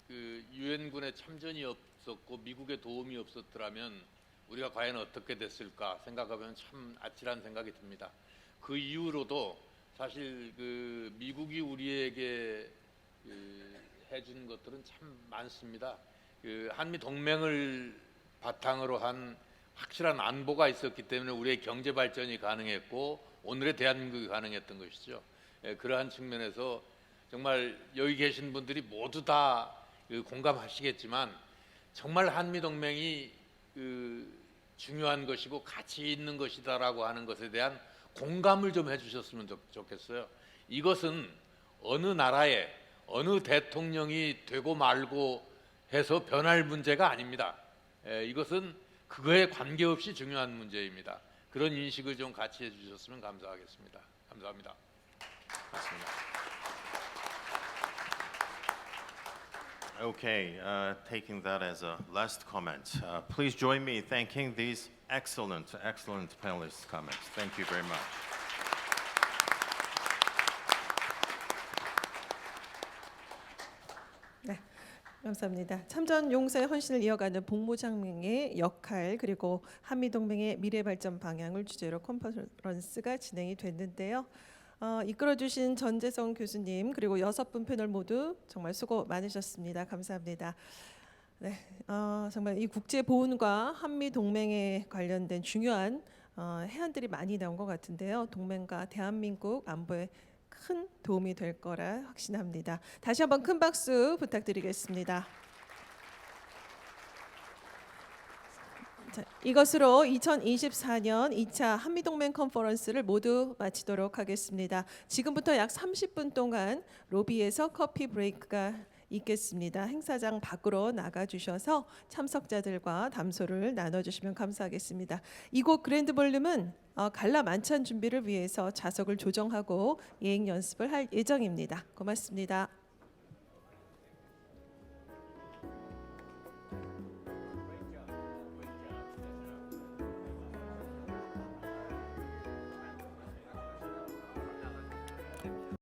유엔군의 참전이 없었고 미국의 도움이 없었더라면 우리가 과연 어떻게 됐을까 생각하면 참 아찔한 생각이 듭니다. 그 이후로도 사실 미국이 우리에게 해준 것들은 참 많습니다. 한미 동맹을 바탕으로 한 확실한 안보가 있었기 때문에 우리의 경제 발전이 가능했고 오늘의 대한민국이 가능했던 것이죠. 그러한 측면에서 정말 여기 계신 분들이 모두 다 공감하시겠지만 정말 한미 동맹이 중요한 것이고 가치 있는 것이다라고 하는 것에 대한 공감을 좀 해주셨으면 좋겠어요. 이것은 어느 나라에 어느 대통령이 되고 말고 해서 변할 문제가 아닙니다. 이것은 그거에 관계없이 중요한 문제입니다. 그런 인식을 좀 같이 해주셨으면 감사하겠습니다. 감사합니다. Okay, taking that as a last comment, please join me in thanking these excellent panelists' comments. Thank you very much. 네, 감사합니다. 참전 용사의 헌신을 이어가는 복무장병의 역할 그리고 한미동맹의 미래 발전 방향을 주제로 컨퍼런스가 진행이 됐는데요. 이끌어주신 전재성 교수님 그리고 6분 패널 모두 정말 수고 많으셨습니다. 감사합니다. 네, 정말 이 국제 보훈과 한미 동맹에 관련된 중요한 해안들이 많이 나온 것 같은데요. 동맹과 대한민국 안보에 큰 도움이 될 거라 확신합니다. 다시 한번 큰 박수 부탁드리겠습니다. 자, 이것으로 2024년 2차 한미동맹 컨퍼런스를 모두 마치도록 하겠습니다. 지금부터 약 30분 동안 로비에서 커피 브레이크가 있겠습니다. 행사장 밖으로 나가주셔서 참석자들과 담소를 나눠주시면 감사하겠습니다. 이곳 그랜드 볼륨은 갈라만찬 준비를 위해서 좌석을 조정하고 예행 연습을 할 예정입니다. 고맙습니다.